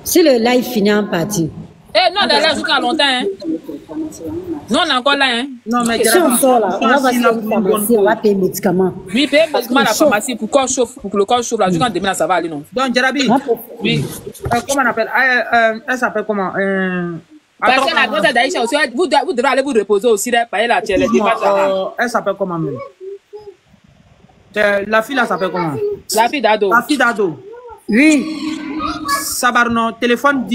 Si le live finit en partie. Eh non, d'ailleurs, jusqu'à longtemps. Hein. Non, on est encore là. Hein. Non, mais si on sort là, on va voir si une pharmacie, on va payer médicaments. Oui, payer médicaments à la pharmacie pour que le corps chauffe. Là, jusqu'à demain, ça va aller, non? Donc, Jarabi, oui. Comment on appelle? Elle s'appelle comment? Parce que la grosse d'Aïcha aussi, vous devrez aller vous reposer aussi, là, payer la télé. Elle s'appelle comment même? La fille là s'appelle comment? La fille d'Ado. La fille d'Ado. Oui. Sabarno, téléphone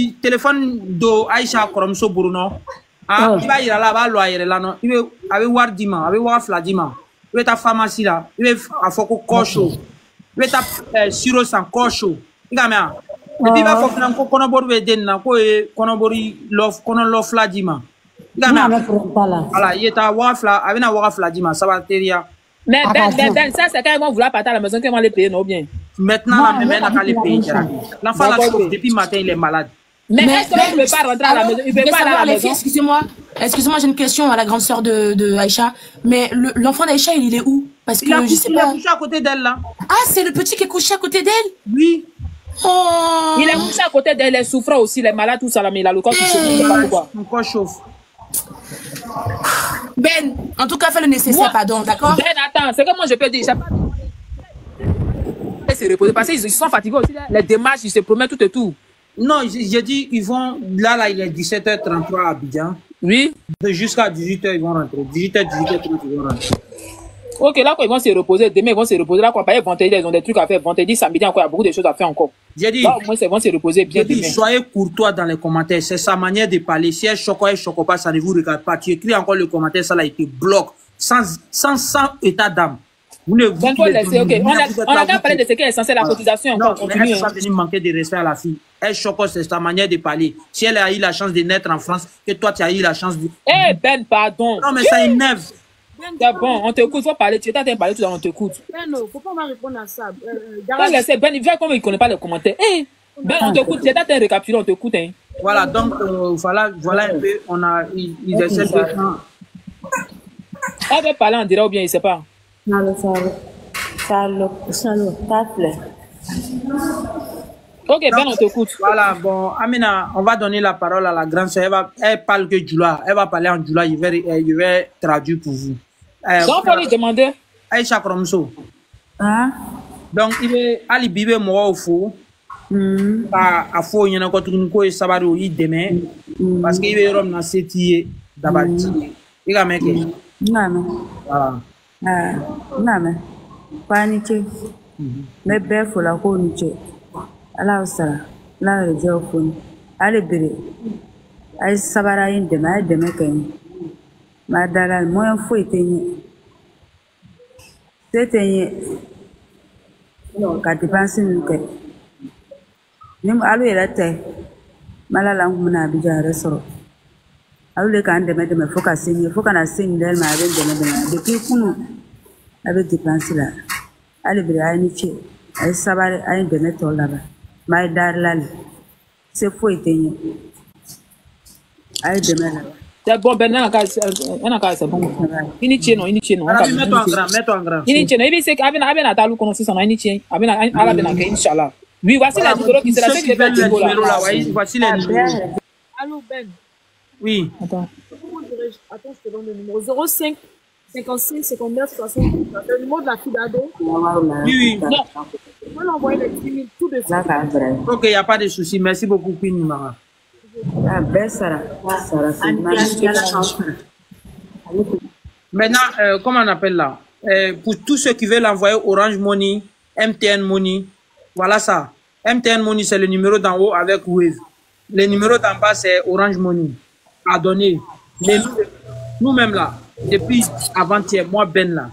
do Aïcha Koromso Bruno. Ah, il va y aller là-bas, là, non. Il veut avec Wardima, avec Wafladima. Il veut ta pharmacie là. Il veut à Foko Kocho. Il veut ta sirop sans Kocho. Il va bien. Et puis il va faire un conobori vedena, conobori love Fladima. Il va bien. Voilà, il est à Wafla, avec un Wafladima, ça va teria. Mais Ben, ça c'est quand ils vont vouloir partir à la maison qu'ils vont les payer, non bien. Maintenant, la même n'a les payer. L'enfant là, depuis le matin, il est malade. Mais est-ce qu'il ne peut pas rentrer à la maison? Il ne peut pas aller à la maison. Excusez-moi, j'ai une question à la grande sœur de Aïcha. Mais l'enfant d'Aïcha, il est où? Parce que je sais pas. Il est couché à côté d'elle là. Ah, c'est le petit qui est couché à côté d'elle? Oui. Oh. Il est couché à côté d'elle, il souffre aussi, il est malade, tout ça, mais il a le corps qui chauffe. Je ne sais pas pourquoi. Mon corps chauffe. Ben, en tout cas, fais le nécessaire, pardon, d'accord? Ben, attends, c'est que moi je peux dire, se reposer parce qu'ils sont fatigués aussi, les démarches, ils se promettent tout et tout. Non, j'ai dit, ils vont, là, il est 17h33 à Abidjan. Oui. Jusqu'à 18h, ils vont rentrer. 18h30, ils vont rentrer. Ok, là, quoi, ils vont se reposer. Demain, ils vont se reposer. Là, quoi, par vendredi, ils ont des trucs à faire. Vendredi, samedi, encore, il y a beaucoup de choses à faire encore. J'ai dit, là, au moins, ils vont se reposer bien. J'ai dit, soyez courtois dans les commentaires. C'est sa manière de parler. Si elle choque pas, ça ne vous regarde pas. Tu écris encore le commentaire, ça là, il te bloque. Sans état d'âme. Vous ne vous laissez, ok. On a qu'à parler de ce qui est censé la cotisation. Non, mais elle ne peut pas venir manquer de respect à la fille. Elle choque, c'est sa manière de parler. Si elle a eu la chance de naître en France, que toi, tu as eu la chance de... Eh Ben, pardon. Non, mais ça énerve. C'est bon, on t'écoute, faut parler. Tu es en train de parler, tout ça, on t'écoute. Ben, non, faut pas répondre à ça. Ben, il vient comme il ne connaît pas les commentaires. Eh, Ben, on t'écoute, tu es en train de récapituler, on t'écoute. Hein. Voilà, donc, voilà un peu, on a... Ils essaient de... Elle veut parler en direct ou bien il ne sait pas. Ok, Ben, on t'écoute. Voilà, bon, Amina, on va donner la parole à la grande soeur. Elle parle que Djoula. Elle va parler en Djoula. Je vais traduire pour vous. Donc, on lui demander. Aïcha Kromso. Donc, il va aller biber moi au faux. À faux, il y en a quand on a sabari ou il demain. Parce qu'il va y avoir cette d'abati. Il va mettre. Non. Voilà. Non. Pas ni tu. Mais ben, faut la connaître. Ala sara la rejo fun ale bere ay sabara yin de ma de me kan ma dala mo en fo itenye tetenye no ka dépense ni ke nim alu yela te mala la ngumna bi jare soro alu le kan de me fo ka sinye fo kana sin del ma be de me depuis kunu avec dépense la ale bere ay ni che ay sabara ay de me to la ba my darling, c'est fou et tenir. Aïe, demain. C'est bon, Ben, c'est bon. Initié, non. Mets-toi en grand. Initié, non. Il dit qu'avec la talou, qu'on s'en a initié. Avec la benaka, Inch'Allah. Oui, voici la numéro qui sera fait. Voici les numéros. Allô, Ben. Oui. Attends, je te donne le numéro. 05 56 59 60. Le numéro de la fille d'Ado. Oui. Non. On va l'envoyer les 10 000 tout de suite. Ok, il n'y a pas de souci. Merci beaucoup, Queen Mara. Maintenant, comment on appelle là? Pour tous ceux qui veulent envoyer Orange Money, MTN Money, voilà ça. MTN Money, c'est le numéro d'en haut avec Wave. Le numéro d'en bas, c'est Orange Money. À donner. Mais nous-mêmes là, depuis avant-hier, moi, Ben là,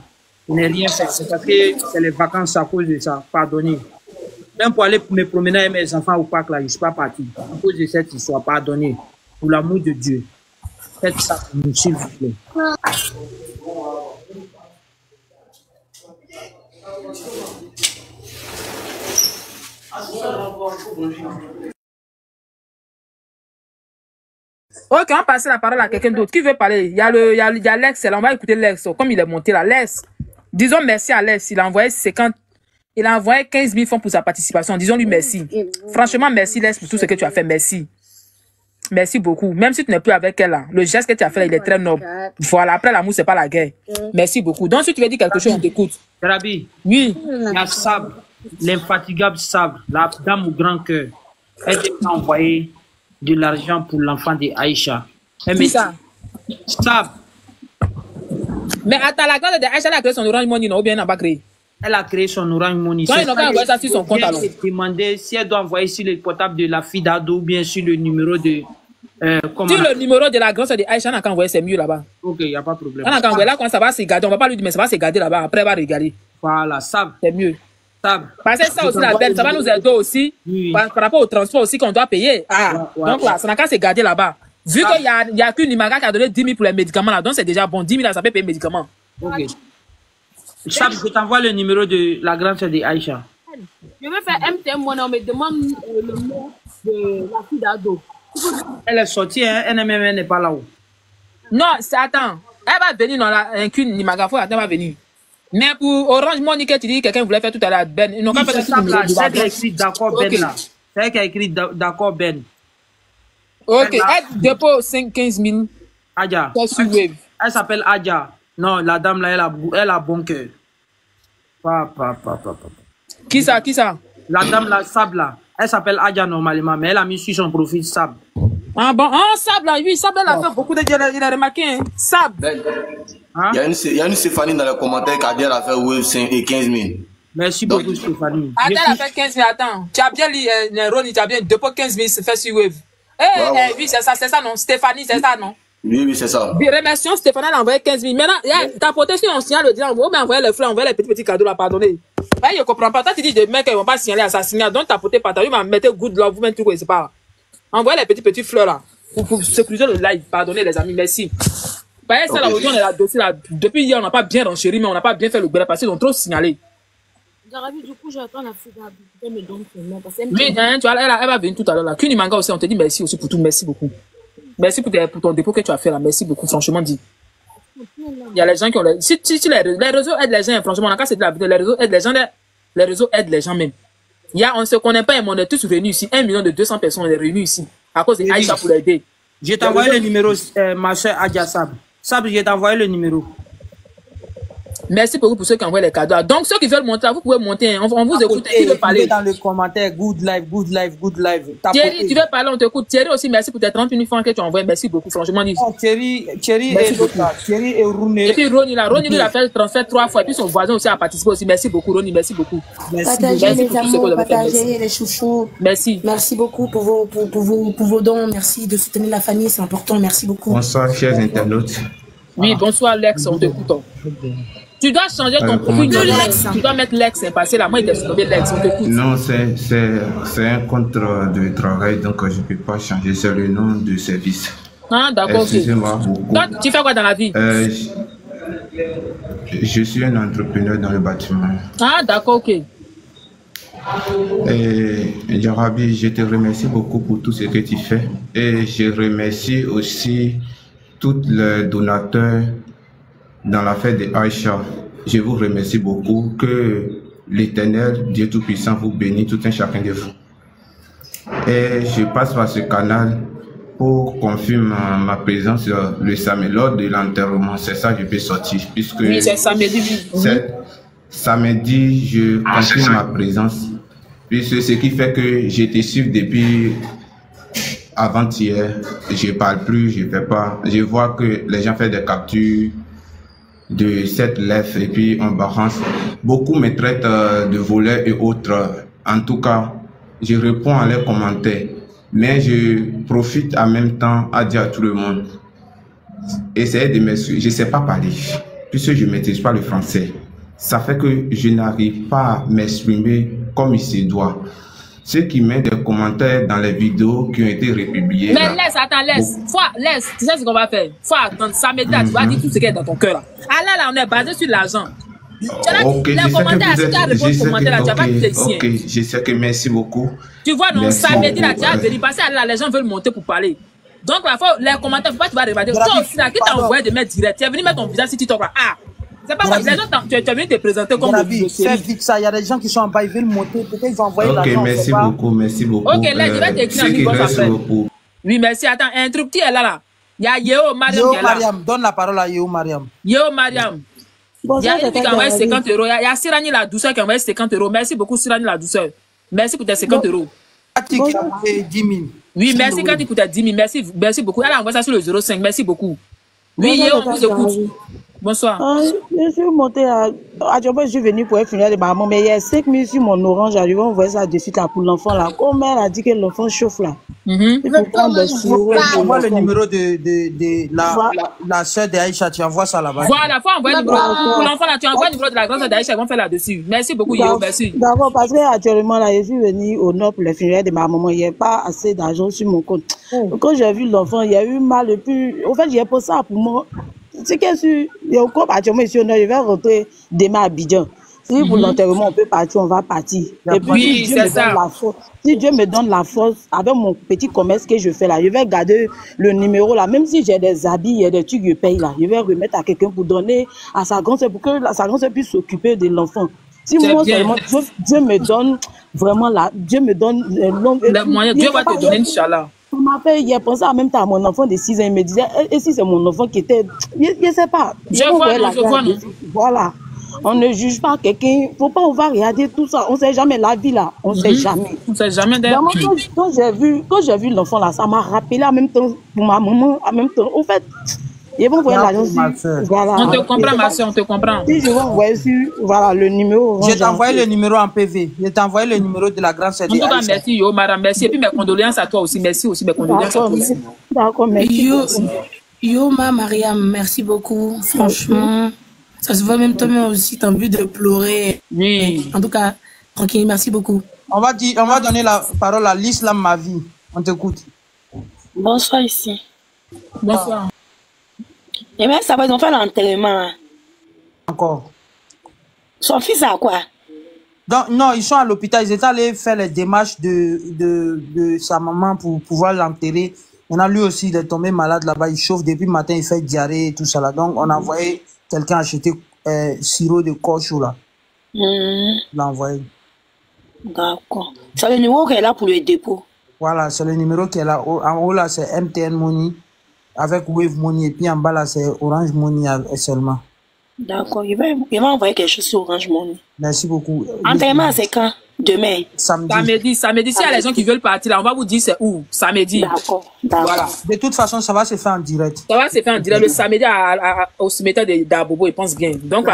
je n'ai rien fait. C'est parce que c'est les vacances à cause de ça. Pardonnez. Même pour aller me promener avec mes enfants au parc là, je ne suis pas parti. À cause de cette histoire, pardonnez. Pour l'amour de Dieu. Faites ça pour nous, s'il vous plaît. Ok, on va passer la parole à quelqu'un d'autre. Qui veut parler? Il y a Lex, on va écouter Lex. Comme il est monté là, Lex. Disons merci à Lex. Il a envoyé 50 Il a envoyé 15 000 francs pour sa participation. Disons-lui merci. Franchement, merci, laisse pour tout ce que tu as fait. Merci. Merci beaucoup. Même si tu n'es plus avec elle, là, le geste que tu as fait, il est très noble. Voilà, après l'amour, c'est pas la guerre. Merci beaucoup. Donc, si tu veux dire quelque chose, on t'écoute. Rabi, Oui. il y a Sabre, l'infatigable Sabre, la dame au grand cœur. Elle a envoyé de l'argent pour l'enfant d'Aïcha. Qui ça? Sabre. Mais attends, la grande d'Aïcha, elle a créé son Orange Money, non? Ou bien elle n'a pas créé? Elle a créé son Orange Money. Quand il n'a pas envoyé ça sur son compte, alors? Elle demandé si elle doit envoyer sur le portable de la fille d'Ado ou bien sur le numéro de... Si le numéro de la grande sœur d'Aïcha, on n'a qu'à envoyer, c'est mieux là-bas. Ok, il n'y a pas de problème. On n'a qu'à envoyer là, quand ça va se garder, on ne va pas lui dire, mais ça va se garder là-bas, après, elle va regarder. Voilà, Sabre. C'est mieux. Sabre. Parce que ça aussi, la belle, ça va nous aider aussi, Oui. par rapport au transport aussi qu'on doit payer. Ah, Ouais, donc là, ça n'a qu'à se garder là-bas. Vu qu'il y a qu'une Imaga qui a donné 10 000 pour les médicaments là, donc c'est déjà bon. 10 000 là, ça peut payer les médicaments. Ok. Sabre, je t'envoie le numéro de la grande sœur d'Aïcha. Je vais faire MTM, moi, on me demande le nom de la fille d'Ado. Elle est sortie, hein? Elle n'est pas là-haut. Non, attends. Elle va venir dans la qu'une Imaga, elle va venir. Mais pour Orange Money, que tu dis quelqu'un voulait faire tout à l'heure, Ben, ils n'ont qu'à faire ça. C'est elle qui a écrit d'accord Ben là. C'est elle qui a écrit d'accord Ben. Ok, elle dépose 15 000. Adja. Elle s'appelle Adja. Non, la dame là, elle a bon cœur. Qui ça? La dame là, Sable là. Elle s'appelle Adja normalement, mais elle a mis sur son profil Sable. Ah bon, Sable là, oui, Sable elle a fait beaucoup de dialogues, il a remarqué, hein. Sable. Hein? Il y a une Stéphanie dans les commentaires qui a dit qu'elle a fait Wave 5 et 15 000. Merci beaucoup, Stéphanie. Attends, elle a fait 15 000, attends. Tu as bien lu, Ronnie, tu as bien, depuis 15 000, c'est fait sur Wave. Oui, c'est ça, non? Stéphanie, c'est ça, non? Oui, c'est ça. Remercions Stéphanie, elle a envoyé 15 000. Maintenant, ta protection, on signale le dire, on va envoyer les fleurs, on va les petits cadeaux, là, pardonnez. Je ne comprends pas. Toi, tu dis des mecs qui ne vont pas signaler assassinat, donc ta poté partage, mais mettez good love, vous mettez tout, c'est pas. Envoyez les petits fleurs, là, pour sécuriser le live. Pardonnez, les amis, merci. Bah, ça, la religion, on est là, dossier, là. Depuis hier, on n'a pas bien renchéri, mais on n'a pas bien fait le bénéfice parce qu'ils ont trop signalé. Du coup, j'attends la fille d'Ado, me donne son nom. Oui, hein, tu vois, elle va venir tout à l'heure, là. Qu'une manga aussi, on te dit merci aussi pour tout, merci beaucoup. Merci pour ton dépôt que tu as fait là. Merci beaucoup, franchement dit. Il y a les gens qui ont... Si les réseaux aident les gens, franchement, on a qu'à se dire la vidéo. Les réseaux aident les gens, les réseaux aident les gens même. On ne se connaît pas et on est tous réunis ici. 1 200 000 personnes sont réunies ici. À cause de Aïcha pour l'aider. Je t'ai envoyé le numéro, ma soeur Adja Sable. Sable, je t'ai envoyé le numéro. Merci beaucoup pour ceux qui envoient les cadeaux. Donc, ceux qui veulent monter, vous pouvez monter. On vous écoute. Qui veut parler? Dans les commentaires, good live. Thierry, tu veux parler, on t'écoute. Thierry aussi, merci pour tes 30 000 francs que tu as envoyé. Merci beaucoup, franchement. Thierry et Rouné. Et puis Ronnie, lui a fait le transfert 3 fois. Et puis son voisin aussi a participé aussi. Merci beaucoup, Ronnie. Merci beaucoup. Partagez les amours, partagez les chouchous. Merci. Merci beaucoup pour vos dons. Merci de soutenir la famille, c'est important. Merci beaucoup. Bonsoir, chers internautes. Oui, bonsoir, Lex, on t'écoute. Tu dois changer ton profil de Lex. Tu dois mettre Lex, c'est passé là. Moi, il t'ai tombé Lex, on t'écoute. Non, c'est un compte de travail, donc je ne peux pas changer. C'est le nom de service. Ah, d'accord. Excusez-moi beaucoup. Toi, tu fais quoi dans la vie? Je suis un entrepreneur dans le bâtiment. Ah, d'accord, ok. Et Jarabi, je te remercie beaucoup pour tout ce que tu fais. Et je remercie aussi tous les donateurs dans l'affaire de Aïcha. Je vous remercie beaucoup. Que l'Éternel, Dieu Tout-Puissant, vous bénisse tout un chacun de vous. Et je passe par ce canal pour confirmer ma présence le samedi lors de l'enterrement. C'est ça que je peux sortir. Puisque oui, c'est samedi. Samedi, je confirme ma présence. Puisque ce qui fait que j'étais suivi depuis avant-hier. Je ne parle plus, je ne fais pas. Je vois que les gens font des captures de cette lèvre et puis on balance. Beaucoup me traitent de voleur et autres. En tout cas, je réponds à leurs commentaires. Mais je profite en même temps à dire à tout le monde, essayez de m'exprimer. Je ne sais pas parler, puisque je ne maîtrise pas le français. Ça fait que je n'arrive pas à m'exprimer comme il se doit. Ceux qui mettent des commentaires dans les vidéos qui ont été republiées. Mais laisse. Tu sais ce qu'on va faire? Faut attendre samedi, tu vas dire tout ce qui est dans ton cœur là. Ah là, on est basé sur l'argent. Ok, je sais que merci beaucoup. Tu vois, non, samedi là, tu as venu passer là, les gens veulent monter pour parler. Donc là, les commentaires, faut pas tu vas regarder. Toi aussi là, qui t'a envoyé de mettre direct, tu es venu mettre ton visage sur TikTok là. Ah, C'est pas moi. Les gens, tu es venu te présenter comme Jarabi, fais vite ça. Il y a des gens qui sont en bas, ils veulent monter. Peut-être ils vont envoyer Ok, l'argent. merci beaucoup, merci beaucoup. Ok, là, je vais t'écrire Ceux qui un restent après. pour... Oui, merci. Attends, un truc qui est là. Il y a Yeo Mariam qui est là. Mariam, donne la parole à Yeo Mariam. Yeo Mariam. Il y a une qui a envoyé 50 €. Il y a Sirani la douceur qui a envoyé 50 €. Merci beaucoup, Sirani la douceur. Merci pour tes 50 €. Kati qui a envoyé 10 000. Oui, merci Kati pour tes 10 000. Merci beaucoup. Elle a envoyé ça sur le 05. Merci beaucoup. Oui, Yeo, on vous écoute. Bonsoir. Je suis montée à Djobé, je suis venue pour un funérail de maman, mais il y a 5 000 sur mon orange, j'arrive à envoyer ça de suite là pour l'enfant là. Comme elle a dit que l'enfant chauffe là. Il faut prendre le sirop. Envoie le numéro de la soeur d'Aïcha, tu envoies ça là-bas. Voilà, il faut envoyer le numéro. Pour l'enfant là, tu envoies le numéro de la grande soeur d'Aïcha, ils vont faire là-dessus. Merci beaucoup, Yeo, merci. D'accord, parce que actuellement là, je suis venue au nord pour le funérail de ma maman, il n'y a pas assez d'argent sur mon compte. Quand j'ai vu l'enfant, il y a eu mal et puis, en fait, j'ai pensé ça pour moi. C'est que si je vais rentrer demain à Abidjan. Si pour l'enterrement, on peut partir, on va partir. Et puis, oui, c'est ça. Si Dieu me donne la force, avec mon petit commerce que je fais là, je vais garder le numéro là. Même si j'ai des habits et des trucs, je paye là. Je vais remettre à quelqu'un pour donner à sa grand-sœur, pour que sa grand-sœur puisse s'occuper de l'enfant. Si moi seulement, Dieu me donne vraiment là, Dieu me donne le moyen, Dieu va te donner, Inch'Allah. On m'a fait, il a pensé en même temps à mon enfant de 6 ans, il me disait, et si c'est mon enfant qui était, je ne sais pas. Je vois, non. Voilà. On ne juge pas quelqu'un, faut pas, on va regarder tout ça, on sait jamais la vie là, on sait jamais. On sait jamais quand j'ai vu l'enfant là, ça m'a rappelé en même temps pour ma maman, en même temps, en fait, ils vont voir l'argent sur, voilà. On te comprend, ma soeur, on te comprend. Si je vais envoyer sur, voilà, le numéro. Je t'ai envoyé le numéro en PV. Je t'ai envoyé le numéro de la grande sœur. En tout cas, merci, Yo, madame, merci. Et puis mes condoléances à toi aussi. Merci aussi, mes condoléances à toi aussi. D'accord, merci. Yo, Mariam, merci beaucoup. Franchement, ça se voit même toi-même aussi, t'as envie de pleurer. Oui. En tout cas, tranquille, merci beaucoup. On va donner la parole à l'Islam Ma Vie. On t'écoute. Bonsoir ici. Bonsoir. Et même ça va, ils ont fait l'enterrement. Encore. Son fils a quoi? Donc, non, ils sont à l'hôpital. Ils étaient allés faire les démarches de sa maman pour pouvoir l'enterrer. Maintenant, lui aussi, il est tombé malade là-bas. Il chauffe depuis le matin, il fait diarrhée et tout ça là. Donc, on a envoyé quelqu'un acheter sirop de cochon là. L'a envoyé. D'accord. C'est le numéro qu'elle a pour le dépôt. Voilà, c'est le numéro qu'elle a. En haut là, c'est MTN Money avec Wave Money. Et puis en bas là, c'est Orange Money seulement. D'accord. Il va envoyer quelque chose sur Orange Money. Merci beaucoup. Enterrement, c'est quand? Demain. Samedi. Samedi. S'il y a des gens qui veulent partir là, on va vous dire c'est où. Samedi. D'accord. Voilà. De toute façon, ça va se faire en direct. Ça va se faire en direct le samedi au cimetière d'Abobo, ils pensent bien. Donc,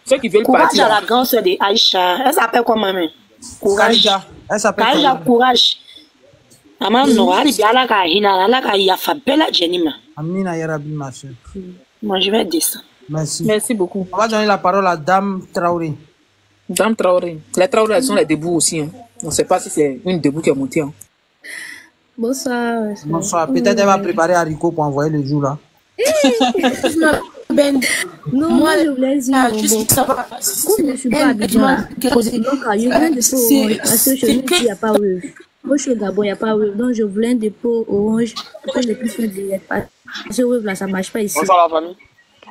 ceux qui veulent partir. partir. Courage à la grande sœur de Aïcha. Elle s'appelle comment même? Courage. Elle s'appelle Aïcha, courage. Maman, non, elle est bien là, elle y a fait belle Jenima. Amina Yarabi, ma soeur. Moi, je vais descendre. Merci. Merci beaucoup. On va donner la parole à Dame Traoré. Dame Traoré. Les Traoré, elles sont les débuts aussi. Hein. On ne sait pas si c'est une debout qui est montée. Hein. Bonsoir. Bonsoir. Peut-être elle va préparer haricot pour envoyer le jour là. Ben, non, moi je voulais dire, comme je ne suis pas habituée, donc je viens de dépôt parce que chez nous il n'y a pas Wave. Moi je suis au Gabon, il n'y a pas Wave, donc je voulais un dépôt Orange pour que je puisse faire des parce que Wave là ça ne marche pas ici. Bonsoir la famille.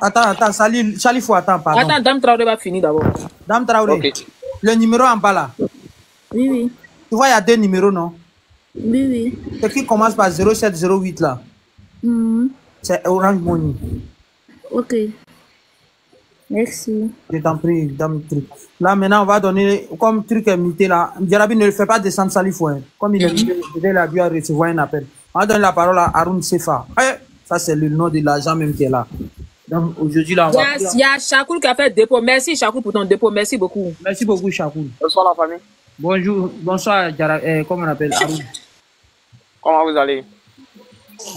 Attends, Sali, faut attendre, pardon. Attends, Dame Traoré va finir d'abord. Dame Traoré, okay. Le numéro en bas là. Oui. Tu vois, il y a 2 numéros, non? Oui. Ce qui commence par 0708 là. C'est Orange Money. Ok. Merci. Je t'en prie, Dame Truc. Là, maintenant, on va donner, comme truc est muté là. Djarabi ne le fait pas descendre Salifou. Hein. Comme il est muté, il a dû recevoir un appel. On va donner la parole à Haroun Sefa. Ça, c'est le nom de l'agent même qui est là. Donc, aujourd'hui, là, on va... Il y a Chakoul qui a fait dépôt. Merci, Chakoul, pour ton dépôt. Merci beaucoup. Merci beaucoup, Chakoul. Bonsoir, la famille. Bonjour. Bonsoir, comment on appelle Haroun? Comment vous allez?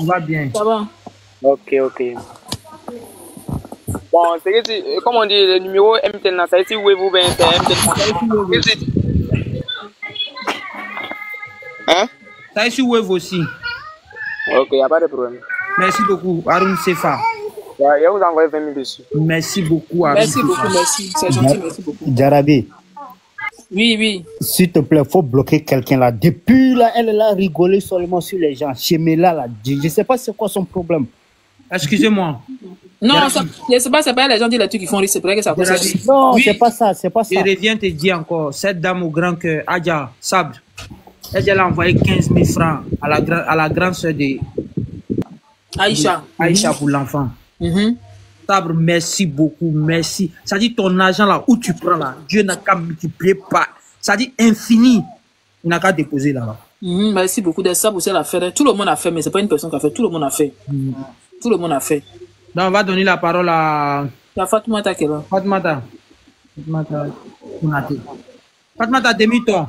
On va bien. Ça va. Ok. Bon, c'est que, comme on dit, le numéro MTN, là, ça a été où vous bien, c'est MTN. Hein? Ça a été Wave aussi. Ok, il n'y a pas de problème. Merci beaucoup, Haroun Sefa. Je vais vous envoyer 20 000 dessus. Merci beaucoup, Haroun Merci beaucoup, merci. C'est gentil, merci beaucoup. Djarabi. Oui. S'il te plaît, il faut bloquer quelqu'un là. Depuis là, elle est là rigolée seulement sur les gens. Chez Mela là, je ne sais pas c'est quoi son problème. Excusez-moi. Non, c'est pas les gens qui disent les trucs qui font rire, c'est vrai que ça cause. Non, c'est pas ça, c'est pas ça. Je reviens te dire encore, cette dame au grand cœur, Adja, Sable, elle a envoyé 15 000 francs à la grande sœur de Aïcha. Aïcha pour l'enfant. Sabre, merci beaucoup, merci. Ça dit ton argent là, où tu prends là, Dieu n'a qu'à multiplier par. Ça dit infini, il n'a qu'à déposer là-bas. Merci beaucoup. Des sabres aussi, elle a fait. Tout le monde a fait, mais c'est pas une personne qui a fait. Tout le monde a fait. Tout le monde a fait. Donc, on va donner la parole à. La Fatoumata qui est là. Fatoumata, demi-toi.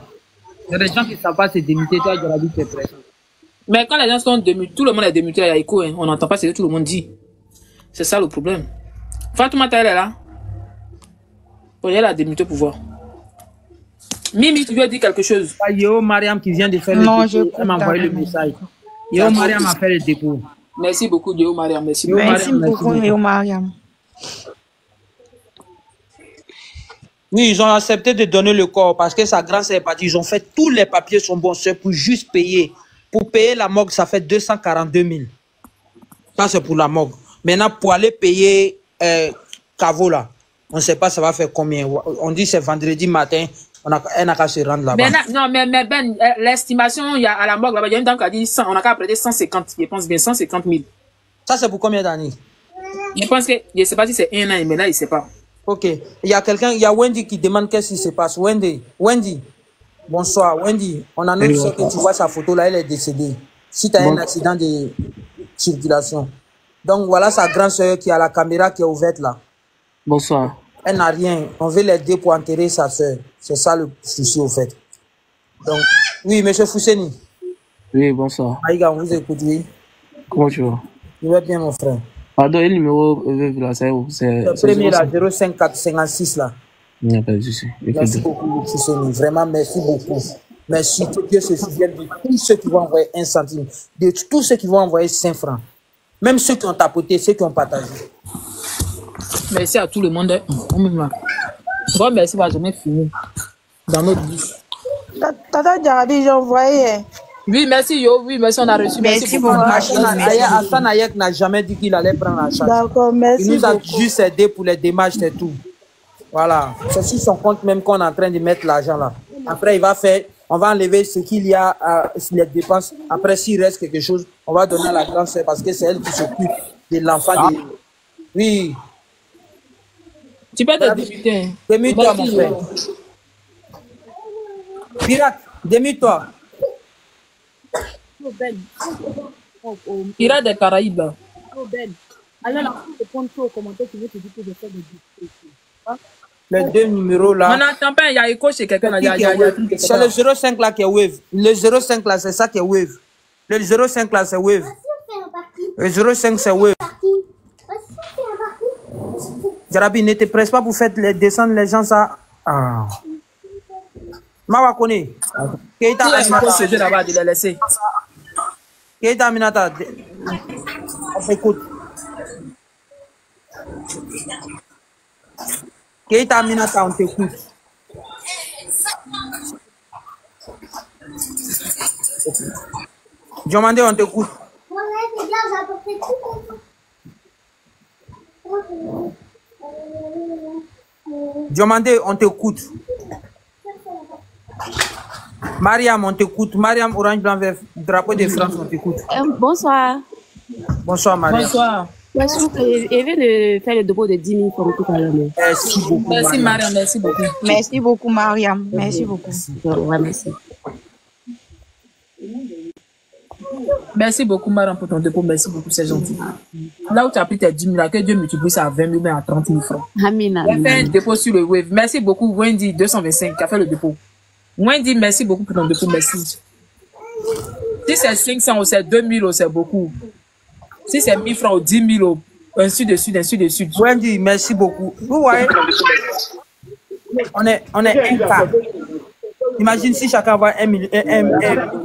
Il y a des gens qui ne savent pas se démuter. Toi, je l'ai dit, tu es prêt. Mais quand les gens sont démutés, tout le monde est démuté, il y a écho. Hein. On n'entend pas ce que tout le monde dit. C'est ça le problème. Fatoumata, elle est là. Bon, elle a démuté pour voir. Mimi, tu veux dire quelque chose? Yo Mariam qui vient de faire le dépôt. Elle m'a envoyé le message. Yo Mariam a fait le dépôt. Merci beaucoup, Yo Mariam. Merci beaucoup, Yo Mariam. Oui, ils ont accepté de donner le corps parce que sa grâce est partie. Ils ont fait tous les papiers sont bons, c'est pour juste payer. Pour payer la morgue, ça fait 242 000. Ça, c'est pour la morgue. Maintenant, pour aller payer Cavo là, on ne sait pas ça va faire combien. On dit c'est vendredi matin. Elle n'a qu'à se rendre là-bas. Non, mais Ben, l'estimation, il y a à la morgue là-bas, il y a une dame qui a dit 100, on a qu'à prêter 150, je pense bien 150 000. Ça, c'est pour combien d'années? Je pense que, je ne sais pas si c'est un an, mais là, il ne sait pas. Ok. Il y a quelqu'un, il y a Wendy qui demande qu'est-ce qui se passe. Wendy, bonsoir. Wendy, on a notre soeur que tu vois sa photo là, elle est décédée. Si tu as un accident de circulation. Donc voilà sa grande soeur qui a la caméra qui est ouverte là. Bonsoir. Elle n'a rien. On veut l'aider pour enterrer sa soeur. C'est ça le souci au fait. Donc, oui, monsieur Fousseni. Oui, bonsoir. Aïga, on vous écoute, oui. Comment tu vas? Je vais bien, mon frère. Pardon, le numéro là, c'est le premier là, 05456 là. Il n'y a pas de souci. Merci beaucoup, Fousseni. Vraiment, merci beaucoup. Merci. Que Dieu se souvienne de tous ceux qui vont envoyer 1 centime, de tous ceux qui vont envoyer 5 francs. Même ceux qui ont tapoté, ceux qui ont partagé. Merci à tout le monde. Bon, merci, on va jamais finir dans notre vie. Tata Djarabi, j'ai envoyé. Oui, merci, Yo. Oui, merci, on a reçu. Merci beaucoup. Hassan Ayek n'a jamais dit qu'il allait prendre la charge. D'accord, merci. Il nous a juste aidé pour les démarches, c'est tout. Voilà. C'est sur son compte même qu'on est en train de mettre l'argent là. Après, il va faire, on va enlever ce qu'il y a, les dépenses. Après, s'il reste quelque chose, on va donner à la grande sœur parce que c'est elle qui s'occupe de l'enfant. Oui. Tu peux te démuter. Démute-toi, mon frère. Pirate, démute-toi. Pirate des Caraïbes. Alors, là, je prends tout au commentaire qui veut te dire que je fais des discussions. Les 2 numéros là. On n'entend pas, il y a écho chez quelqu'un. C'est le 05 là qui est wave. Le 05 là, c'est ça qui est wave. Le 05 là, c'est wave. Le 05 c'est wave. Jarabi, ne te presse pas pour faire descendre les gens ça. Ah. Mawa Kone. Keita Aminata. Keita Aminata. On s'écoute. Keita Aminata, on t'écoute. Diomandé, on t'écoute. Diomandé, on t'écoute. Mariam, on t'écoute. Mariam, orange, blanc, vert, drapeau de France, on t'écoute. Bonsoir. Bonsoir, Mariam. Bonsoir. Merci beaucoup. Je viens de faire le dépôt de 10 000 comme tout à l'heure. Merci beaucoup. Merci, Mariam. Merci beaucoup. Merci beaucoup, Mariam. Merci beaucoup. Ouais, merci. Merci beaucoup, Mariam, pour ton dépôt. Merci beaucoup, c'est gentil. Là où tu as pris tes 10 000, là, que Dieu multiplie ça à 20 000, mais à 30 000 francs. Amina. Tu as fait un dépôt sur le wave. Merci beaucoup, Wendy 225, qui a fait le dépôt. Wendy, merci beaucoup pour ton dépôt. Merci. Si c'est 500 ou c'est 2 000, c'est beaucoup. Si c'est 1 000 francs ou 10 000, ainsi de suite, ainsi de suite. Wendy, merci beaucoup. Vous voyez, on est un cas. Imagine si chacun voit 1 000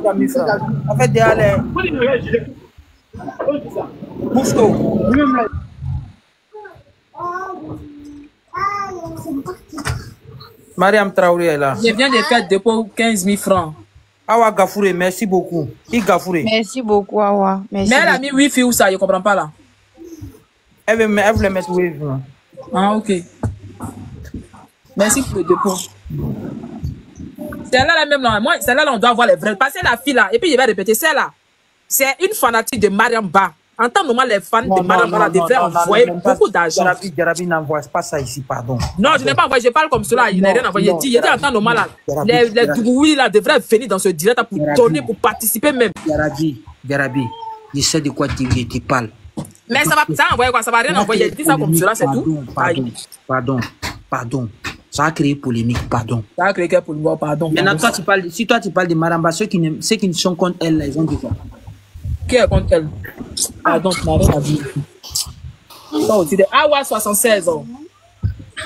francs. En fait, déjà les... Bouche-toi. Mariam Traoré est là. Je viens de faire dépôt 15 000 francs. Awa Gafouré, merci beaucoup. Qui Gafouré? Merci beaucoup, Awa. Merci mais elle a beaucoup. mis Wi-Fi ou ça, je ne comprends pas là. Elle voulait mettre Wave. Ah, ok. Merci pour le dépôt. Celle-là, même là, moi, celle-là, on doit voir les vrais. Parce que la fille là, et puis je vais répéter, celle-là, c'est une fanatique de Mariam Ba. En temps normal, les fans de Mariam Ba devraient envoyer beaucoup d'argent. Jarabi n'envoie pas ça ici, pardon. Non, je n'ai pas envoyé, je parle comme cela, il n'a rien envoyé. Il dit en temps normal, les Dougoui là devraient venir dans ce direct pour donner, pour participer même. Jarabi, je sais de quoi tu parles. Mais ça va envoyer quoi? Ça va rien envoyer. Dis ça comme cela, c'est tout. Pardon. Ça a créé polémique, pardon. Ça a créé quelle polémique, pardon. Maintenant, toi, si toi tu parles de Maramba, ceux qui ne sont contre elle, là, ils ont dit quoi? Qui est contre elle? Pardon, tu n'as rien à dire. Awa 76 ans.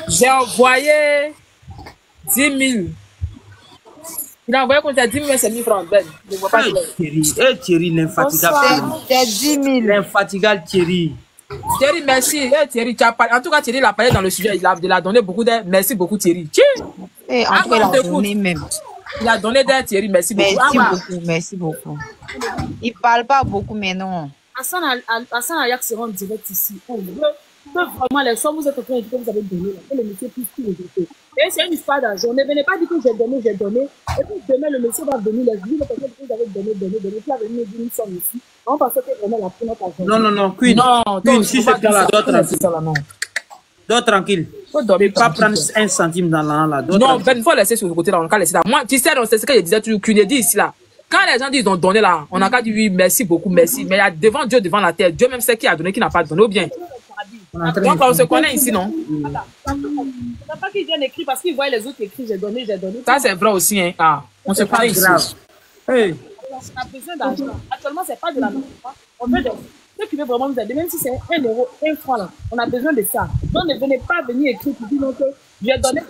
J'ai envoyé 10 000. Il a envoyé contre 10 000, c'est 1000 francs. Ben, je ne vois pas. Thierry, l'infatigable. C'est 10 000. L'infatigable Thierry. Thierry, merci. Thierry, tu as parlé. En tout cas, Thierry, il a parlé dans le sujet. Il a donné beaucoup d'aide. Merci beaucoup, Thierry. Et en tout cas, il a donné même. Il a donné d'aide, Thierry. Merci beaucoup. Merci beaucoup. Il ne parle pas beaucoup, mais non. Hassan Ayak sera en direct ici. On veut vraiment les sommes, vous êtes en train de dire que vous avez donné. Là, que le monsieur puisse tout les jeter. Et c'est une histoire d'argent. Ne venez pas dire que j'ai donné. Et puis demain, le monsieur va venir, les villes, parce que vous avez donné. Puis il va venir dire une somme ici. On pense que vraiment la première argent. Non, Queen. Non, si c'est là, dors tranquille. Ne peux pas prendre un centime dans l'an là. Non, il faut laisser sur le côté là. On a laissé là. Moi, tu sais, c'est ce que je disais, Queen dit ici là. Quand les gens disent qu'ils ont donné là, on n'a qu'à dire oui, merci beaucoup, merci. Mais il y a devant Dieu, devant la terre, Dieu même sait qui a donné, qui n'a pas donné, ou bien. Donc on se connaît ici, non? Attends, c'est pas qu'ils viennent écrire parce qu'ils voient les autres écrire, j'ai donné. Ça, c'est vrai aussi, hein. Ah, on se connaît ici. Hey. On a besoin d'argent. Actuellement, c'est pas de la même chose. On veut de ceux qui veulent vraiment nous aider, même si c'est 1 euro, 1 franc là, on a besoin de ça. Donc ne venez pas venir écrire pour dire que j'ai donné,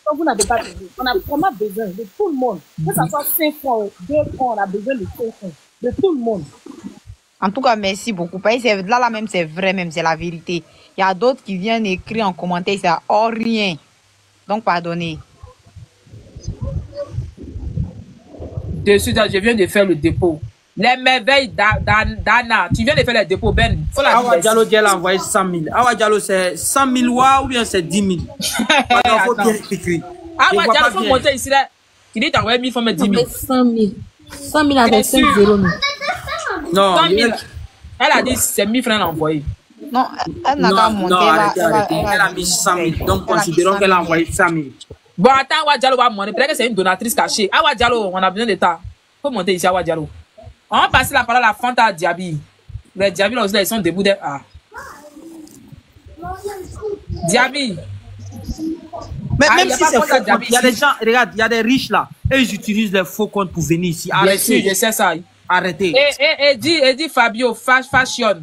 quand vous n'avez pas besoin. On a vraiment besoin de tout le monde. Que ça soit 5 francs, 2 francs, on a besoin de 5 francs. De tout le monde. En tout cas, merci beaucoup. Là même, c'est vrai, même, c'est la vérité. Il y a d'autres qui viennent écrire en commentaire, ça hors rien. Donc, pardonnez. Dessus, je viens de faire le dépôt. Les merveilles d'Anna. Tu viens de faire le dépôt, Ben. Awa Diallo, elle a envoyé 100 000. Awa Diallo, c'est 100 000 wa ou bien c'est 10 000? Il faut bien écrire. Awa Diallo, il faut monter ici là. Tu dis t'envoyer 1000, il faut mettre 10 000. 100 000. 100 000 avec 5 zéros. Non, 100 000. Elle a dit c'est 1000 francs envoyés. Non, elle n'a pas monté. Elle a mis 100 000. Donc, considérons qu'elle a envoyé 100 000. Bon, attends, Awa Diallo va monter. Peut-être que c'est une donatrice cachée. Awa Diallo, on a besoin de ça. Il faut monter ici, Awa Diallo. On va passer la parole à Fanta Diaby. Les Diaby, là aussi, ils sont debout. Diaby. Mais même si c'est faux compte, il y a des gens, regarde, il y a des riches là. Et ils utilisent les faux comptes pour venir ici. Arrêtez. Je sais ça. Arrêtez. Et dis Fabio, fashion.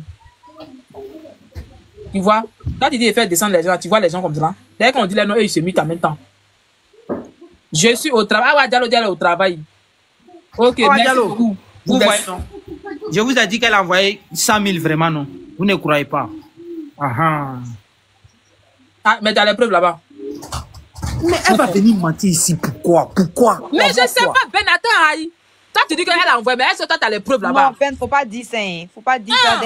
Tu vois, quand tu dis de faire descendre les gens, tu vois les gens comme ça. Dès qu'on dit les noms, ils se mettent en même temps. Je suis au travail. Awa Diallo est au travail. Ok, merci beaucoup. Vous voyez, non? Je vous ai dit qu'elle a envoyé 100 000, vraiment, non? Vous ne croyez pas. Ah, mais t'as les preuves là-bas. Mais elle va venir mentir ici. Pourquoi? Mais je sais pas, Ben, attends, aïe. Toi, tu dis qu'elle a envoyé, mais est-ce que toi, t'as les preuves là-bas? Non, Ben, faut pas dire ça, hein. Faut pas dire ça.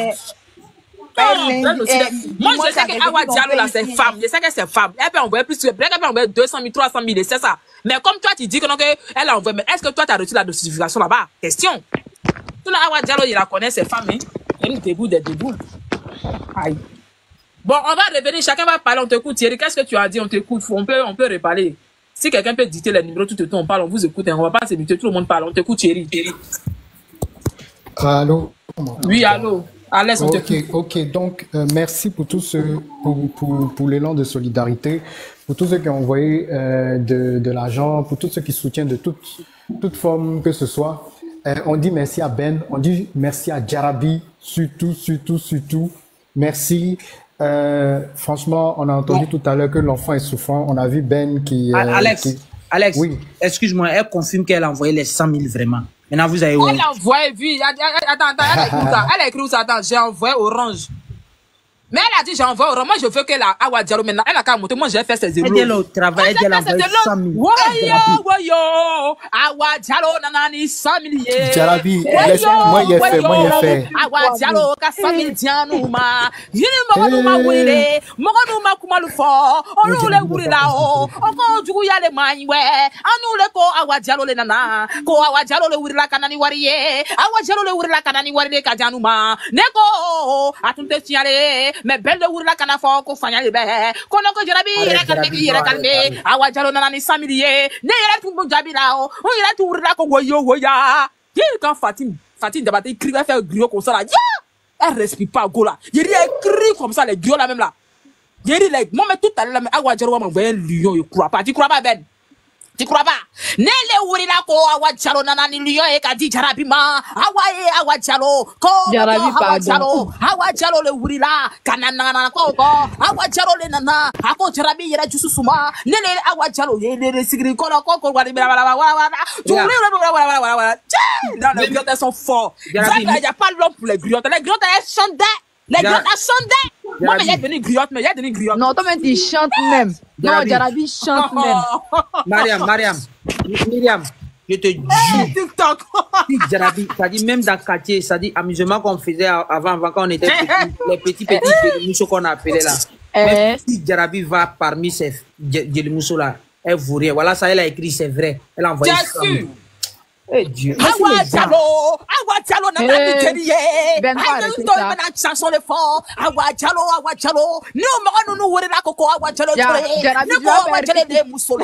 Moi, je sais que Awa Diallo, là, c'est femme. Je sais que c'est femme. Elle peut envoyer plus. Peut-être qu'elle peut envoyer 200 000, 300 000, c'est ça. Mais comme toi, tu dis que non, elle a envoyé. Mais est-ce que toi, tu as reçu la notification là-bas? Question. Tout le Awa Diallo, il la connaît, c'est femme. Hein? Elle est debout, des debout. Aïe. Bon, on va revenir. Chacun va parler. On t'écoute, Thierry. Qu'est-ce que tu as dit? On t'écoute. On peut reparler. Si quelqu'un peut dicter les numéros tout le temps, on parle, on vous écoute. On va pas s'éviter. Tout le monde parle. On t'écoute, Thierry. Allô? Oui, allô. Allez, on t'écoute. Ok. Donc, merci pour tous ceux, pour l'élan de solidarité, pour tous ceux qui ont envoyé de l'argent, pour tous ceux qui soutiennent de toute forme que ce soit. On dit merci à Ben, on dit merci à Jarabi, surtout. Merci. Franchement, on a entendu tout à l'heure que l'enfant est souffrant. On a vu Ben qui... Alex, oui. Excuse-moi, elle confirme qu'elle a envoyé les 100 000 vraiment. Maintenant, vous avez... Elle a envoyé, attends, elle a écrit où ça? Attends, j'ai envoyé Orange. 100 000. Elle a dit, c'est 1000 francs. Elle a envoyé plus. Bref, elle peut envoyer 200 000, 300 000, c'est ça. Mais comme toi, tu dis que elle a envoyé, mais est-ce que toi, tu as reçu la notification là-bas? Question. Tout le Awa Diallo, il la connaît, c'est femme. Je sais que c'est femme. Elle peut envoyer plus. Elle a envoyé Mais elle a dit, j'envoie, moi je veux que la Awa Diallo maintenant, elle a qu'à monter, moi j'ai fait ses zéros. Elle est au travail, elle a envoyé 100 000. Woyo, Awa Diallo, nanani, 100 000. Jarabi, moi il est fait. Awa Diallo, ka 100 000 dianouma. Yini mogonuma wile, mogonuma kumalufo, onu le wuri la o, oko jugu ya le manywe, anu le ko Awa Diallo le nana, ko Awa Diallo le wuri la kanani wariye, Awa Diallo le wuri la kanani wariye ka dianouma, neko, atunte tiare. Mais belle de Ourla Canafo, qu'on fagne les baies, qu'on a que Jarabi, calmé, Awa Diallo nanani 100 000, ne y'a tout bon jabila, on y'a tout Ourla qu'on woya. Quand Fatine débattait, il criait faire griot comme ça là, elle respire pas, go là. Il écrit comme ça, les griots là même là. Il dit, moi, mais tout à l'heure, Awa Diallo m'a envoyé un lion, il croit pas, tu crois pas, Ben? Tu crois pas? Nele Ourla ko Awa Diallo nanani lion et kadi Jarabi ma, Awa Diallo, ko Awa Diallo le Ourla, kanana ko, Awa Diallo le nana, ako Jarabi yera jususuma, nele Awa Diallo, le sigri ko wali dans les griottes elles sont forts. Il n'y a pas l'homme pour les griottes. Les griottes elles chantent. Les griottes elles chantent. Moi mais il y a des griottes, mais il y a des griottes. Non, toi même tu chantes même. Non, Jarabi chante même. Miriam, je te dis. TikTok. Jarabi, ça dit même dans le quartier, ça dit amusement qu'on faisait avant quand on était petits, les petits mousseaux qu'on appelait là. Même si Jarabi va parmi ces mousseaux là, elle vous rien. Voilà ça, elle a écrit, c'est vrai. Elle a envoyé ça. Eh Dieu. Awa Diallo, nanani teriye. Awa chanson le fond. Awa Diallo. Ni o maga nunu wuri na koko Awa Diallo tere. Ne ko Awa Diallo de musole.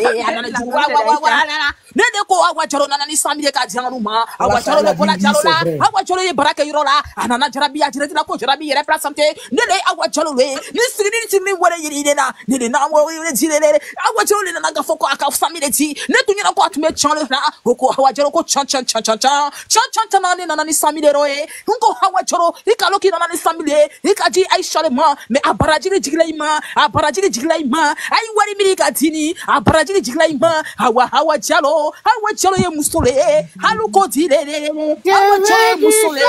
Ne ko Awa Diallo nanani 100 000 ka dianu ma. Awa Diallo le bola Diallo la. Awa Diallo ye baraka yiro la. Anana Jarabi ya direct na ko Jarabi yere place santé. Ne le Awa Diallo le. Ni siri wore yiri na. Ne na wo yiri direle. Awa Diallo le na ga foko aka 100 000 ti. Ne tunya na ko atume chan le na. Ko Awa Diallo ko chan nanani 100 000 euros unko Awa Diallo ikaloki nanani 100 000 ikaji Aisha le ma mais abarajiri jigla ima ai wari miri katini abarajiri jigla ima Awa Diallo ye musole halu ko dire Awa Diallo ye musole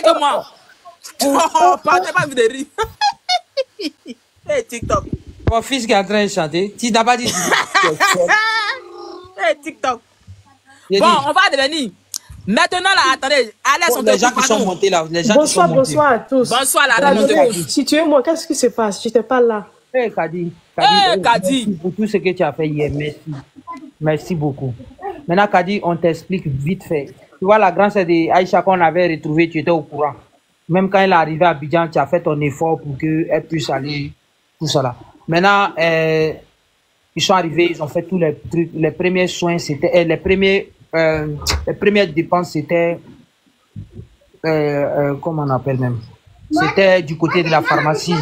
que moi. Oh, partez pas de rire. Hey, TikTok. Mon fils qui est en train de chanter, tu n'as pas dit. Hey, TikTok. Bon, on va devenir. Maintenant, là, attendez. Les gens qui sont montés là. Bonsoir à tous. Bonsoir, la Situez-moi, qu'est-ce qui se passe? Je n'étais pas là. Hey, Kadi. Merci pour tout ce que tu as fait hier. Merci. Merci beaucoup. Maintenant, Kadi, on t'explique vite fait. Tu vois, la grande sœur d'Aïcha qu'on avait retrouvée, tu étais au courant. Même quand elle est arrivée à Abidjan, tu as fait ton effort pour qu'elle puisse aller, tout ça là. Maintenant, ils sont arrivés, ils ont fait tous les trucs. Les premiers soins, c'était, les premières dépenses, c'était, comment on appelle même? C'était du côté de la pharmacie.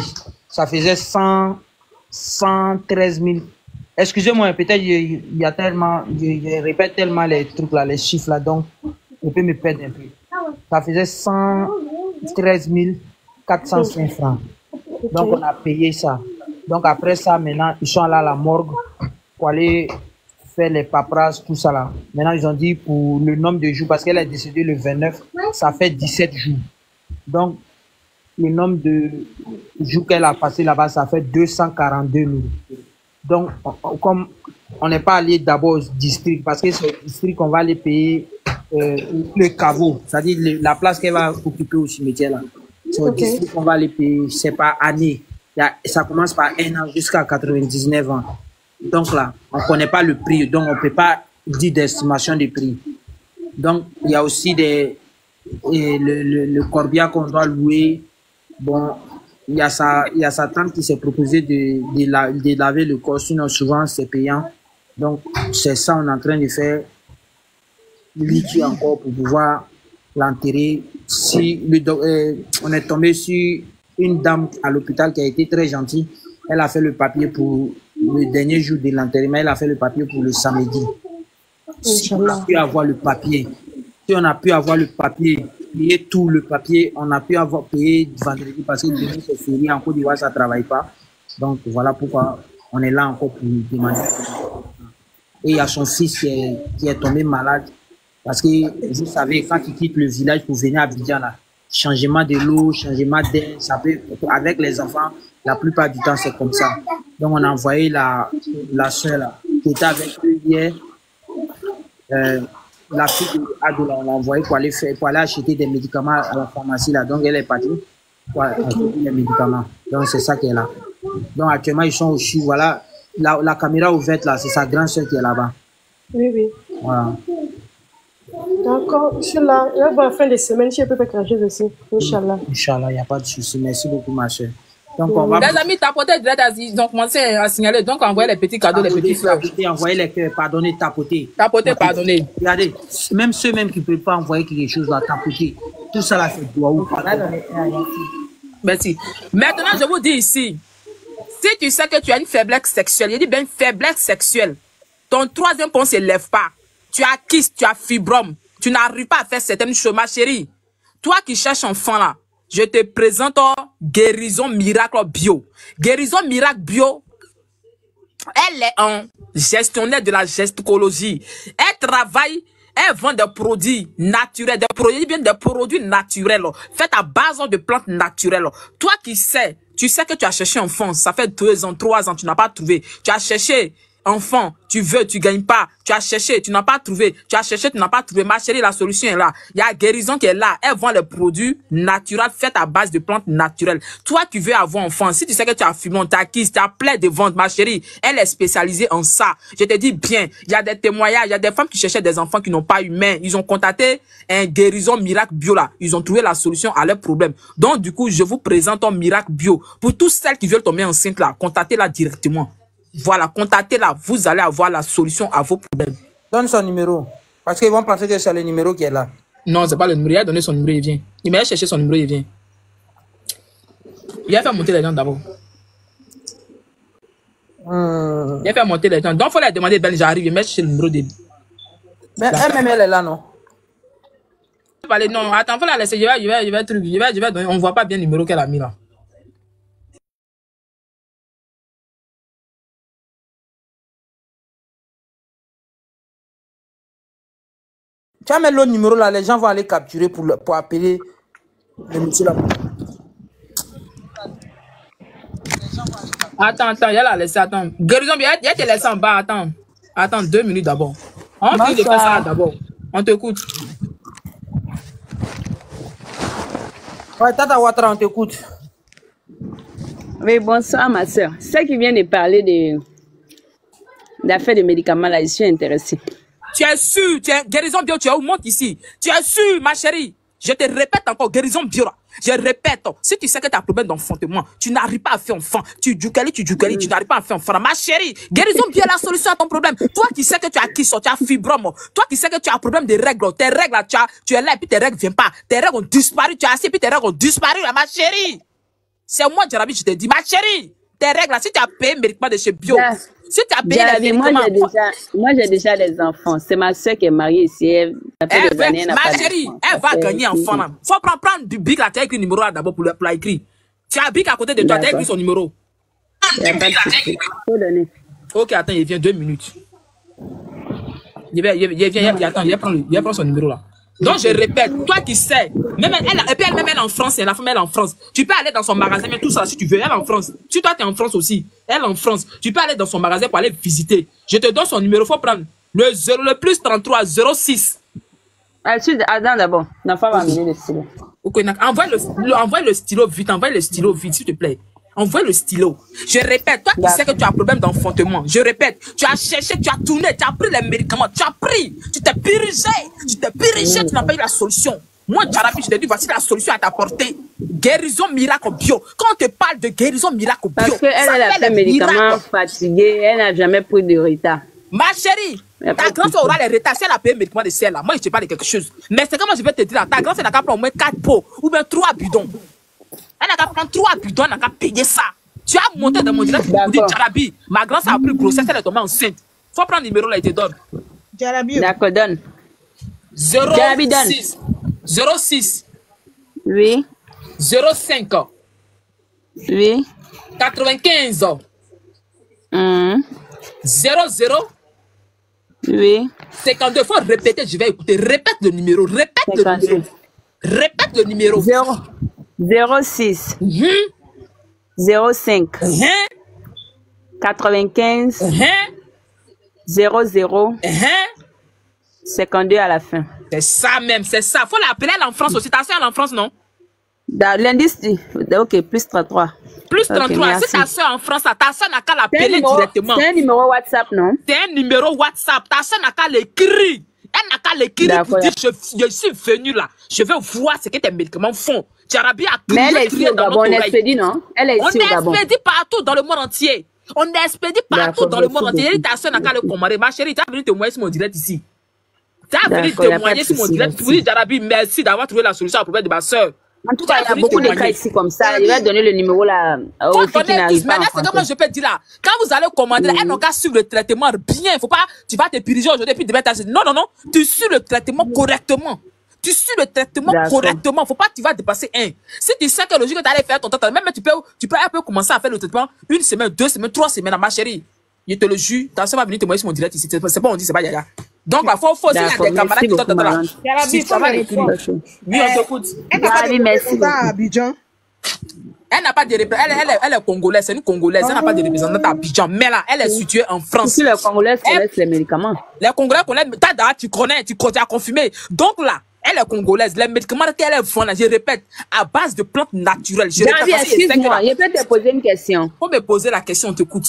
Ça faisait 113 000. Excusez-moi, peut-être il y a tellement, je répète tellement les trucs là, les chiffres là, donc je peux me perdre un peu. Ça faisait 113 405 francs. Donc on a payé ça. Donc après ça, maintenant, ils sont allés à la morgue pour aller faire les paperasses, tout ça là. Maintenant, ils ont dit pour le nombre de jours, parce qu'elle est décédée le 29, ça fait 17 jours. Donc, le nombre de jours qu'elle a passé là-bas, ça fait 242 000. Donc, comme on n'est pas allé d'abord au district, parce que c'est au district qu'on va aller payer le caveau, c'est-à-dire la place qu'elle va occuper au cimetière là. C'est au district qu'on va aller payer, c'est par année. Ça commence par 1 an jusqu'à 99 ans. Donc là, on ne connaît pas le prix, donc on ne peut pas dire d'estimation de prix. Donc, il y a aussi le corbillard qu'on doit louer. Bon, il y a sa tante qui s'est proposé de laver le corps, sinon souvent c'est payant. Donc, c'est ça on est en train de faire liquide encore pour pouvoir l'enterrer. Si on est tombé sur une dame à l'hôpital qui a été très gentille, elle a fait le papier pour le dernier jour de l'enterrement, elle a fait le papier pour le samedi. Si on a pu avoir le papier, payer tout le papier, on a pu avoir payé vendredi parce que demain c'est férié en Côte d'Ivoire, ça ne travaille pas. Donc voilà pourquoi on est là encore pour demander. Et il y a son fils qui est tombé malade. Parce que vous savez, quand il quitte le village pour venir à Abidjan, là, changement de l'eau, changement d'air, ça peut, avec les enfants, la plupart du temps, c'est comme ça. Donc, on a envoyé la soeur là, qui était avec eux hier. La fille de Ado, là, on l'a envoyée pour aller acheter des médicaments à la pharmacie là. Donc, elle est partie pour acheter les médicaments. Donc, c'est ça qui est là. Donc, actuellement, ils sont aussi, voilà, la caméra ouverte là, c'est sa grande soeur qui est là-bas. Oui, oui. Voilà. D'accord, je suis là. Là, à la fin de semaine, je peux faire quelque chose aussi. Inch'Allah. Inch'Allah, il n'y a pas de souci. Merci beaucoup, ma soeur. Donc, on va... Les amis tapotaient direct, ils ont commencé à signaler. Donc, envoyer les petits cadeaux, les petits fleurs. Envoyer les cœurs, pardonner, tapoter. Tapoter, pardonner. Regardez, même ceux même qui ne peuvent pas envoyer quelque chose, là, tapoter. Tout ça, là, c'est doigt ou Merci. Maintenant, je vous dis ici, si tu sais que tu as une faiblesse sexuelle, il dit bien une faiblesse sexuelle, ton troisième point ne se lève pas. Tu as kyste, tu as fibrome, tu n'arrives pas à faire certaines choses, ma chérie. Toi qui cherches enfant là, je te présente Guérison Miracle Bio. Guérison Miracle Bio, elle est en gestionnaire de la gesticologie. Elle travaille, elle vend des produits naturels, des produits naturels, faits à base de plantes naturelles. Toi qui sais, tu sais que tu as cherché enfant, ça fait 2 ans, 3 ans, tu n'as pas trouvé. Tu as cherché enfant, tu veux, tu gagnes pas. Tu as cherché, tu n'as pas trouvé. Tu as cherché, tu n'as pas trouvé. Ma chérie, la solution est là. Il y a Guérison qui est là. Elle vend les produits naturels faits à base de plantes naturelles. Toi qui veux avoir enfant, si tu sais que tu as fibrome, tu as kyste, tu as plein de ventes, ma chérie, elle est spécialisée en ça. Je te dis bien, il y a des témoignages, il y a des femmes qui cherchaient des enfants qui n'ont pas eu main. Ils ont contacté un Guérison Miracle Bio là. Ils ont trouvé la solution à leur problème. Donc, du coup, je vous présente un Miracle Bio. Pour toutes celles qui veulent tomber enceinte là, contactez-la directement. Voilà, contactez-la, vous allez avoir la solution à vos problèmes. Donne son numéro. Parce qu'ils vont penser que c'est le numéro qui est là. Non, c'est pas le numéro. Il a donné son numéro, il vient. Il m'a cherché son numéro, il vient. Il a fait monter les gens d'abord. Il a fait monter les gens. Donc, il faut leur demander, ben, j'arrive, il m'a cherché le numéro de... Mais elle-même, elle est là, non? Non, attends, il faut la laisser. Je vais donner. On ne voit pas bien le numéro qu'elle a mis là. Tu as mis l'autre numéro là, les gens vont aller capturer pour appeler le monsieur là. Attends, il y a la laissé, attends. Guérison, il y a te laissé en bas, attends 2 minutes d'abord. On finit de faire ça d'abord. On t'écoute. Ouais, Tata Ouattara, on t'écoute. Oui, bonsoir ma soeur. Celle qui vient de parler d'affaires de médicaments là, je suis intéressée. Tu es sûr, Guérison Bio, tu es où? Monte ici. Tu es sûr, ma chérie. Je te répète encore, Guérison Bio. Je répète, si tu sais que tu as un problème d'enfantement, tu n'arrives pas à faire enfant. Tu n'arrives pas à faire enfant. Ma chérie, Guérison Bio est la solution à ton problème. Toi qui sais que tu as kyste, tu as fibrome. Toi qui sais que tu as un problème de règles. Tes règles, tu es là et puis tes règles ne viennent pas. Tes règles ont disparu. Tu as assis et puis tes règles ont disparu, là, ma chérie. C'est moi, Jarabi, je te dis, ma chérie. Tes règles, si tu as payé médicaments de chez Bio, si tu as payé les médicaments... Moi, j'ai déjà des enfants. C'est ma soeur qui est mariée ici. Ma chérie, elle va gagner enfant. Il faut prendre du bic là, tu as écrit le numéro là d'abord pour écrire. Tu as un bic à côté de toi, tu as écrit son numéro. Ok, attends, il vient 2 minutes. Il vient prendre son numéro là. Donc, je répète, toi qui sais, même elle, et puis elle est en France, la femme elle est en France. Tu peux aller dans son magasin, mais tout ça, si tu veux, elle est en France. Si toi, tu es en France aussi, elle est en France. Tu peux aller dans son magasin pour aller visiter. Je te donne son numéro, il faut prendre le plus 33 06. Attends d'abord, la femme va amener le stylo. Ok, envoie le stylo vite, s'il te plaît. Envoie le stylo. Je répète, toi qui sais que tu as un problème d'enfantement, je répète, tu as cherché, tu as tourné, tu as pris les médicaments, tu as pris, tu t'es purgé, tu n'as pas eu la solution. Moi, Jarabi, je te dis, voici la solution à t'apporter. Guérison Miracle Bio. Quand on te parle de guérison Miracle Bio, parce qu'elle a fait médicaments fatigués, elle n'a jamais pris de retard. Ma chérie, ta grande soeur aura les retards. Si elle a payé le médicament de celle là, moi je te parle de quelque chose. Mais c'est comme je vais te dire, ta grande soeur n'a qu'à prendre au moins 4 pots ou bien 3 bidons. Elle n'a qu'à prendre 3 bidons, elle n'a qu'à payer ça. Tu as monté dans mon direct pour dire Jarabi, ma grande soeur a pris grossesse, elle est tombée enceinte. Faut prendre le numéro là, il te donne. Jarabi. D'accord, donne. 06. 06. Oui. 05. Oui. 52, il faut répéter, je vais écouter. Répète le numéro, répète 52. le numéro. Répète le numéro. 06 05 95 00 52 à la fin. C'est ça même, c'est ça. Faut l'appeler en France aussi. T'as ça en France, non? L'indice, ok, plus 33. Plus 33. Okay, si ta soeur en France, ta soeur n'a qu'à l'appeler directement. C'est un numéro WhatsApp, non? C'est un numéro WhatsApp. Ta soeur n'a qu'à l'écrire. Elle n'a qu'à l'écrire pour dire je suis venu là. Je veux voir ce que tes médicaments font. Jarabi a crié. Mais elle est ici au Gabon, on expédie, non? Elle est ici au Gabon. On expédie partout dans le monde entier. On expédie partout dans le monde entier. Ta soeur n'a qu'à le commander. Ma chérie, tu as venu témoigner sur mon direct ici. Tu as venu témoigner sur mon direct pour dire Jarabi, merci d'avoir trouvé la solution au problème de ma soeur. En tout cas, il y a beaucoup de cas ici comme ça. Il va donner le numéro là aux filles qui n'arrivent pas. Maintenant, c'est comme je peux dire là. Quand vous allez commander, elles n'ont qu'à suivre le traitement bien. Faut pas, tu vas te puriger aujourd'hui et puis demain, non, non, non. Tu suis le traitement correctement. Tu suis le traitement correctement. Faut pas que tu vas dépasser un. Si tu sais que le jour que tu allais faire ton traitement, même tu peux commencer à faire le traitement 1 semaine, 2 semaines, 3 semaines, ma chérie. Je te le jure, ta soeur va venir témoigner sur mon direct ici. C'est pas on dit, c'est pas Yaya. Donc, il faut aussi, il y a des camarades qui t'entendent là. Si ça va l'écrire. Oui, on t'écoute. Elle n'a pas de représentant à Abidjan. Elle n'a pas de représentant. Elle est congolaise, c'est une congolaise. Elle n'a pas de représentant à Abidjan. Mais là, elle est située en France. Si les Congolaises connaissent les médicaments. Les Congolais connaissent. Tu connais, tu as confirmé. Donc là, elle est congolaise. Les médicaments qu'elle font, là, je répète, à base de plantes naturelles. Excuse-moi, je peux te poser une question. Faut me poser la question, on t'écoute.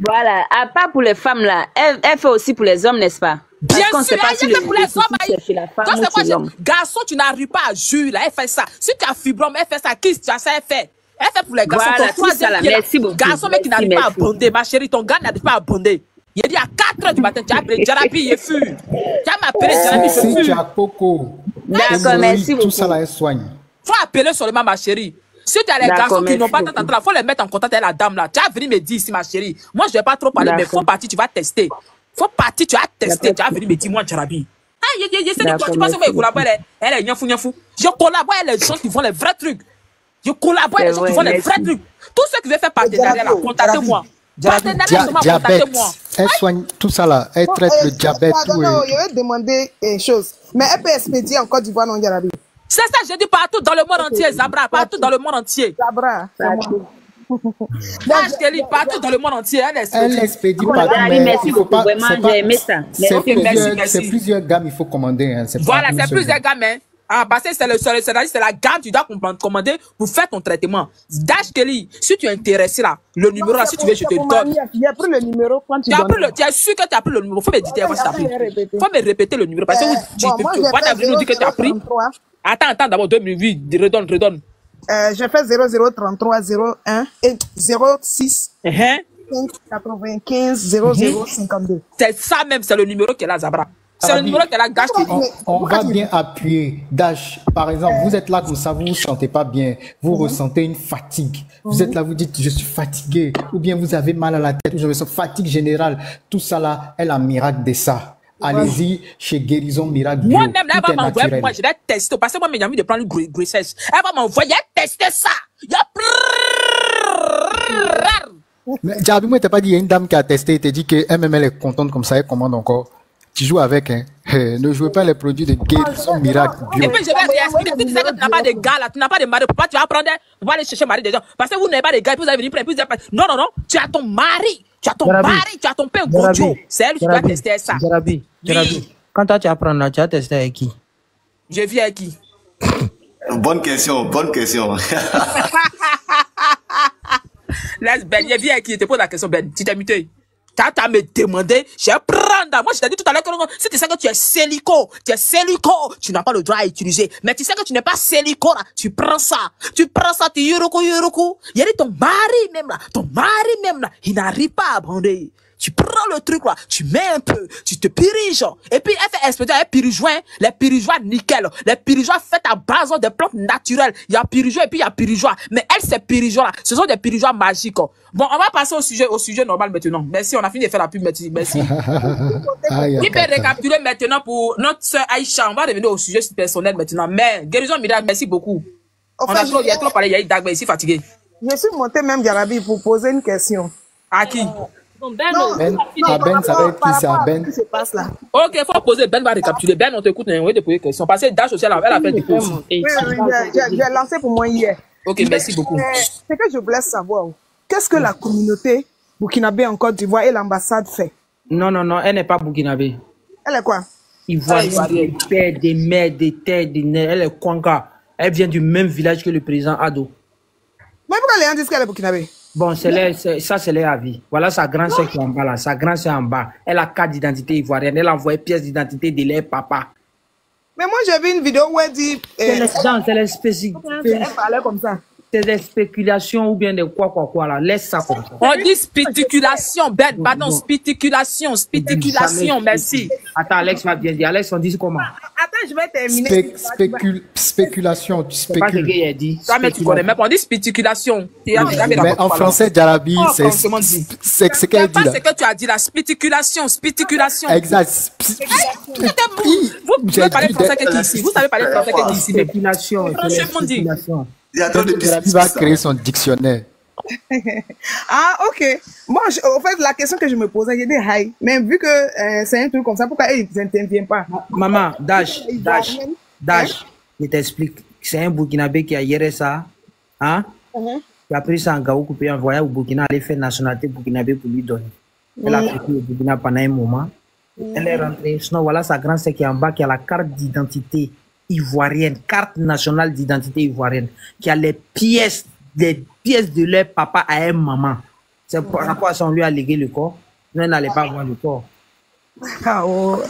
Voilà, à part pour les femmes là, elle fait aussi pour les hommes, n'est-ce pas? Bien sûr, elle fait pour les hommes. Chez la femme ou chez l'homme. Garçon, tu n'arrives pas à juger, là, elle fait ça. Si tu as fibrome, elle fait ça. Qui tu as ça, elle fait. Elle fait pour les garçons. Voilà, tout ça là, merci beaucoup. Garçon, mais qui n'arrive pas à abonder, ma chérie, ton gars n'arrive pas à abonder. Il dit à 4 h du matin, tu as appelé Jarabi, il est fou. Tu as m'appelé Jarabi, il est fou. Si tu as Coco, d'accord, merci beaucoup. Tout ça là, elle soigne. Faut appeler seulement ma chérie. Si tu as les garçons qui n'ont pas tant il faut les mettre en contact avec la dame là. Tu as venu me dire ici, ma chérie. Moi, je ne vais pas trop parler, mais faut partir, tu vas tester. Faut partir, tu as testé. Tu as venu me dire, moi, Jarabi. Ah, c'est quoi, tu penses que je collabore, elle est nyafou. Je collabore avec les gens qui font les vrais trucs. Je collabore avec les gens qui font les vrais trucs. Tous ceux qui veulent faire partenariat là, contactez-moi. Diabète. Elle soigne tout ça là. Elle traite le diabète. Non, je vais demander une chose. Mais elle peut expédier en Côte d'Ivoire, non, Jarabi? C'est ça, je dis partout dans le monde entier, Zabra, partout dans le monde entier. Zabra, partout dans le monde entier, elle expédie partout. Merci beaucoup, vraiment, j'ai aimé ça. C'est plusieurs gammes, il faut commander. Voilà, c'est plusieurs gammes. Parce que c'est la gamme, tu dois commander pour faire ton traitement. Dash Kelly, si tu es intéressé là, le numéro là, si tu veux, je te donne. J'ai pris le numéro quand tu donnes. Tu es sûr que tu as pris le numéro. Faut me dire, faut me répéter le numéro. Parce que tu nous dis que tu as pris. Attends, d'abord 2 minutes, oui, redonne. J'ai fait 0033 01 et 06 95 0052. C'est ça même, c'est le numéro qu'elle a, Zabra. C'est le numéro qu'elle a, Dash. On va bien appuyer. Dash, par exemple, vous êtes là comme ça, vous ne vous sentez pas bien, vous ressentez une fatigue. Vous êtes là, vous dites, je suis fatigué, ou bien vous avez mal à la tête, ou je ressens fatigue générale. Tout ça là, elle a un miracle de ça. Allez-y chez Guérison Miracle Bio. Moi-même, là, elle va m'envoyer, moi, je vais tester. Parce que moi, j'ai envie de prendre une grossesse. Elle va m'envoyer tester ça. Mais Djabi, moi, t'as pas dit, il y a une dame qui a testé et t'a dit que elle est contente comme ça, elle commande encore. Tu joues avec, hein. Ne jouez pas les produits de Guérison Miracle Bio. Et puis, je vais réexpliquer. Tu disais que tu n'as pas de gars là, tu n'as pas de mari. Pourquoi tu vas prendre, tu vas aller chercher mari des gens? Parce que vous n'avez pas de gars, vous allez venir prendre, non, tu as ton mari. Tu as ton mari, tu as ton père Gojo. C'est elle qui doit tester ça. Jarabi, quand toi tu apprends là, tu as testé avec qui? Je vis avec qui? Bonne question. Laisse Ben, je vis avec qui? Je te pose la question, Ben. Tu t'es muté. Tu as me demandé, je vais prendre. Moi, je t'ai dit tout à l'heure que si tu sais que tu es célico, tu n'as pas le droit à utiliser. Mais tu sais que tu n'es pas célico, là, tu prends ça, tu yuruku. Il y a ton mari même là, il n'arrive pas à bander. Tu prends le truc là, tu mets un peu, tu te piriges. Et puis, elle fait expédier les pirigeois, nickel. Les pirigeois faits à base de plantes naturelles. Il y a pirigeois et puis il y a pirigeois. Mais elle, ces pirigeois là, ce sont des pirigeois magiques. Bon, on va passer au sujet normal maintenant. Merci, on a fini de faire la pub, merci. Qui peut récapituler maintenant pour notre soeur Aïcha? On va revenir au sujet personnel maintenant. Mais, Guérison Miracle, merci beaucoup. Il y a trop parlé, il y a eu Dagba ici fatigué. Je suis monté même Jarabi pour poser une question. À qui? Ben, Ben, ça va être qui ça, Ben? Qu'est-ce qui se passe là? Ok, faut poser. Ben va récapituler. Ben, on t'écoute, on va te poser des questions. Parce que Dash aussi, elle a fait des pauses. Oui, j'ai lancé pour moi hier. Ok, merci beaucoup. C'est que je voulais savoir, qu'est-ce que la communauté burkinabé en Côte d'Ivoire et l'ambassade fait? Non, elle n'est pas burkinabé. Elle est quoi? Ivoirienne, des pères, des mères, des terres, des nez. Elle est Kwanka. Elle vient du même village que le président Ado. Mais pourquoi les gens disent qu'elle est burkinabé? Bon, c'est leur avis. Voilà sa grande sœur qui est en bas là. Sa grande sœur en bas. Elle a carte d'identité ivoirienne. Elle a envoyé pièce d'identité de leur papa. Mais moi, j'ai vu une vidéo où elle dit... C'est les spécifiques. Elle parlait comme ça. C'est des spéculations ou bien des quoi là. Laisse ça comme ça. On dit spéculation, bête, pardon, spéculation, merci. Attends, Alex va bien dire. Alex, on dit comment? Attends, je vais terminer. Spéculation, tu spécules. Pas ce qu'il a dit. Ça, mais tu connais même, on dit spéculation. Mais en français, Jarabi, c'est ce qu'elle dit là. C'est ce que tu as dit là, spéculation. Exact. Vous savez parler français qui ici. Vous savez parler français qui ici. Spéculation. Il va créer son dictionnaire. Ah, ok. Moi, au fait, la question que je me posais, j'ai dit hi. Mais vu que c'est un truc comme ça, pourquoi ils n'interviennent pas? Maman, Dash, je t'explique. C'est un Burkinabé qui a géré ça. Hein? Qui a pris ça en Gaou, coupé, envoyé au Burkina, aller faire nationalité Burkinabé pour lui donner. Elle a pris au Burkina pendant un moment. Elle est rentrée. Sinon, voilà sa grande sœur qui est en bas, qui a la carte d'identité ivoirienne, carte nationale d'identité ivoirienne, qui a les pièces de leur papa à un maman. C'est pour ça on lui a légué le corps. Non, elle n'allait pas voir le corps. Ah, oh.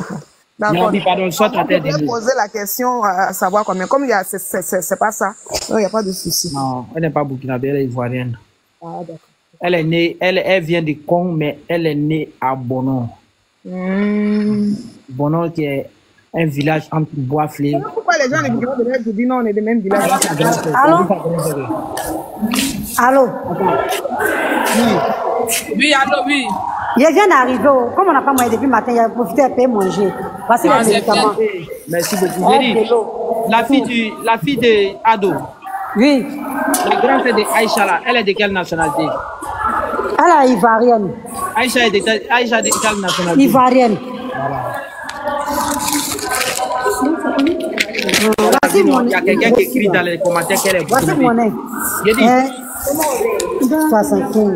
D'accord. Je vais poser la question à savoir combien. Comme c'est pas ça, il n'y a pas de souci. Non, elle n'est pas burkinabé, elle est ivoirienne. Ah, d'accord. Elle est née, elle vient de Kong, mais elle est née à Bonon. Bonon qui est un village entre Bois-Flé. Pourquoi les gens ne disent non, on est des mêmes villages? Allô? Oui, allô, oui. Je viens d'arriver. Comme on n'a pas moyen depuis le matin, il a profité un peu manger. Voici les médicaments. Merci beaucoup. La fille de Ado. Oui. La grande fille de Aïcha là, elle est de quelle nationalité? Elle est ivoirienne. Aïcha est de quelle nationalité? Ivoirienne. Il y a quelqu'un qui écrit dans les commentaires qu'elle est voici mon nez. J'ai dit 75.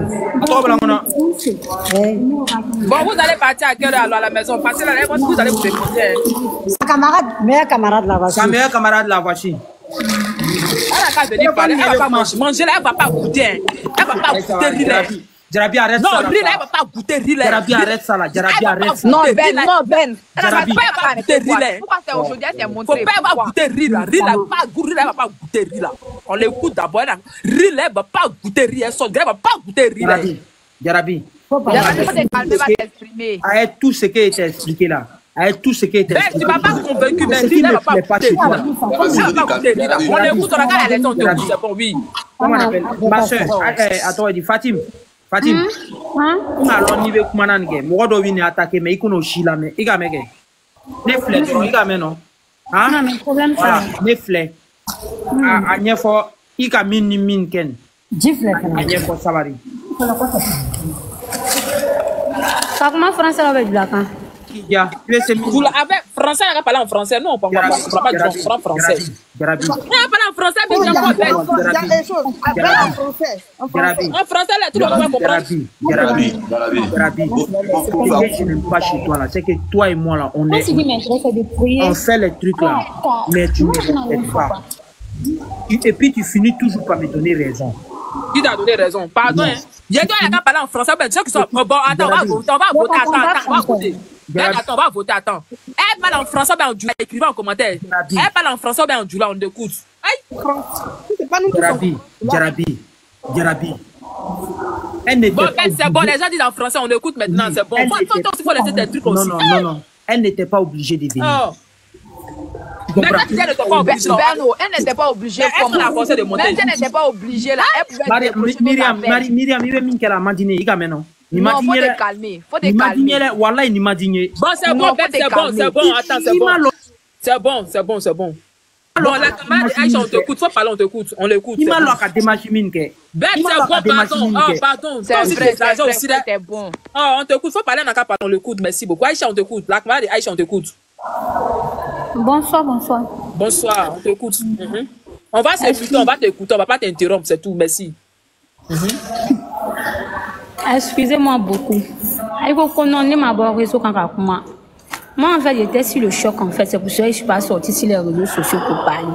Bon, vous allez partir à quelle heure à la maison? Passez là, vous allez vous déposer. Sa meilleure camarade la voici. Sa meilleure camarade la voici. Elle va pas venir parler, elle va pas manger là, elle va pas goûter. Elle va pas goûter rire. Jarabi, arrête ça. Non, rire, elle va pas goûter rire. Jarabi, arrête ça là. Jarabi, arrête ça. Non, Ben. Jarabi, pas goûter rire. Pourquoi c'est aujourd'hui, elle s'est montrée? Faut pas goûter rire là. Rire, elle va pas goûter rire là. On l'écoute d'abord. Rire, elle va pas goûter rire. Elle sort, elle va pas goûter rire. Jarabi. Faut te calmer, va t'exprimer. Arrête tout ce qui a été expliqué là. Arrête tout ce qui a été expliqué. Tu m'as pas convaincu, mais rire, elle va pas goûter rire. Elle va pas goûter rire. On l'écoute, on regarde la leçon de vous, c'est bon, oui. Comment on appelle? Ma soeur, attends, elle dit Fatim. Alors, ni be kumana nge. Mo do vini attaquer mais ikono shila mais igamege. Ne flè non, igame non. Hein? Non, mais problème ça. Ne flè. A nyefo ika min ken. Gifle. A nyefo savari. Ça comment français avec du lacan? Vous avec français, on va parler en français. Non, on ne parle pas du français. On va parler en français, mais j'ai pas fait. Il y a des choses. En français. En français, là, tout le monde va comprendre. Je n'aime pas chez toi là. C'est que toi et moi là, on fait les trucs là, mais tu ne respectes pas. Et puis tu finis toujours par me donner raison. Qui t'a donné raison? Pardon, hein? J'ai dit à la parler en français, mais ceux qui sont bon, attends, on va voter, attends, on va voter. Attends, on va voter, attends. Elle parle en français, ben on écrivez en commentaire. Elle parle en français, ben on écoute. Jarabi. Bon, c'est bon, les gens disent en français, on écoute maintenant, c'est bon. Il faut laisser des trucs aussi. Non. Elle n'était pas obligée de venir. Elle n'était pas obligée. Elle n'était pas obligée là. Miriam, il veut qu'elle a mandiné. Non, faut te calmer. Faut te calmer. Wallah, il m'a dit. Bon, c'est bon, c'est bon. Attends, c'est bon. C'est bon. Bon, la camarade Aïcha, on t'écoute. Faut parler, on t'écoute. On l'écoute. Il m'a l'occasion de machine. Bête, c'est bon, pardon. Oh, pardon. C'est vrai, c'était bon. Oh, on t'écoute. Faut parler, on l'écoute. Merci beaucoup. Aïcha, on t'écoute. La camarade Aïcha, on t'écoute. Bonsoir, bonsoir. Bonsoir, on t'écoute. On va s'écouter, on va t'écouter, on va pas t'interrompre, c'est tout. Merci. Excusez-moi beaucoup. Il faut qu'on ait ma bonne réseau quand moi. Moi, en fait, j'étais sur le choc, en fait. C'est pour ça que je ne suis pas sortie sur les réseaux sociaux pour parler.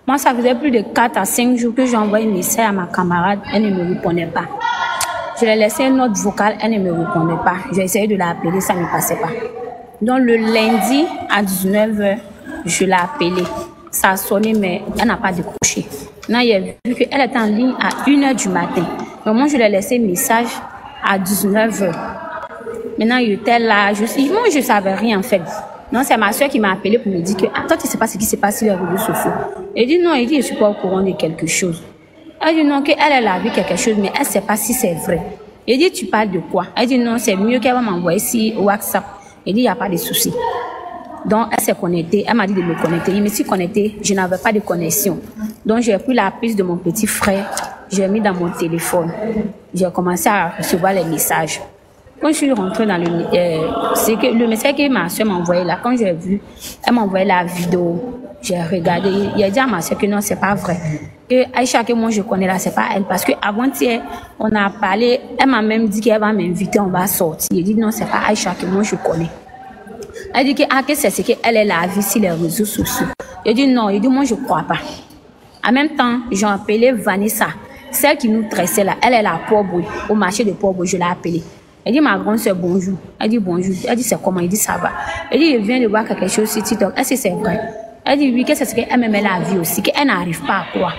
Moi, ça faisait plus de 4 à 5 jours que j'ai envoyé un message à ma camarade. Elle ne me répondait pas. Je lui ai laissé une note vocale, elle ne me répondait pas. J'ai essayé de l'appeler, ça ne passait pas. Donc, le lundi à 19h, je l'ai appelée. Ça a sonné, mais elle n'a pas décroché. Là, il a vu qu'elle était en ligne à 1h du matin. Donc, moi, je lui ai laissé un message à 19h. Maintenant, il était là. Moi, je ne savais rien, en fait. Non, c'est ma soeur qui m'a appelé pour me dire que, toi, tu ne sais pas ce qui s'est passé sur les réseaux sociaux. Elle dit non, il dit, je ne suis pas au courant de quelque chose. Elle dit non, qu'elle a vu quelque chose, mais elle ne sait pas si c'est vrai. Elle dit, tu parles de quoi? Elle dit non, c'est mieux qu'elle va m'envoyer sur WhatsApp. Elle dit, il n'y a pas de souci. Donc, elle s'est connectée. Elle m'a dit de me connecter. Je me suis connectée. Je n'avais pas de connexion. Donc, j'ai pris la piste de mon petit frère. J'ai mis dans mon téléphone. J'ai commencé à recevoir les messages. Quand je suis rentrée dans c'est que le message que ma soeur m'a envoyé là, quand j'ai vu, elle m'a envoyé la vidéo. J'ai regardé. Il a dit à ma soeur que non, c'est pas vrai. Que Aïcha, que moi je connais là, c'est pas elle. Parce qu'avant-hier, on a parlé. Elle m'a même dit qu'elle va m'inviter, on va sortir. Il dit non, c'est pas Aïcha que moi je connais. Elle dit que, c'est ce qu'elle est la vie sur les réseaux sociaux. Il dit non, il dit moi je crois pas. En même temps, j'ai appelé Vanessa, celle qui nous tressait là. Elle est là à Port-Bouille, au marché de Port-Bouille, je l'ai appelée. Elle dit ma grande soeur bonjour. Elle dit bonjour. Elle dit c'est comment? Il dit ça va. Elle dit je viens de voir quelque chose sur TikTok. Est-ce que c'est vrai? Elle dit oui, que c'est ce qu'elle me met la vie aussi, qu'elle n'arrive pas à croire.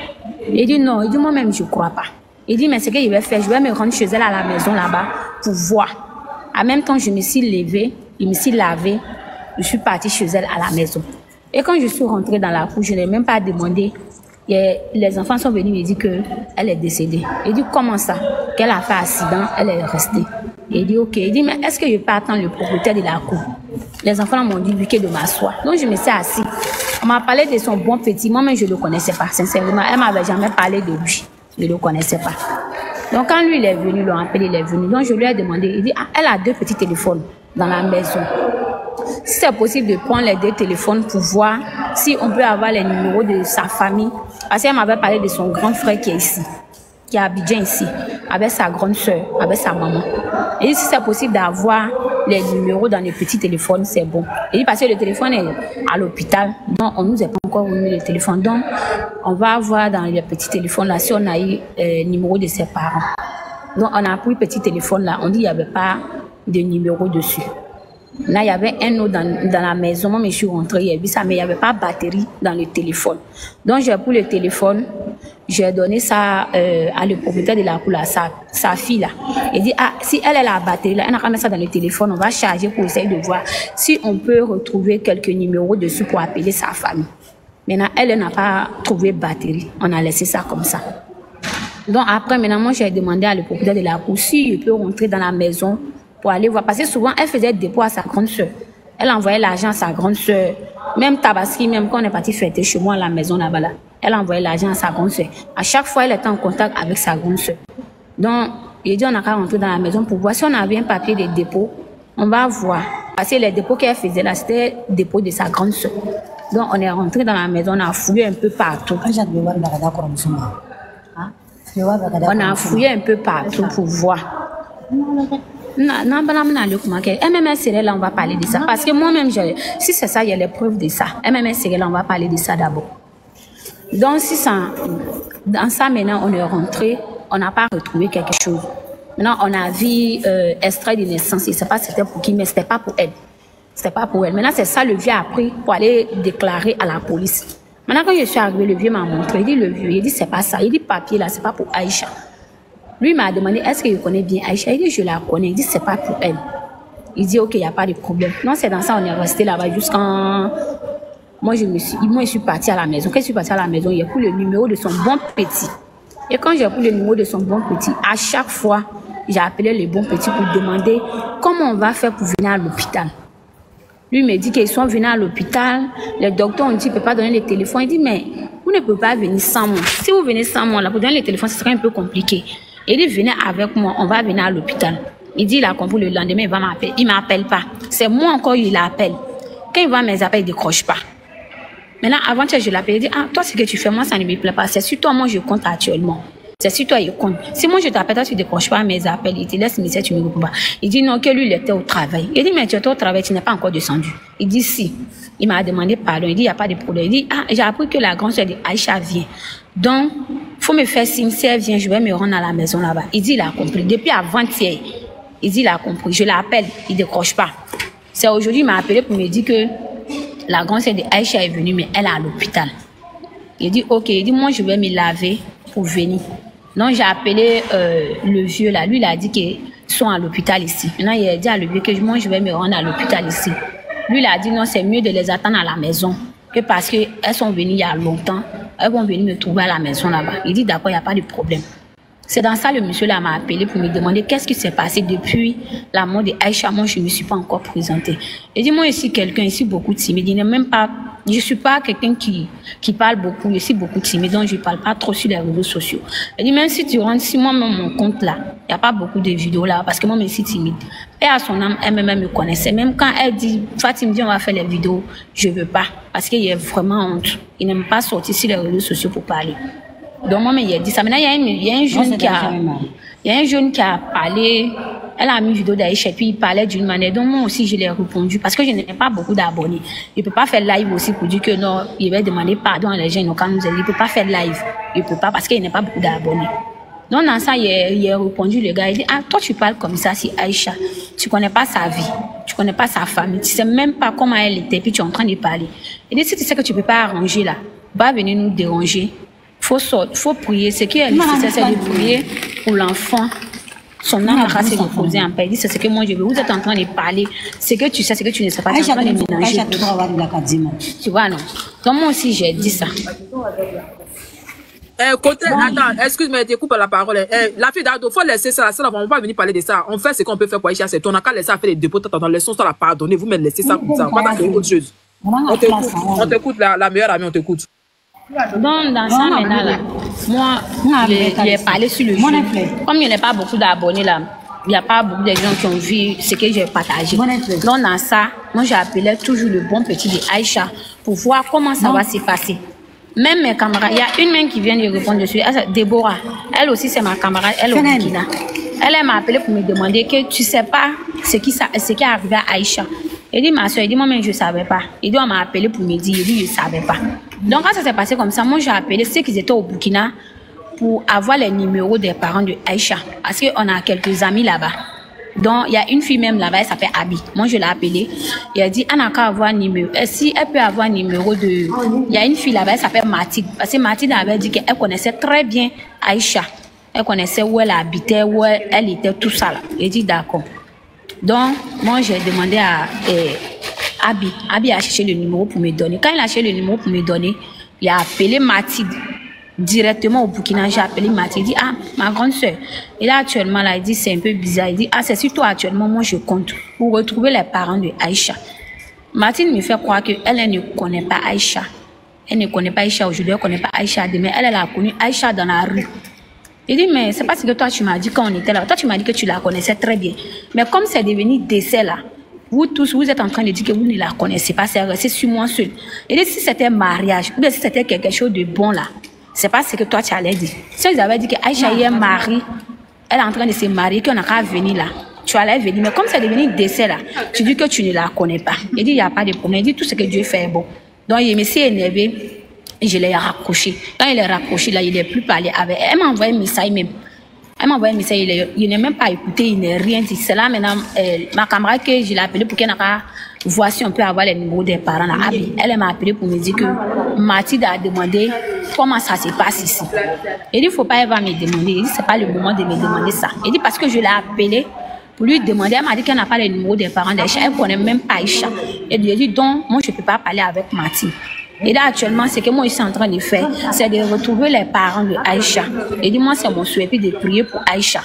Il dit non, il dit moi-même je crois pas. Il dit mais ce que je vais faire, je vais me rendre chez elle à la maison là-bas pour voir. En même temps, je me suis levée, je me suis lavée, je suis partie chez elle à la maison. Et quand je suis rentrée dans la cour, je n'ai même pas demandé. Les enfants sont venus me dire qu'elle est décédée. Il dit comment ça? Qu'elle a fait accident, elle est restée. Il dit ok. Il dit mais est-ce que je peux attendre le propriétaire de la cour? Les enfants m'ont dit oui, que de m'asseoir. Donc je me suis assise. On m'a parlé de son bon petit. Moi-même je ne le connaissais pas. Sincèrement, elle m'avait jamais parlé de lui. Je ne le connaissais pas. Donc quand lui il est venu, l'ont appelé, il est venu. Donc je lui ai demandé. Il dit elle a 2 petits téléphones dans la maison. Si c'est possible de prendre les 2 téléphones pour voir si on peut avoir les numéros de sa famille. Parce qu'elle m'avait parlé de son grand frère qui est ici, qui est à Abidjan ici, avec sa grande soeur, avec sa maman. Et si c'est possible d'avoir les numéros dans les petits téléphones, c'est bon. Et parce que le téléphone est à l'hôpital, donc on nous a pas encore remis le téléphone. Donc on va avoir dans les petits téléphones là, si on a eu le numéro de ses parents. Donc on a pris le petit téléphone là, on dit qu'il n'y avait pas de numéro dessus. Là, il y avait un autre dans la maison. Moi, je suis rentrée, il y avait ça, mais il n'y avait pas de batterie dans le téléphone. Donc, j'ai pris le téléphone, j'ai donné ça à le propriétaire de la cour, sa fille là. Il dit, si elle a la batterie là, elle a mis ça dans le téléphone, on va charger pour essayer de voir si on peut retrouver quelques numéros dessus pour appeler sa famille. Maintenant, elle n'a pas trouvé batterie. On a laissé ça comme ça. Donc, après, maintenant, moi, j'ai demandé à le propriétaire de la cour si il peut rentrer dans la maison pour aller voir. Parce que souvent, elle faisait dépôt à sa grande soeur. Elle envoyait l'argent à sa grande soeur. Même Tabaski, même quand on est parti fêter chez moi à la maison là-bas, là, elle envoyait l'argent à sa grande soeur. À chaque fois, elle était en contact avec sa grande soeur. Donc, il dit on a qu'à rentrer dans la maison pour voir si on avait un papier de dépôt. On va voir. Parce que les dépôts qu'elle faisait là, c'était dépôt de sa grande soeur. Donc, on est rentré dans la maison, on a fouillé un peu partout. On a fouillé un peu partout pour voir. Non, MMS serait là, on va parler de ça. Parce que moi-même, si c'est ça, il y a les preuves de ça. MMS serait là, on va parler de ça d'abord. Donc, si ça, dans ça, maintenant, on est rentré, on n'a pas retrouvé quelque chose. Maintenant, on a vu extrait de naissance. Je ne sais pas si c'était pour qui, mais ce n'était pas pour elle. C'était pas pour elle. Maintenant, c'est ça, le vieux a pris pour aller déclarer à la police. Maintenant, quand je suis arrivée, le vieux m'a montré. Il dit, le vieux, il dit, c'est pas ça. Il dit, papier là, c'est pas pour Aïcha. Lui m'a demandé, est-ce que je connais bien Aïcha? Il dit, je la connais. Il dit, c'est pas pour elle. Il dit, ok, il n'y a pas de problème. Non, c'est dans ça, on est resté là-bas jusqu'en... Moi, je suis partie à la maison. Quand je suis partie à la maison, il a pris le numéro de son bon petit. Et quand j'ai pris le numéro de son bon petit, à chaque fois, j'ai appelé le bon petit pour demander comment on va faire pour venir à l'hôpital. Lui me dit qu'ils sont venus à l'hôpital. Les docteurs ont dit qu'il ne peut pas donner les téléphones. Il dit, mais vous ne pouvez pas venir sans moi. Si vous venez sans moi, là, pour donner les téléphones, ce serait un peu compliqué. Il dit, venez avec moi, on va venir à l'hôpital. Il dit, il a compris le lendemain, il va m'appeler. Il ne m'appelle pas. C'est moi encore, il l'appelle. Quand il voit mes appels, il ne décroche pas. Maintenant, avant que je l'appelle, il dit, ah, toi, ce que tu fais, moi, ça ne me plaît pas. C'est sur toi, moi, je compte actuellement. C'est sur toi, il compte. Si moi, je t'appelle, toi, tu ne décroches pas mes appels, il te laisse message, tu ne me réponds pas. Il dit, non, que lui, il était au travail. Il dit, mais tu étais au travail, tu n'es pas encore descendu. Il dit, si. Il m'a demandé pardon. Il dit, il n'y a pas de problème. Il dit, ah, j'ai appris que la grande soeur de Aïcha vient. Donc, il faut me faire signe. Si elle vient, je vais me rendre à la maison là-bas. Il dit, il a compris. Depuis avant-hier, il dit, il a compris. Je l'appelle, il ne décroche pas. C'est aujourd'hui, il m'a appelé pour me dire que la grande soeur de Aïcha est venue, mais elle est à l'hôpital. Il dit, ok. Il dit, moi, je vais me laver pour venir. Donc, j'ai appelé le vieux là. Lui, il a dit qu'ils sont à l'hôpital ici. Maintenant, il a dit à le vieux que moi, je vais me rendre à l'hôpital ici. Lui, il a dit non, c'est mieux de les attendre à la maison que parce qu'elles sont venues il y a longtemps. Elles vont venir me trouver à la maison là-bas. Il dit d'accord, il n'y a pas de problème. C'est dans ça le monsieur là m'a appelé pour me demander qu'est-ce qui s'est passé depuis la mort d'Aïcha. Moi, je ne me suis pas encore présentée. Il dit moi, ici, quelqu'un ici beaucoup timide. Il n'est même pas. Je ne suis pas quelqu'un qui parle beaucoup. Je suis beaucoup timide, donc je ne parle pas trop sur les réseaux sociaux. Il dit même si tu rentres, si moi-même mon compte là, il n'y a pas beaucoup de vidéos là, parce que moi, je suis timide. Et à son âme, elle-même me connaissait. Même quand elle dit, Fatim dit on va faire les vidéos, je ne veux pas, parce qu'il y a vraiment honte. Il n'aime pas sortir sur les réseaux sociaux pour parler. Donc moi, il a dit ça. Maintenant, il y a un jeune qui a parlé. Elle a mis une vidéo d'Aïcha et puis il parlait d'une manière. Donc moi aussi, je l'ai répondu parce que je n'ai pas beaucoup d'abonnés. Il ne peut pas faire live aussi pour dire que non, il va demander pardon à les gens. Donc quand nous il ne peut pas faire live. Il ne peut pas parce qu'il n'a pas beaucoup d'abonnés. Donc dans ça, il a répondu le gars. Il dit, ah, toi tu parles comme ça, c'est Aïcha. Tu ne connais pas sa vie. Tu ne connais pas sa famille. Tu ne sais même pas comment elle était. Puis tu es en train de parler. Il dit, si tu sais que tu ne peux pas arranger là, va venir nous déranger. Faut prier. Ce qui est nécessaire, c'est de prier pour l'enfant. Son âme va se reposer en paix. Il dit, c'est ce que moi je veux. Vous êtes en train de parler. Ce que tu sais, ce que tu ne sais pas. Tu es en train de mélanger tout. Tu vois, non? Donc moi aussi, j'ai dit ça. Côté, attends, excuse-moi, je te coupe la parole. La fille d'Ado, il faut laisser ça. On ne va pas venir parler de ça. On fait ce qu'on peut faire pour Aïcha. C'est ton cas, laisser faire les dépôts. Laissons ça la pardonner. Vous me laissez ça comme ça. On va pas faire autre chose. On t'écoute, la meilleure amie, on t'écoute. Donc, dans ça, maintenant, là, moi, j'ai parlé sur le jeu. Comme il n'y a pas beaucoup d'abonnés, là, il n'y a pas beaucoup de gens qui ont vu ce que j'ai partagé. Donc, dans ça, moi, j'appelais toujours le bon petit de Aïcha pour voir comment ça va se passer. Même mes camarades, il y a une même qui vient de répondre dessus, Déborah. Elle aussi, c'est ma camarade, elle au Burkina. Elle m'a appelé pour me demander que tu ne sais pas ce qui est arrivé à Aïcha. Elle dit, ma soeur, elle dit, moi-même, je ne savais pas. Il dit, on m'a appelé pour me dire, il dit, je ne savais pas. Donc, quand ça s'est passé comme ça, moi, j'ai appelé ceux qui étaient au Burkina pour avoir les numéros des parents de Aïcha. Parce qu'on a quelques amis là-bas. Donc, il y a une fille même là-bas, elle s'appelle Abi. Moi, je l'ai appelée. Et elle dit, elle n'a qu'à avoir un numéro. Et si elle peut avoir un numéro de... Il y a une fille là-bas, elle s'appelle Mathilde. Parce que Mathilde avait dit qu'elle connaissait très bien Aïcha. Elle connaissait où elle habitait, où elle était, tout ça là. Elle dit, d'accord. Donc, moi, j'ai demandé à Abi. Abi a cherché le numéro pour me donner. Quand il a cherché le numéro pour me donner, il a appelé Mathilde. Directement au Burkina, j'ai appelé Mathilde. Il dit, ah, ma grande soeur. Et là, actuellement, là, il dit, c'est un peu bizarre. Il dit, ah, c'est surtout actuellement, moi, je compte pour retrouver les parents de Aïcha. Mathilde me fait croire qu'elle ne connaît pas Aïcha. Elle ne connaît pas Aïcha aujourd'hui, elle ne connaît pas Aïcha demain. Elle a connu Aïcha dans la rue. Il dit, mais c'est pas ce que toi, tu m'as dit quand on était là. Toi, tu m'as dit que tu la connaissais très bien. Mais comme c'est devenu décès là, vous tous, vous êtes en train de dire que vous ne la connaissez pas. C'est resté sur moi seul. Il dit, si c'était mariage, ou bien si c'était quelque chose de bon là, c'est pas ce que toi, tu allais dire. Si ils avaient dit qu'Aïcha est mariée, elle est en train de se marier, qu'on n'a qu'à venir là, tu allais venir. Mais comme c'est devenu décès là, tu dis que tu ne la connais pas. Il dit, il n'y a pas de problème. Il dit, tout ce que Dieu fait est bon. Donc, il me s'est énervé. Et je l'ai raccroché. Quand il est raccroché, là, il n'est plus parlé avec elle. Elle m'a envoyé un message même. Elle m'a envoyé un message, il n'est même pas écouté, il n'est rien dit. C'est là maintenant, ma camarade que je l'ai appelée pour qu'elle n'a pas voir si on peut avoir les numéros des parents. Là. Elle m'a appelé pour me dire que Mathilde a demandé comment ça se passe ici. Elle dit, il ne faut pas, elle va me demander. Il dit, ce n'est pas le moment de me demander ça. Elle dit, parce que je l'ai appelée pour lui demander. Elle m'a dit qu'elle n'a pas les numéros des parents d'Aïcha. Elle ne connaît même pas Aïcha. Elle lui a dit, donc, moi, je ne peux pas parler avec Mathilde. Et là, actuellement, ce que moi, je suis en train de faire, c'est de retrouver les parents de Aïcha. Et dit, moi, c'est mon souhait, puis de prier pour Aïcha.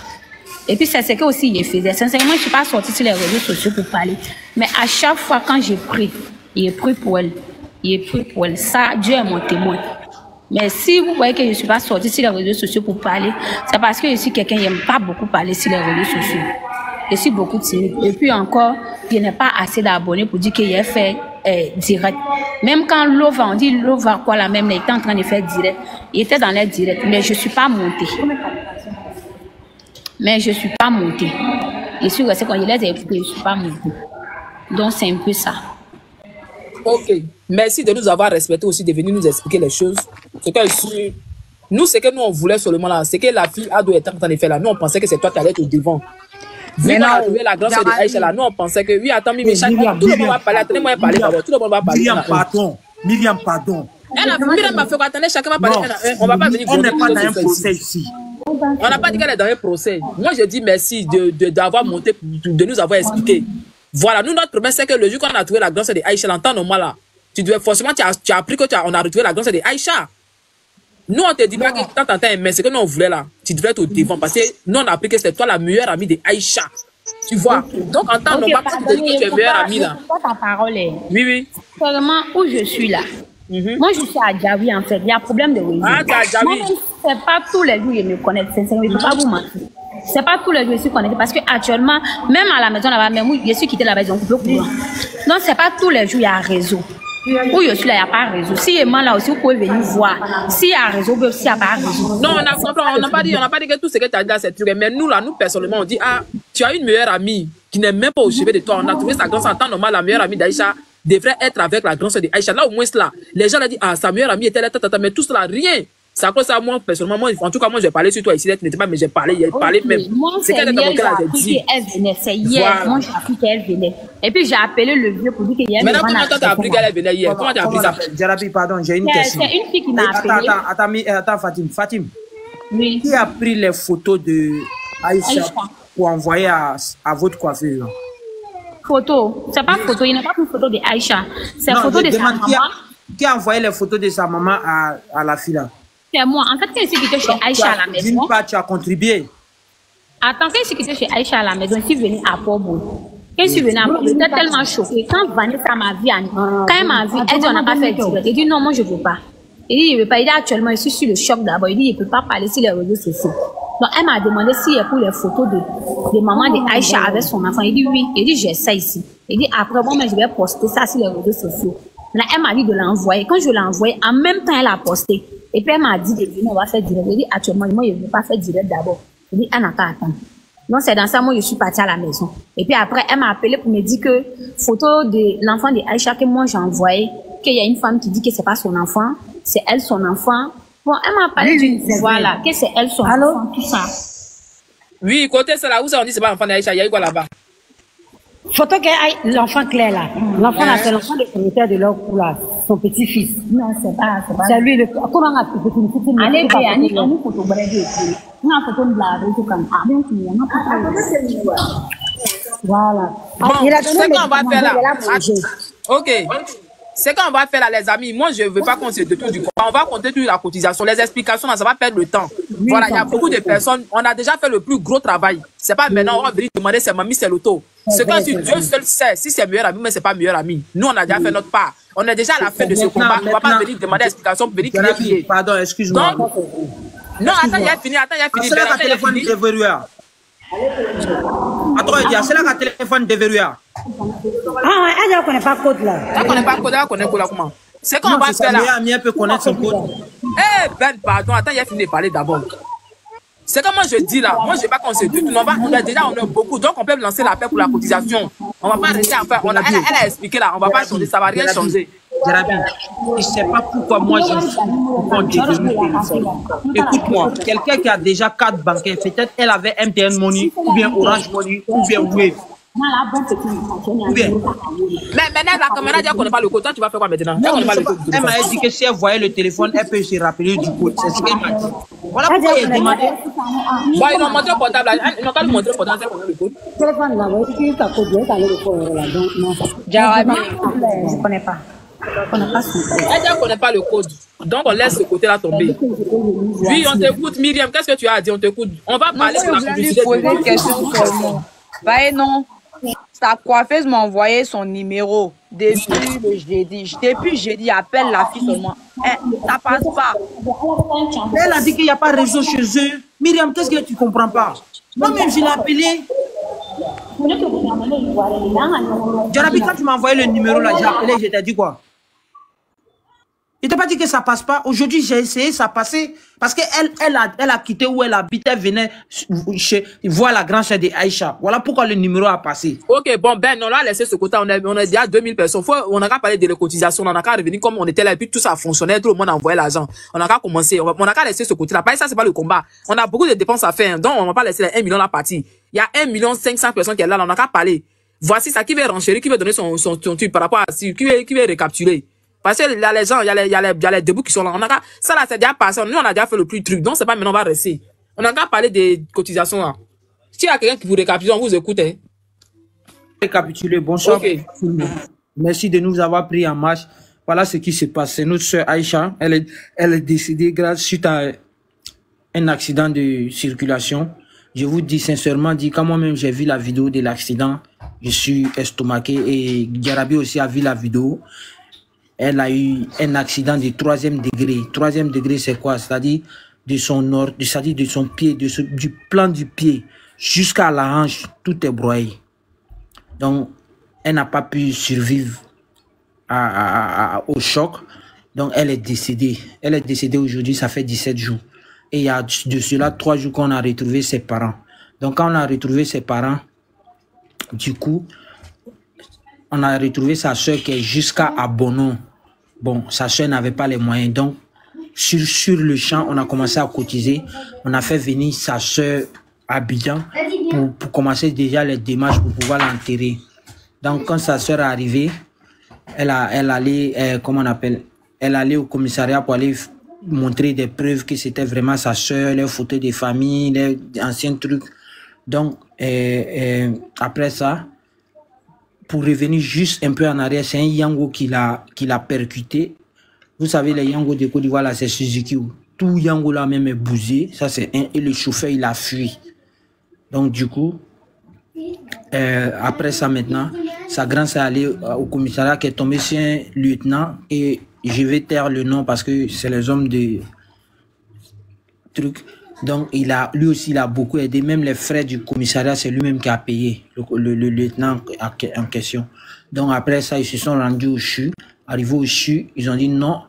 Et puis, c'est ce que aussi il faisait. Sincèrement, je ne suis pas sortie sur les réseaux sociaux pour parler. Mais à chaque fois, quand j'ai pris, il est pris pour elle. Il est pris pour elle. Ça, Dieu est mon témoin. Mais si vous voyez que je ne suis pas sortie sur les réseaux sociaux pour parler, c'est parce que je suis quelqu'un qui n'aime pas beaucoup parler sur les réseaux sociaux. Je suis beaucoup timide. Et puis encore, je n'ai pas assez d'abonnés pour dire qu'il a fait direct. Même quand Lova, on dit Lova quoi la même, il était en train de faire direct. Il était dans les directs, mais je ne suis pas montée. Je suis restée quand il les a écoutés, je ne suis pas montée. Donc c'est un peu ça. Ok. Merci de nous avoir respectés aussi, de venir nous expliquer les choses. Nous, ce que nous on voulait seulement là, c'est que la fille Ado était en train de faire là. Nous, on pensait que c'est toi qui allais être au devant. Vu qu'on a trouvé la grande sœur de Aïcha là, nous on pensait que oui, attends, mais chaque tout le monde va parler, attendez-moi parler, tout le monde va parler. Miriam, pardon. Miriam m'a fait quoi? Attendez, chacun va parler. On va pas venir. On n'est pas dans un procès ici. On n'a pas dit qu'elle est dans un procès. Moi, je dis merci d'avoir monté, de nous avoir expliqué. Voilà, nous, notre problème, c'est que le jour qu'on a trouvé la grande sœur de Aïcha, en temps normal là, tu as appris qu'on a retrouvé la grande sœur de Aïcha. Nous, on te dit pas que quand t'entends un mais c'est que nous, on voulait là, tu devrais être au devant parce que nous, on a appris que c'était toi la meilleure amie de Aïcha. Tu vois? Donc, en temps normal, quand tu te dis que tu es meilleure amie là. Ta parole est. Oui. Vraiment, où je suis là. Moi, je suis à Djaoui en fait. Il y a un problème de réseau. Ah, tu es à Djaoui. C'est pas tous les jours que je me connecte. Sincèrement, je ne peux pas vous mentir. C'est pas tous les jours que je suis connectée parce que actuellement, même à la maison là-bas, même où je suis quittée là-bas, ils ont coupé le courant. Donc, c'est pas tous les jours qu'il y a un réseau. Où je suis là, il n'y a pas de réseau. Si il là aussi, vous pouvez venir voir. S'il y a un réseau, il n'y a pas de réseau. Non, on n'a pas dit que tout ce que tu as dit là, c'est truc. Mais nous, là, nous, personnellement, on dit, ah, tu as une meilleure amie qui n'est même pas au chevet de toi. On a trouvé sa grande sœur en temps normal, la meilleure amie d'Aïcha devrait être avec la grande sœur d'Aïcha. Là, au moins, là, les gens ont dit, ah, sa meilleure amie était là, mais tout cela, rien. C'est à cause de ça, moi, personnellement, en tout cas, moi, j'ai parlé sur toi ici, n'était pas, mais j'ai parlé même. Moi, c'est hier, j'ai appris qu'elle venait. C'est hier, moi, j'ai appris qu'elle venait. Et puis, j'ai appelé le vieux pour dire qu'il y a une Maintenant, comment tu as appris qu'elle venait hier? Comment tu as appris ça? Jarabi, pardon, j'ai une question. C'est une fille qui m'a appelé. Attends, Fatim. Oui. Qui a pris les photos de Aïcha pour envoyer à votre coiffure? Photo. C'est pas photo, il n'y a pas une photo de Aïcha. C'est photo de sa maman. Qui a envoyé les photos de sa maman à la fille là? C'est moi. En fait, quand je suis quittée chez Aïcha à la maison. D'une part, tu as contribué. Attends, quand je suis quittée chez Aïcha à la maison, je suis venue à Port-Boull. Quand je suis venue à Port-Boull, j'étais tellement choquée. Quand Vanessa m'a vu, quand elle m'a vu, elle dit on n'a pas fait direct. Elle dit non, moi je ne veux pas. Elle dit je ne veux pas. Il dit actuellement, je suis sur le choc d'abord. Il dit je ne peux pas parler sur les réseaux sociaux. Donc elle m'a demandé s'il y a pour les photos de maman de Aïcha avec son enfant. Il dit oui. Il dit j'ai ça ici. Il dit après, bon, mais je vais poster ça sur les réseaux sociaux. Là, elle m'a dit de l'envoyer. Quand je l'ai envoyé, en même temps, elle a posté. Et puis, elle m'a dit de venir, on va faire direct. Je dis, actuellement, moi, je ne veux pas faire direct d'abord. Je dis, elle n'a qu'à attendre. Donc, c'est dans ça, moi, je suis partie à la maison. Et puis après, elle m'a appelé pour me dire que photo de l'enfant de Aïcha que moi, j'ai envoyé, qu'il y a une femme qui dit que c'est pas son enfant, c'est elle son enfant. Bon, elle m'a parlé d'une voilà, que c'est elle son enfant, tout ça. Oui, côté ça là, où ça on dit c'est pas l'enfant d'Aïcha, il y a eu quoi là-bas? Photo que l'enfant Claire là. L'enfant là, c'est l'enfant de propriétaire de leur cou là. Son petit-fils. Non, c'est pas. C'est lui, comment on a fait? Allez, bien, on photo brève. On a photo de la réseau comme voilà. Bon, c'est qu'on va faire là. Ok. C'est qu'on va faire là, les amis. Moi, je ne veux pas qu'on se détourne du combat. On va compter toute la cotisation. Les explications, là, ça va perdre le temps. Voilà, il y a beaucoup de personnes. On a déjà fait le plus gros travail. C'est pas maintenant, on va venir demander c'est mamie, c'est l'auto. C'est quand Dieu seul sait si c'est meilleur ami, mais c'est pas meilleur ami. Nous, on a déjà fait notre part. On est déjà à la fin de ce combat. On ne va pas venir demander explication pour venir crier. Pardon, excuse-moi. Non, attends, il a fini. C'est là qu'un téléphone déverrouillé. Attends, c'est là qu'un téléphone déverrouillé. Ah, elle ne connaît pas le code là. Elle ne connaît pas le code, elle connaît quoi comment? C'est qu'on va faire là. Sa meilleure peut connaître son code. Eh ben, pardon, attends, il a fini de parler d'abord. C'est comme moi je dis là, moi je ne veux pas qu'on se doute, on a beaucoup, donc on peut lancer l'appel pour la cotisation. On ne va pas rester à faire, elle a expliqué là, on ne va pas changer, ça ne va rien changer. Jarabi, je ne sais pas pourquoi moi je suis pour téléphone. Écoute-moi, quelqu'un qui a déjà 4 bancaires, peut-être elle avait MTN Money, ou bien Orange Money, ou bien Wave. Mais maintenant, la caméra dit qu'on n'a pas le code. Toi, tu vas faire quoi maintenant? Elle m'a dit que si elle voyait le téléphone, elle peut se rappeler du code. C'est ce qu'elle m'a dit. Voilà pourquoi elle a demandé. Bon, ils ont montré le portable. Ils n'ont pas montré le portable. Le code. Téléphone là, vous avez ta code. Vous avez le code là. Donc, non. Je ne connais pas. Elle dit qu'on ne connaît pas le code. Donc, on laisse ce côté-là tomber. Oui, on t'écoute, Myriam. Qu'est-ce que tu as à dire? On t'écoute. On va parler de la publicité. Je voulais lui poser une question seulement. Bah, non. Sa coiffeuse m'a envoyé son numéro depuis le jeudi. Depuis jeudi, appelle la fille seulement. Ça passe pas. Elle a dit qu'il n'y a pas de réseau chez eux. Myriam, qu'est-ce que tu ne comprends pas? Moi-même, je l'ai appelé. Jarabi, quand tu m'as envoyé le numéro là, j'ai appelé, je t'ai dit quoi? Je t'ai pas dit que ça passe pas. Aujourd'hui, j'ai essayé, ça passait. Parce qu'elle elle a quitté où elle habite, elle venait voir la grande sœur de Aïcha. Voilà pourquoi le numéro a passé. Ok, bon, ben, on a laissé ce côté. On a déjà 2000 personnes. On a qu'à parler de la cotisation. On a qu'à revenir comme on était là. Et puis tout ça fonctionnait. Tout le monde envoyait l'argent. On a qu'à commencer. On a qu'à laisser ce côté-là. Pas ça, c'est pas le combat. On a beaucoup de dépenses à faire. Donc, on va pas laisser les 1 million la partie. Il y a 1 500 000 personnes qui est là. On a qu'à parler. Voici ça qui veut renchérir, qui veut donner son truc par rapport à qui veut récapturer. Parce que il y a les gens, il y a les debout qui sont là. On a qu'à, ça là, c'est déjà passé. Nous, on a déjà fait le plus truc. Donc, c'est pas maintenant, on va rester. On a qu'à parler des cotisations là. Si il y a quelqu'un qui vous récapitule, on vous écoute, hein. Récapituler, bonsoir. Okay. Merci de nous avoir pris en marche. Voilà ce qui se passe. C'est notre sœur Aïcha. Elle est décédée suite à un accident de circulation. Je vous dis sincèrement, quand moi-même j'ai vu la vidéo de l'accident, je suis estomaqué et Jarabi aussi a vu la vidéo. Elle a eu un accident de 3e degré. 3e degré, c'est quoi? C'est-à-dire de son pied, du plan du pied jusqu'à la hanche, tout est broyé. Donc, elle n'a pas pu survivre au choc. Donc, elle est décédée. Elle est décédée aujourd'hui, ça fait 17 jours. Et il y a de cela 3 jours qu'on a retrouvé ses parents. Donc, quand on a retrouvé ses parents, du coup, on a retrouvé sa soeur qui est jusqu'à Abono. Bon, sa soeur n'avait pas les moyens. Donc, sur le champ, on a commencé à cotiser. On a fait venir sa soeur à Abidjan pour commencer déjà les démarches pour pouvoir l'enterrer. Donc, quand sa soeur est arrivée, elle allait, comment on appelle, elle allait au commissariat pour aller montrer des preuves que c'était vraiment sa soeur, les photos de famille, les anciens trucs. Donc, après ça, pour revenir juste un peu en arrière, c'est un Yango qui l'a percuté. Vous savez, les Yango de Côte d'Ivoire, là, c'est Suzuki. Tout Yango là même est bousé. Ça, c'est un. Et le chauffeur, il a fui. Donc, du coup, après ça, maintenant, sa grande sœur est allée au commissariat qui est tombé sur un lieutenant. Et je vais taire le nom parce que c'est les hommes de trucs. Donc, lui aussi, il a beaucoup aidé. Même les frais du commissariat, c'est lui-même qui a payé, le lieutenant en question. Donc, après ça, ils se sont rendus au CHU. Arrivés au CHU, ils ont dit non.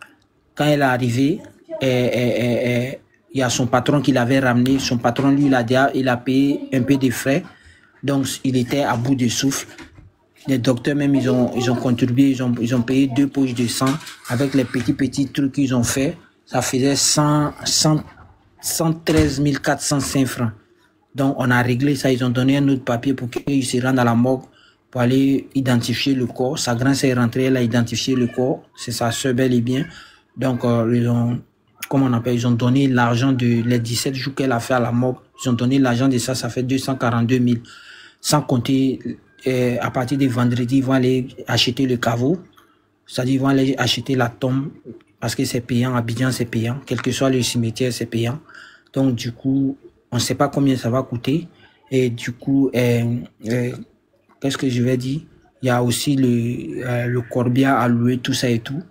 Quand elle est arrivée, il y a son patron qui l'avait ramené. Son patron, lui, il a payé un peu de frais. Donc, il était à bout de souffle. Les docteurs, même, ils ont contribué. Ils ont payé 2 poches de sang. Avec les petits trucs qu'ils ont fait, ça faisait 113 405 francs. Donc, on a réglé ça. Ils ont donné un autre papier pour qu'ils se rendent à la morgue pour aller identifier le corps. Sa grande sœur est rentrée, elle a identifié le corps. C'est sa soeur bel et bien. Donc, ils ont donné l'argent de les 17 jours qu'elle a fait à la morgue. Ils ont donné l'argent de ça, ça fait 242 000. Sans compter, à partir de vendredi, ils vont aller acheter le caveau. C'est-à-dire, ils vont aller acheter la tombe. Parce que c'est payant, Abidjan c'est payant, quel que soit le cimetière c'est payant. Donc du coup, on ne sait pas combien ça va coûter. Et du coup, qu'est-ce que je vais dire? Il y a aussi le corbillard à louer, tout ça et tout.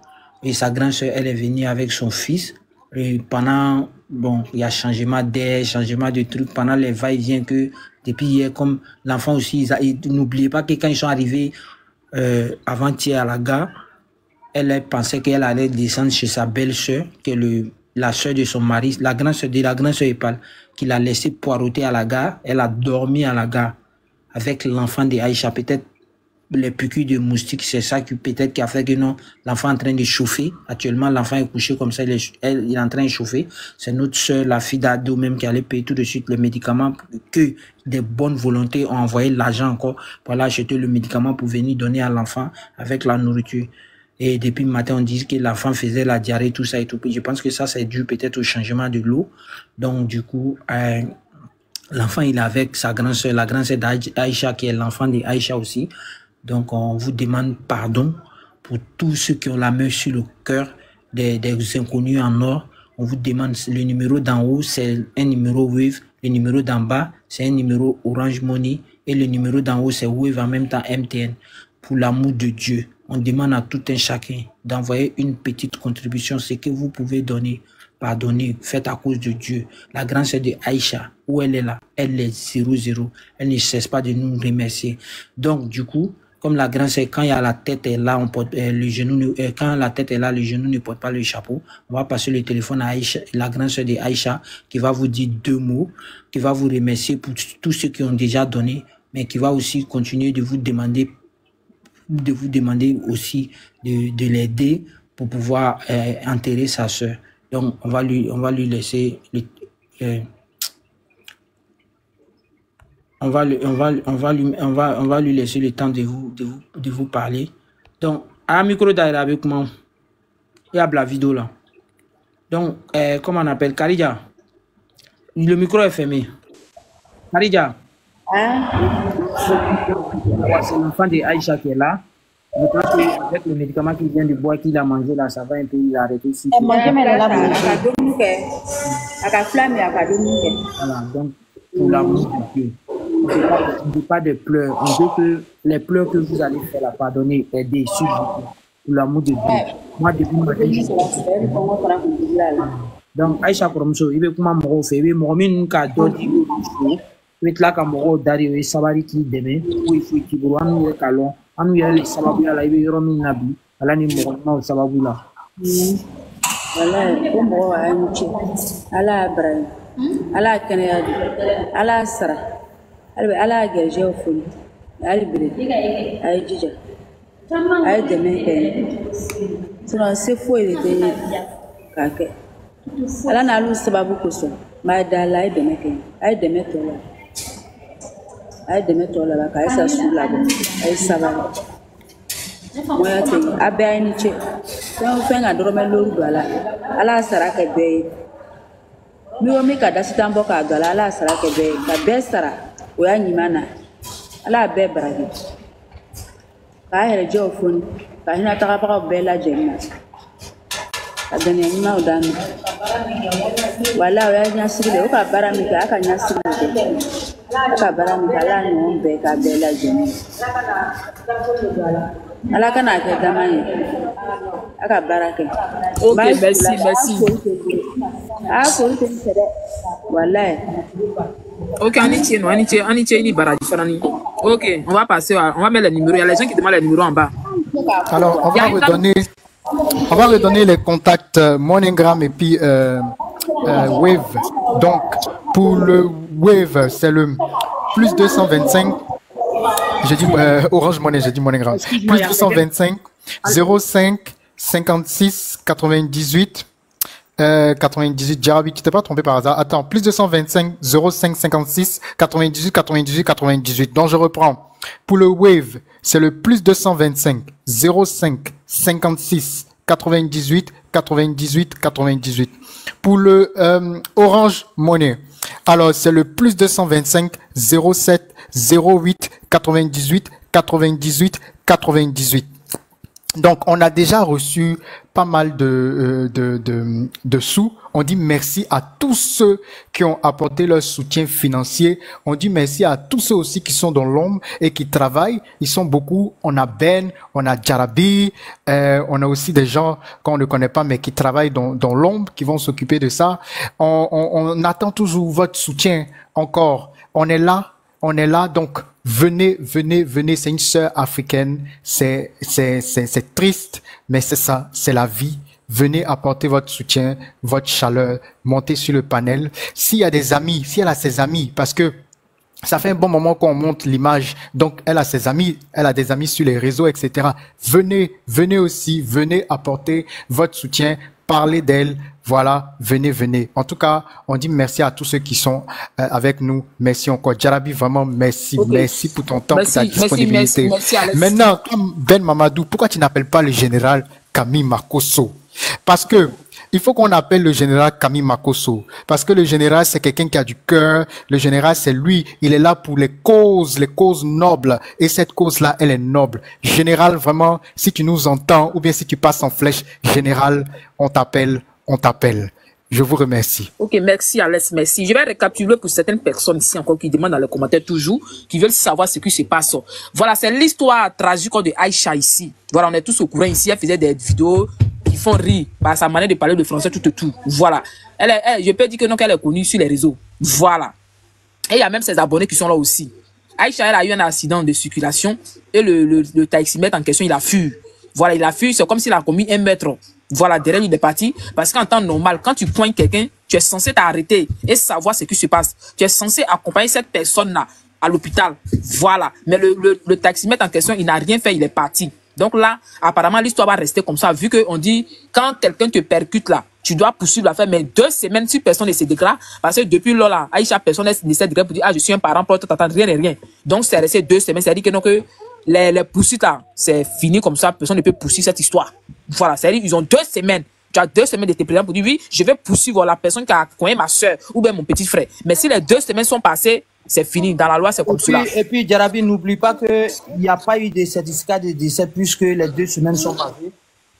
Et sa grande soeur, elle est venue avec son fils. Et pendant, bon, il y a changement d'air, changement de trucs, pendant les va-et-vient que, depuis hier, comme l'enfant aussi, n'oubliez pas que quand ils sont arrivés avant-hier à la gare, elle pensait qu'elle allait descendre chez sa belle-sœur, qui est la sœur de son mari, la grande sœur Epal, qui l'a laissé poireauter à la gare. Elle a dormi à la gare avec l'enfant de Aïcha. Peut-être les piqûres de moustiques, c'est ça qui peut-être qui a fait que non, l'enfant est en train de chauffer. Actuellement, l'enfant est couché comme ça, il est en train de chauffer. C'est notre sœur, la fille d'Ado même, qui allait payer tout de suite le médicament, que des bonnes volontés ont envoyé l'argent encore pour aller acheter le médicament pour venir donner à l'enfant avec la nourriture. Et depuis le matin, on dit que l'enfant faisait la diarrhée, tout ça et tout. Je pense que ça, c'est dû peut-être au changement de l'eau. Donc, du coup, l'enfant, il est avec sa grande sœur, la grande sœur d'Aïcha, qui est l'enfant d'Aïcha aussi. Donc, on vous demande pardon pour tous ceux qui ont la main sur le cœur. des inconnus en or. On vous demande le numéro d'en haut, c'est un numéro Wave. Le numéro d'en bas, c'est un numéro Orange Money. Et le numéro d'en haut, c'est Wave en même temps MTN. Pour l'amour de Dieu, on demande à tout un chacun d'envoyer une petite contribution. Ce que vous pouvez donner, pardonnez, faites à cause de Dieu. La grande sœur de Aïcha, où elle est là, elle est 0-0. Elle ne cesse pas de nous remercier. Donc, du coup, comme la grande sœur, quand il y a la tête est là, on porte le genou. Quand la tête est là, le genou ne porte pas le chapeau. On va passer le téléphone à Aïcha, la grande sœur de Aïcha, qui va vous dire 2 mots, qui va vous remercier pour tous ceux qui ont déjà donné, mais qui va aussi continuer de vous demander aussi de l'aider pour pouvoir enterrer sa sœur. Donc on va lui laisser on va lui laisser le temps de vous parler. Donc, à micro d'ailleurs avec moi, il y a la vidéo là. Donc, comment on appelle Karija? Le micro est fermé. Karija. C'est l'enfant de Aïcha qui est là. Je pense qu'avec le médicament qu'il vient de boire, qu'il a mangé là, ça va un peu l'arrêter ici. Voilà, donc, pour l'amour de Dieu. On ne veut pas de pleurs. On veut que les pleurs que vous allez faire, la pardonner, aider, s'il vous plaît. Pour l'amour de Dieu. Moi, depuis le matin, je suis donc, Aïcha Koromso, il veut que je fasse, il veut que je fasse, il veut que je fasse, il sabari ki deme, il faut que je fasse, kalon, anu yele sababu la, il veut que nabi, ala ni mo sababu la. Voilà, como anche, ala Ibrahim, ala Kenayadi, ala Sara, ala Gerje ofuni, ala Bire, ala Jija, ala deme, sinon c'est fou il était kake. Ala na lu sababu koso, ma dala ay deme tola. Ay deme tola la ka isa sula bo, ay sababa. Moya te abe ay ni che. Don fenga dorome loru bala. Ala sara ke be. Mi o mi ka dasita mbo ka gala ala sara ke be, ka be sara o ya nyimana. Ala be bragi. Ka hele jo fun, ka hina ta ka be la jenna. Adani nyima odani. Wala o ya nyasile o ka barami ka aka nyasile. Aka barami ka la no be ka be la jenna. Ala kana ke damani. Aka barake. Ok, merci. Ah, pour te dire, voilà. Ok, ok, on va passer, on va mettre les numéros. Il y a les gens qui demandent les numéros en bas. Alors, on va redonner les contacts MoneyGram et puis Wave. Donc, pour le Wave, c'est le plus 225. J'ai dit Orange Money, j'ai dit MoneyGram. Plus 225 05 56 98 98. Jarabi, tu t'es pas trompé par hasard. Attends, plus 225 05 56 98 98 98. Donc je reprends. Pour le Wave, c'est le plus 225 05 56 98 98 98. Pour le Orange Money, alors c'est le plus 225 07 08 98 98 98. Donc, on a déjà reçu pas mal de sous. On dit merci à tous ceux qui ont apporté leur soutien financier. On dit merci à tous ceux aussi qui sont dans l'ombre et qui travaillent. Ils sont beaucoup. On a Ben, on a Jarabi, on a aussi des gens qu'on ne connaît pas mais qui travaillent dans l'ombre, qui vont s'occuper de ça. On attend toujours votre soutien encore. On est là, donc venez. C'est une sœur africaine. C'est triste, mais c'est ça, c'est la vie. Venez apporter votre soutien, votre chaleur, montez sur le panel. S'il y a des amis, si elle a ses amis, parce que ça fait un bon moment qu'on monte l'image, donc elle a ses amis, elle a des amis sur les réseaux, etc. Venez aussi, venez apporter votre soutien, parlez d'elle. Voilà, venez. En tout cas, on dit merci à tous ceux qui sont avec nous. Merci encore. Jarabi, vraiment, merci. Okay. Merci pour ton temps, pour ta disponibilité. Merci, maintenant, comme Ben Mamadou, pourquoi tu n'appelles pas le général Camille Makosso? Parce que Il faut qu'on appelle le général Camille Makosso. Parce que le général, c'est quelqu'un qui a du cœur. Le général, c'est lui. Il est là pour les causes nobles. Et cette cause-là, elle est noble. Général, vraiment, si tu nous entends, ou bien si tu passes en flèche, général, on t'appelle. Je vous remercie. Ok, merci Alex, merci. Je vais récapituler pour certaines personnes ici encore qui demandent dans les commentaires toujours, qui veulent savoir ce qui se passe. Voilà, c'est l'histoire tragique de Aïcha ici. Voilà, on est tous au courant ici. Elle faisait des vidéos qui font rire par sa manière de parler de français, tout. Voilà. Je peux dire que non, qu'elle est connue sur les réseaux. Voilà. Et il y a même ses abonnés qui sont là aussi. Aïcha, elle a eu un accident de circulation et le taximètre en question, il a fui. Voilà, il a fui, c'est comme s'il a commis un meurtre. Voilà, derrière il est parti. Parce qu'en temps normal, quand tu pointes quelqu'un, tu es censé t'arrêter et savoir ce qui se passe. Tu es censé accompagner cette personne-là à l'hôpital. Voilà. Mais le taximètre en question, il n'a rien fait, il est parti. Donc là, apparemment, l'histoire va rester comme ça, vu qu'on dit, quand quelqu'un te percute là, tu dois poursuivre l'affaire, mais 2 semaines si personne ne se déclare, parce que depuis là, Aïcha, personne ne s'est déclaré pour dire, ah, je suis un parent, pour t'attendre, rien et rien. Donc c'est resté 2 semaines, c'est-à-dire que non, que les poursuites là, c'est fini comme ça, personne ne peut poursuivre cette histoire. Voilà, c'est-à-dire ils ont 2 semaines. Tu as 2 semaines de tes présents pour dire, oui, je vais poursuivre la personne qui a connu ma soeur ou bien mon petit frère. Mais si les 2 semaines sont passées, c'est fini. Dans la loi, c'est comme cela. Et puis, Jarabi, n'oublie pas qu'il n'y a pas eu de certificat de décès puisque les 2 semaines sont passées.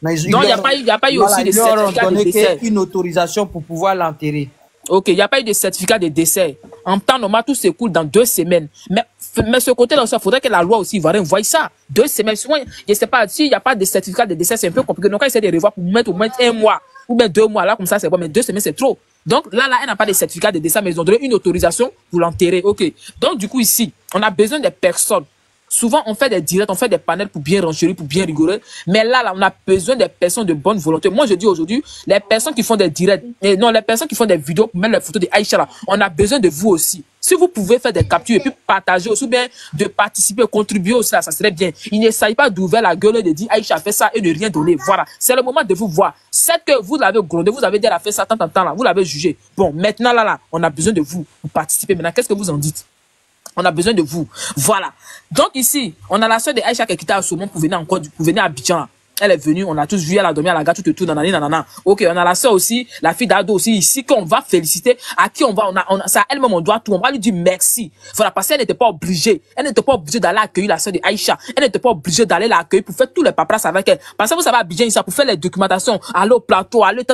Mais non, il n'y a pas eu aussi de certificat de décès. Une autorisation pour pouvoir l'enterrer. Ok, il n'y a pas eu de certificat de décès. En temps normal, tout s'écoule dans 2 semaines. Mais ce côté-là, il faudrait que la loi aussi voie ça. 2 semaines. Souvent, je ne sais pas, s'il n'y a pas de certificat de décès, c'est un peu compliqué. Donc, on essaie de revoir pour mettre au moins 1 mois ou bien 2 mois. Là, comme ça, c'est bon. Mais 2 semaines, c'est trop. Donc, là, elle n'a pas de certificat de décès, mais ils ont donné une autorisation pour l'enterrer. Ok. Donc, du coup, ici, on a besoin des personnes. Souvent, on fait des directs, on fait des panels pour bien renchérir, pour bien rigoler. Mais là, on a besoin des personnes de bonne volonté. Moi, je dis aujourd'hui, les personnes qui font des directs, les personnes qui font des vidéos pour mettre les photos de Aïcha là, on a besoin de vous aussi. Si vous pouvez faire des captures et puis partager aussi, ou bien de participer, contribuer aussi là, ça serait bien. Il ne s'agit pas d'ouvrir la gueule et de dire Aïcha fait ça et de rien donner. Voilà. C'est le moment de vous voir. C'est que vous l'avez grondé, vous avez dit elle a fait ça tant là, vous l'avez jugé. Bon, maintenant là, on a besoin de vous pour participer. Maintenant, qu'est-ce que vous en dites? On a besoin de vous. Voilà. Donc ici, on a la soeur de Aïcha qui a quitté à Saumon pour venir à Abidjan. Elle est venue, on a tous vu, elle a dormi à la gare, tout, nanana. Ok, on a la soeur aussi, la fille d'Ado aussi ici, qu'on va féliciter, à qui on va, ça elle-même, on doit tout, on va lui dire merci. Voilà, parce qu'elle n'était pas obligée. Elle n'était pas obligée d'aller accueillir la soeur de Aïcha. Elle n'était pas obligée d'aller l'accueillir pour faire tous les paperasses avec elle. Parce que vous savez, à Abidjan, ici, pour faire les documentations, aller au plateau, aller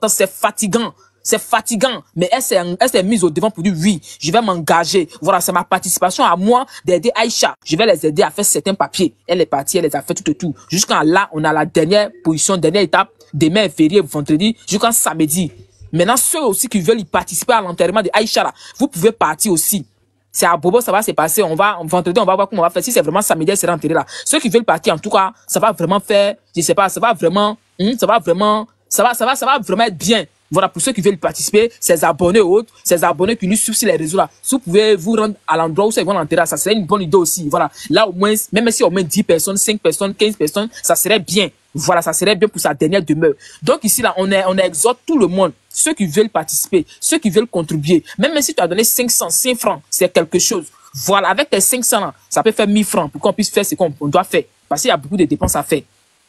c'est fatigant. C'est fatigant, mais elle s'est mise au devant pour dire oui, je vais m'engager. Voilà, c'est ma participation à moi d'aider Aïcha. Je vais les aider à faire certains papiers. Elle est partie, elle les a fait tout. Jusqu'à là, on a la dernière position, dernière étape, demain férié, vendredi, jusqu'à samedi. Maintenant, ceux aussi qui veulent y participer à l'enterrement de Aïcha, là, vous pouvez partir aussi. C'est à Bobo, ça va se passer. Vendredi, on va voir comment on va faire. Si c'est vraiment samedi, elle sera enterrée là. Ceux qui veulent partir, en tout cas, ça va vraiment faire, je sais pas, ça va vraiment être bien. Voilà, pour ceux qui veulent participer, ces abonnés ou autres, ces abonnés qui nous suivent sur les réseaux là, si vous pouvez vous rendre à l'endroit où ils vont l'enterrer, ça serait une bonne idée aussi. Voilà, là au moins, même si au moins 10 personnes, 5 personnes, 15 personnes, ça serait bien. Voilà, ça serait bien pour sa dernière demeure. Donc ici là, on exhorte tout le monde, ceux qui veulent participer, ceux qui veulent contribuer. Même si tu as donné 500 francs, c'est quelque chose. Voilà, avec tes 500 là, ça peut faire 1000 francs pour qu'on puisse faire ce qu'on doit faire. Parce qu'il y a beaucoup de dépenses à faire.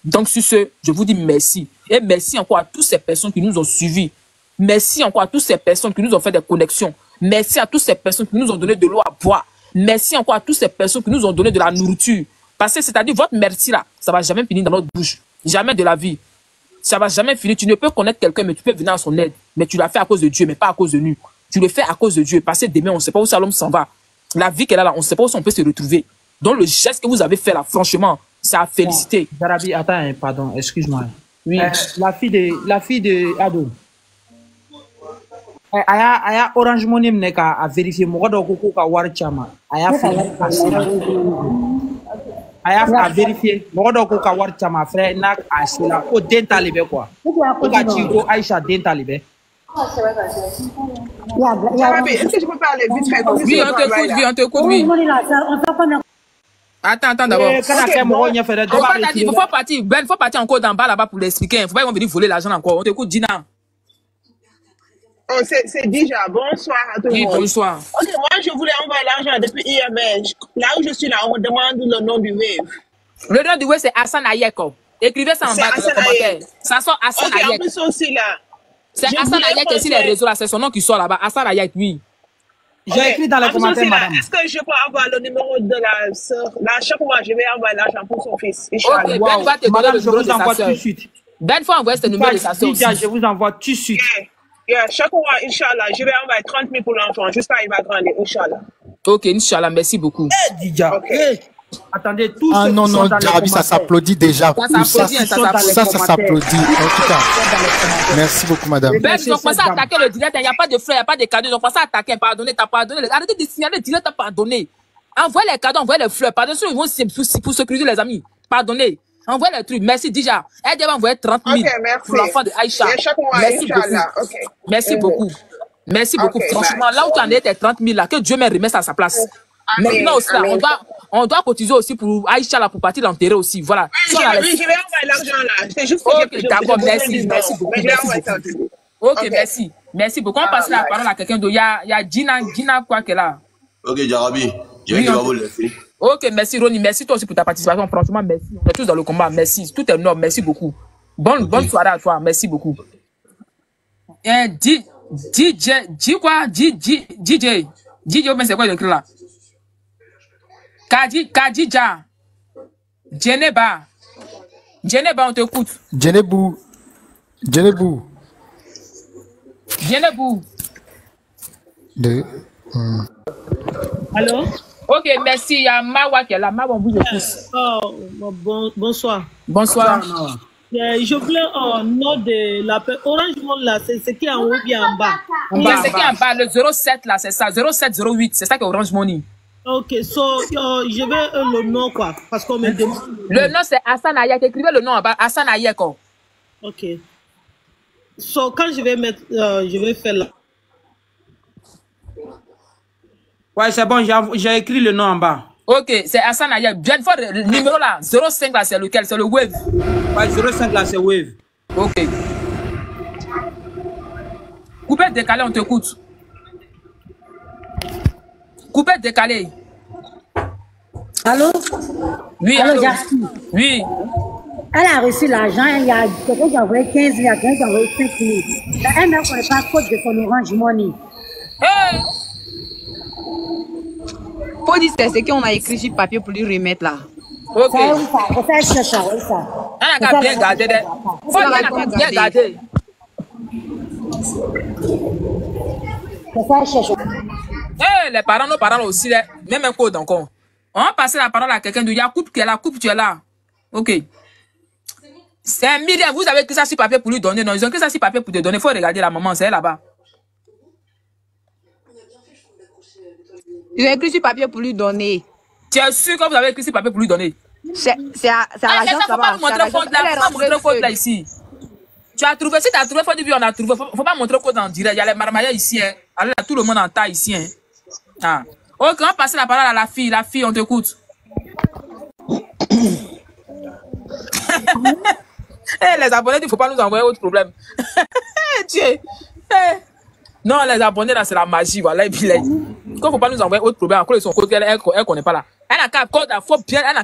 Donc, sur ce, je vous dis merci. Et merci encore à toutes ces personnes qui nous ont suivis. Merci encore à toutes ces personnes qui nous ont fait des connexions. Merci à toutes ces personnes qui nous ont donné de l'eau à boire. Merci encore à toutes ces personnes qui nous ont donné de la nourriture. Parce que c'est-à-dire, votre merci là, ça va jamais finir dans notre bouche. Jamais de la vie. Ça va jamais finir. Tu ne peux connaître quelqu'un, mais tu peux venir à son aide. Mais tu l'as fait à cause de Dieu, mais pas à cause de nous. Tu le fais à cause de Dieu. Parce que demain, on ne sait pas où ça l'homme s'en va. La vie qu'elle a là, on ne sait pas où on peut se retrouver. Donc, le geste que vous avez fait là, franchement, ça a félicité. Jarabi, attends, pardon, excuse-moi. Oui. La fille de Ado. Aya Orange Money mneka a vérifier mo do ko ka war chama. Aya a vérifier mo do ko ka war chama frère nak asila o den talibé quoi. O ka ti ko Aïcha den talibé. Jarabi, est-ce que je peux parler vite fait? Oui, on t'écoute, oui. Attends d'abord. Il faut partir encore d'en bas là-bas pour l'expliquer. Il ne faut pas qu'ils vont venir voler l'argent encore. On t'écoute, Dina. Oh, c'est déjà. Bonsoir à tout le monde. Oui, bonsoir. Ok, moi, je voulais envoyer l'argent depuis hier, mais là où je suis là, on me demande le nom du Wave. Le nom du Wave, c'est Hassan Ayeko. Écrivez ça en bas dans les commentaires. Ça sort Hassan Ayek. En plus aussi là. C'est Hassan Ayek et sur les réseaux là, c'est son nom qui sort là-bas. Hassan Ayek, oui. J'ai écrit dans les commentaires, madame. Est-ce que je peux avoir le numéro de la sœur? Là, chaque mois, je vais envoyer l'argent pour son fils. Ok, Ben va te donner le numéro de sa sœur. Tout de suite. Ben faut envoyer ce numéro de sa sœur aussi. Je vous envoie tout de suite. Chaque mois, Inch'Allah, je vais envoyer 30 000 pour l'enfant, jusqu'à il va grandir, Inch'Allah. Ok, Inch'Allah, merci beaucoup. Dija. Attendez, tous ah non, non, Jarabi, ça s'applaudit déjà. Ça s'applaudit. En tout cas, merci beaucoup, madame. Ben, ils ont commencé à attaquer le direct. Il n'y a pas de frères, il n'y a pas de cadeaux. Ils ont commencé à attaquer. Pardonnez, t'as pardonné. Arrêtez de signaler le direct, t'as pardonné. Envoyez les cadeaux, envoyez les fleurs. Pardonnez, ils vont pour sécuriser les amis. Pardonnez. Envoyez les trucs. Merci, déjà. Elle devait envoyer 30 000 pour l'enfant de Aïcha. Merci beaucoup. Merci beaucoup. Merci beaucoup. Franchement, là où tu en es, tes 30 000 là, que Dieu me remette à sa place. Maintenant aussi, là, on doit cotiser aussi pour Aïcha là, pour partir l'enterrer aussi. Voilà. Je vais envoyer l'argent là. C'est juste ok, d'accord, merci beaucoup. Ok, merci. Merci beaucoup. On passe la parole à quelqu'un d'autre. Il y a Gina quoi qu'elle a. Ok, Jarabi, je vais vous laisser. Ok, merci Ronnie. Merci toi aussi pour ta participation. Franchement, merci. On est tous dans le combat. Merci. Tout est énorme. Merci beaucoup. Bonne soirée à toi. Merci beaucoup. DJ, mais c'est quoi écrit là? Kadija. Djeneba, on t'écoute. Djenebou. Allô? Ok, merci. Il y a Mawa qui est là. Mawa, on vous écoute. Bonsoir. Bonsoir. Je voulais au nom de la Orange Monde là, c'est ce qui est en haut bien en bas. C'est ce qui est en bas, le 07 là, c'est ça, 0708, c'est ça qui est Orange Money. Ok, je veux le nom quoi, parce qu'on me demande. Le nom c'est Hassan Ayek, écrivez le nom en bas, Hassan Ayek. Ok. Quand je vais mettre, je vais faire là. Ouais, c'est bon, j'ai écrit le nom en bas. Ok, c'est Hassan Ayek. Bien fort, le numéro là, 05 là, c'est lequel? C'est le Wave. Ouais, 05 là, c'est Wave. Ok. Coupé décalé, on t'écoute. Coupé décalé. Allô? Oui, allô, Jaspi. Oui. Elle a reçu l'argent, il y a quelqu'un qui a envoyé 15 000, il y a quelqu'un qui a envoyé 5 000. Elle ne connaît pas le code de son Orange Money. Hey! Faut dire c'est ce qu'on a écrit sur papier pour lui remettre là. Ok. Ça, ça. Elle a bien gardé. Faut bien garder. Eh, les parents, nos parents aussi, même un code encore. On va passer la parole à quelqu'un de Yacoub qui est là. Coupe, tu es là. Ok. C'est Myriam, vous avez écrit ça sur papier pour lui donner. Non, ils ont écrit ça sur papier pour te donner. Il faut regarder la maman, c'est là-bas. Ils ont écrit sur papier pour lui donner. Tu es sûr que vous avez écrit sur papier pour lui donner? C'est à l'agence là-bas. Faut pas montrer faute là ici. Tu as trouvé, si tu as trouvé, faut dire on a trouvé. Faut pas montrer code en direct. Il y a les marmailles ici. Hein. Alors, tout le monde en taille ici. Hein. Ah. Ok, on va passer la parole à la fille. La fille, on t'écoute. Hey, les abonnés, il ne faut pas nous envoyer autre problème. Dieu. Non, les abonnés, là, c'est la magie. Voilà. Et puis, il ne faut pas nous envoyer autre problème. Encore, son code, elle ne connaît pas là. Elle n'a qu'à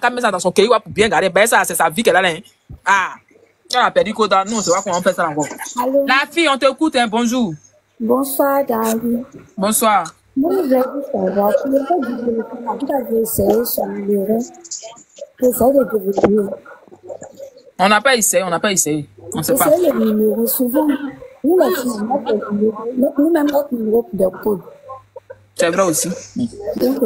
mettre ça dans son cahier pour bien garder. Ben, ça, c'est sa vie qu'elle a là. Hein. Ah. Elle a perdu code. Nous, on sait pas comment on fait ça encore. Allô? La fille, on t'écoute. Hein. Bonjour. Bonsoir, David. Bonsoir. Moi, je voulais juste savoir, tu n'as pas dit que tu avais essayé son numéro. J'essaie de devenir. On n'a pas essayé, on n'a pas essayé. On ne sait pas. C'est le numéro. Souvent, nous, les filles, nous-mêmes, notre numéro de code. C'est vrai aussi. Donc,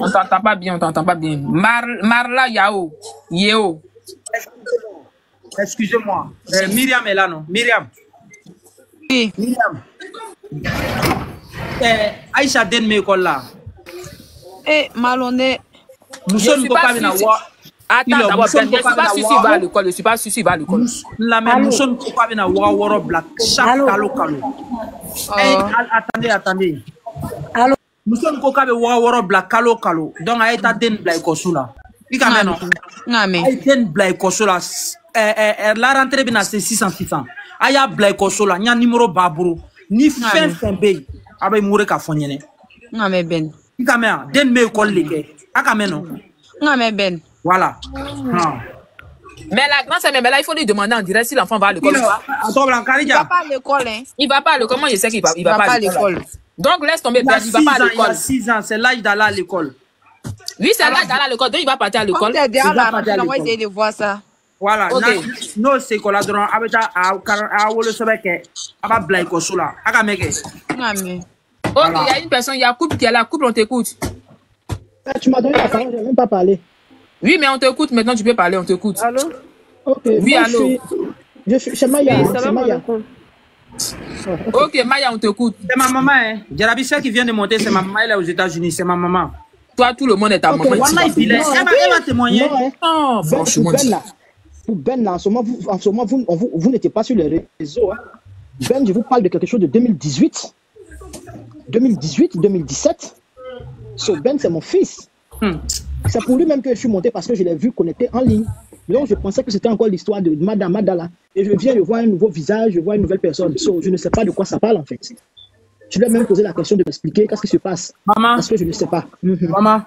on t'entend pas bien, on t'entend pas bien. Marla Yao. Yeo. Excusez-moi. Myriam est là, non? Myriam. Oui. Myriam. Aïcha Den me kola. Eh, malhonnête. Nous sommes pas venus à voir. Attends, d'abord, je ne suis pas sûr s'il va à l'école. Je ne suis pas sûr s'il va à l'école. Nous sommes pas venus à voir Woro Black. Chaque calo. Attendez. Allô? Nous sommes pas venus à voir Woro Black calo. Donc, Aïcha Den Black Kosula. Aïcha Den Black Kosula. La rentrée c'est 600. Aya Black Kosula. Il y a un numéro babou. Ni fin bay. Abe moure ka fonyene. Ngame ben. Ikamea den me école leke. Akameno. Ngame ben. Voilà. Mais la grande sœur, mais là, il faut lui demander en direct si l'enfant va à l'école ou pas. Il va pas à l'école, hein. Il va pas à l'école. Comment je sais qu'il va pas à l'école? Donc, laisse tomber, Il y a il va pas à l'école. Il a 6 ans, c'est l'âge d'aller à l'école. Oui, c'est l'âge d'aller à l'école, donc il va partir à l'école. Quand t'es derrière la machine, on va essayer de voir ça. Voilà. Ok. Non, c'est quoi là, donc, avec le sommet, avec Black Osola, avec mec. Ok, il y a une personne, il y a couple qui est là, couple, on t'écoute. Tu m'as donné la parole, je n'ai même pas parlé. Oui, mais on t'écoute maintenant, tu peux parler, on t'écoute. Allô? Ok. Oui, moi, allô? C'est Maya. Oui, C'est Maya. Ok, Maya, on t'écoute. C'est ma maman, hein. Jarabi, celle qui vient de monter, c'est ma maman, elle est aux États-Unis, c'est ma maman. Toi, tout le monde est ta maman. Elle va témoigner. Non, franchement. Pour Ben, là, en ce moment, vous n'étiez pas sur les réseaux. Hein. Ben, je vous parle de quelque chose de 2018. 2017. So, Ben, c'est mon fils. C'est pour lui même que je suis monté parce que je l'ai vu connecté en ligne. Donc, je pensais que c'était encore l'histoire de Madame Madala. Et je viens, je vois un nouveau visage, je vois une nouvelle personne. So, je ne sais pas de quoi ça parle, en fait. Je lui ai même posé la question de m'expliquer qu'est-ce qui se passe. Maman. Parce que je ne sais pas. Maman.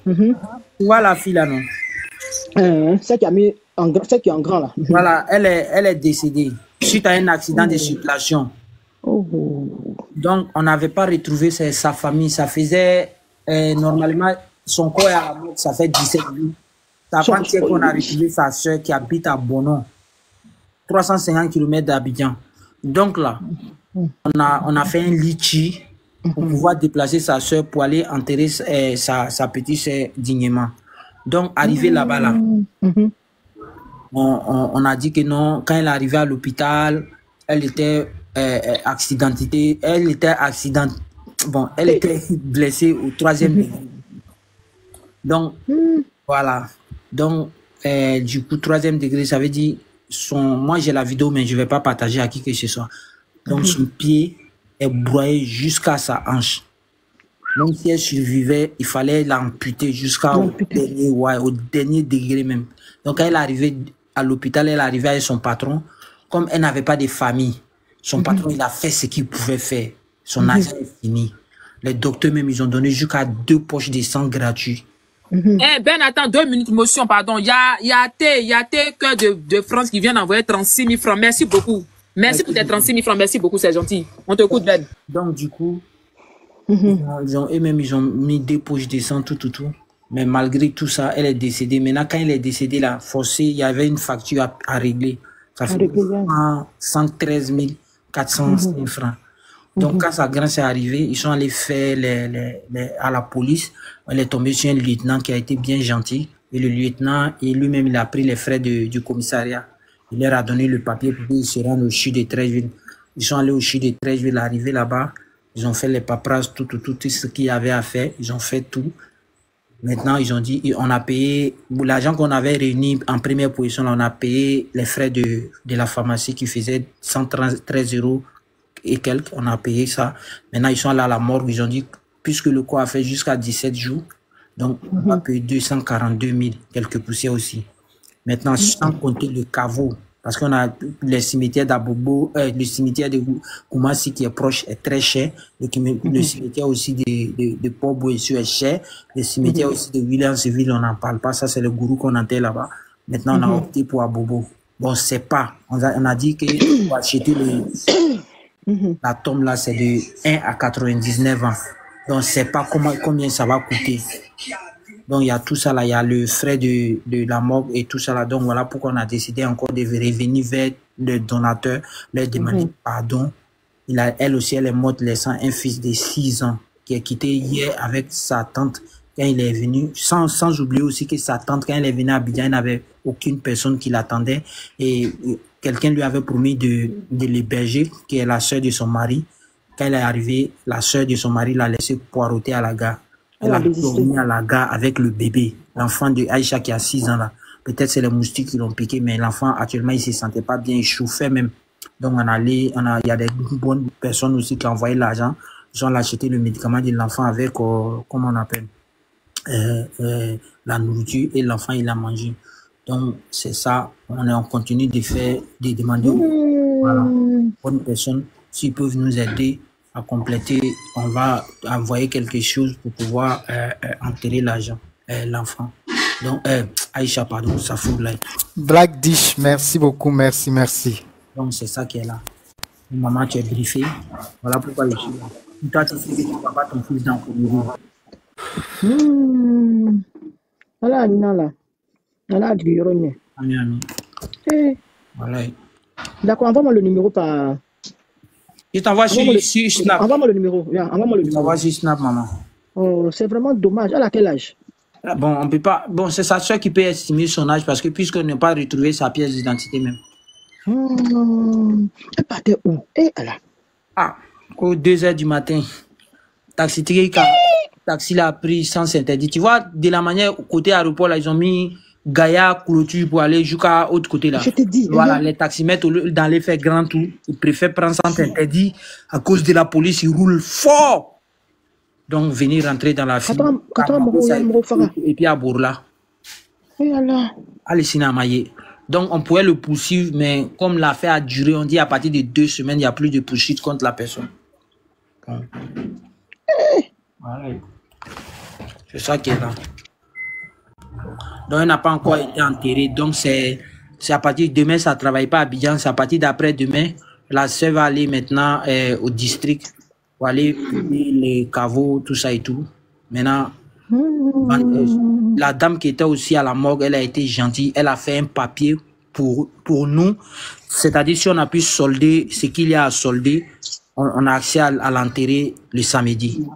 Tu vois la fille là, non? Celle qui est en grand, là. Voilà, elle est décédée suite à un accident de circulation. Donc, on n'avait pas retrouvé sa famille. Ça faisait, normalement, son corps est à la mort, ça fait 17 jours. Ça avant qu'on a retrouvé sa soeur qui habite à Bonon, 350 km d'Abidjan. Donc là, on a fait un litchi pour pouvoir déplacer sa soeur pour aller enterrer sa petite soeur dignement. Donc, arrivé là-bas, là, on a dit que non, quand elle est arrivée à l'hôpital, elle était accidentée, elle était blessée au 3e degré. Donc, voilà. Donc, du coup, 3e degré, ça veut dire, moi j'ai la vidéo, mais je ne vais pas partager à qui que ce soit. Donc, son pied est broyé jusqu'à sa hanche. Donc, si elle survivait, il fallait l'amputer jusqu'au dernier degré même. Donc, quand elle est arrivée à l'hôpital, elle est arrivée avec son patron. Comme elle n'avait pas de famille, son patron, il a fait ce qu'il pouvait faire. Son argent est fini. Les docteurs même, ils ont donné jusqu'à 2 poches de sang gratuits. Ben, attends, 2 minutes, motion, pardon. Il y a tes cœurs de France qui viennent envoyer 36 000 francs. Merci beaucoup. Merci pour tes 36 000 francs. Merci beaucoup, c'est gentil. On t'écoute, Ben. Donc, du coup, eux-mêmes, ils ont mis 2 poches de sang, tout. Mais malgré tout ça, elle est décédée. Maintenant, quand elle est décédée, là, forcée, il y avait une facture à régler. Ça fait 113 405 francs. Donc, quand sa grâce est arrivée, ils sont allés faire à la police. Elle est tombée sur un lieutenant qui a été bien gentil. Et le lieutenant, lui-même, il a pris les frais du commissariat. Il leur a donné le papier pour qu'ils se rendent au CHU de Treichville. Ils sont allés au CHU de Treichville, arrivés là-bas. Ils ont fait les paperasses, tout ce qu'il y avait à faire. Ils ont fait tout. Maintenant, ils ont dit, on a payé, l'argent qu'on avait réuni en première position, là, on a payé les frais de la pharmacie qui faisait 113 € et quelques. On a payé ça. Maintenant, ils sont allés à la morgue. Ils ont dit, puisque le corps a fait jusqu'à 17 jours, donc on va payer 242 000, quelques poussières aussi. Maintenant, sans compter le caveau, parce qu'on a le cimetière d'Abobo, le cimetière de Koumassi qui est proche est très cher. Le cimetière aussi de Port-Bouessou est cher. Le cimetière aussi de Williamsville, on n'en parle pas. Ça, c'est le gourou qu'on entend là-bas. Maintenant, on a opté pour Abobo. Bon, c'est pas. On a dit que pour acheter la tombe là, c'est de 1 à 99 ans. Donc, c'est pas combien ça va coûter. Donc, il y a tout ça là, il y a le frais de la morgue et tout ça là. Donc, voilà pourquoi on a décidé encore de revenir vers le donateur, leur demander pardon. Elle aussi, elle est morte laissant un fils de 6 ans qui est quitté hier avec sa tante quand il est venu. Sans oublier aussi que sa tante, quand elle est venue à Abidjan, il n'avait aucune personne qui l'attendait. Et quelqu'un lui avait promis de l'héberger, qui est la sœur de son mari. Quand elle est arrivée, la sœur de son mari l'a laissé poireauter à la gare. Elle a dormi à la gare avec le bébé, l'enfant de Aïcha qui a 6 ans là. Peut-être c'est les moustiques qui l'ont piqué, mais l'enfant actuellement il se sentait pas bien, il chauffait même. Donc il y a des bonnes personnes aussi qui ont envoyé l'argent. Ils ont acheté le médicament de l'enfant avec, comment on appelle, la nourriture, et l'enfant il a mangé. Donc c'est ça, on continue de demander aux bonnes personnes s'ils peuvent nous aider à compléter. On va envoyer quelque chose pour pouvoir enterrer l'enfant. Donc, Aïcha, pardon, ça fout là. Black Dish, merci beaucoup, merci. Donc, c'est ça qui est là. Maman, tu es briefée. Voilà pourquoi je suis là. Toi, tu sais que tu ne vas pas ton fils dans le bureau. Voilà, Nala. Nala, du Yoronne. Ami. Voilà. D'accord, envoie-moi le numéro par. Je t'envoie sur Snap. Envoie-moi le numéro. Envoie-moi le numéro. Envoie sur Snap, maman. Oh, c'est vraiment dommage. Elle a quel âge? Bon, on peut pas. Bon, c'est sa soeur qui peut estimer son âge parce que puisqu'on n'a pas retrouvé sa pièce d'identité même. Elle partait où? Au 2h du matin. Taxi l'a pris sans interdit. Tu vois, de la manière, côté aéroport, là, ils ont mis Gaïa, clôture pour aller jusqu'à l'autre côté là. Je te dis. Voilà, les taximètres, au lieu d'aller faire grand tour, ils préfèrent prendre sans interdit. À cause de la police, ils roulent fort. Donc, venir rentrer dans la file. Et puis à Bourla. Allez, Sinamaye. Donc, on pourrait le poursuivre, mais comme l'affaire a duré, on dit à partir de 2 semaines, il n'y a plus de poursuite contre la personne. Voilà. C'est ça qui est là. Donc, elle n'a pas encore été enterrée. Donc, c'est à partir de demain, ça ne travaille pas à Abidjan. C'est à partir d'après-demain, la sœur va aller maintenant au district pour aller publier les caveaux, tout ça et tout. Maintenant, la dame qui était aussi à la morgue, elle a été gentille. Elle a fait un papier pour nous. C'est-à-dire, si on a pu solder ce qu'il y a à solder, on a accès à l'enterrer le samedi.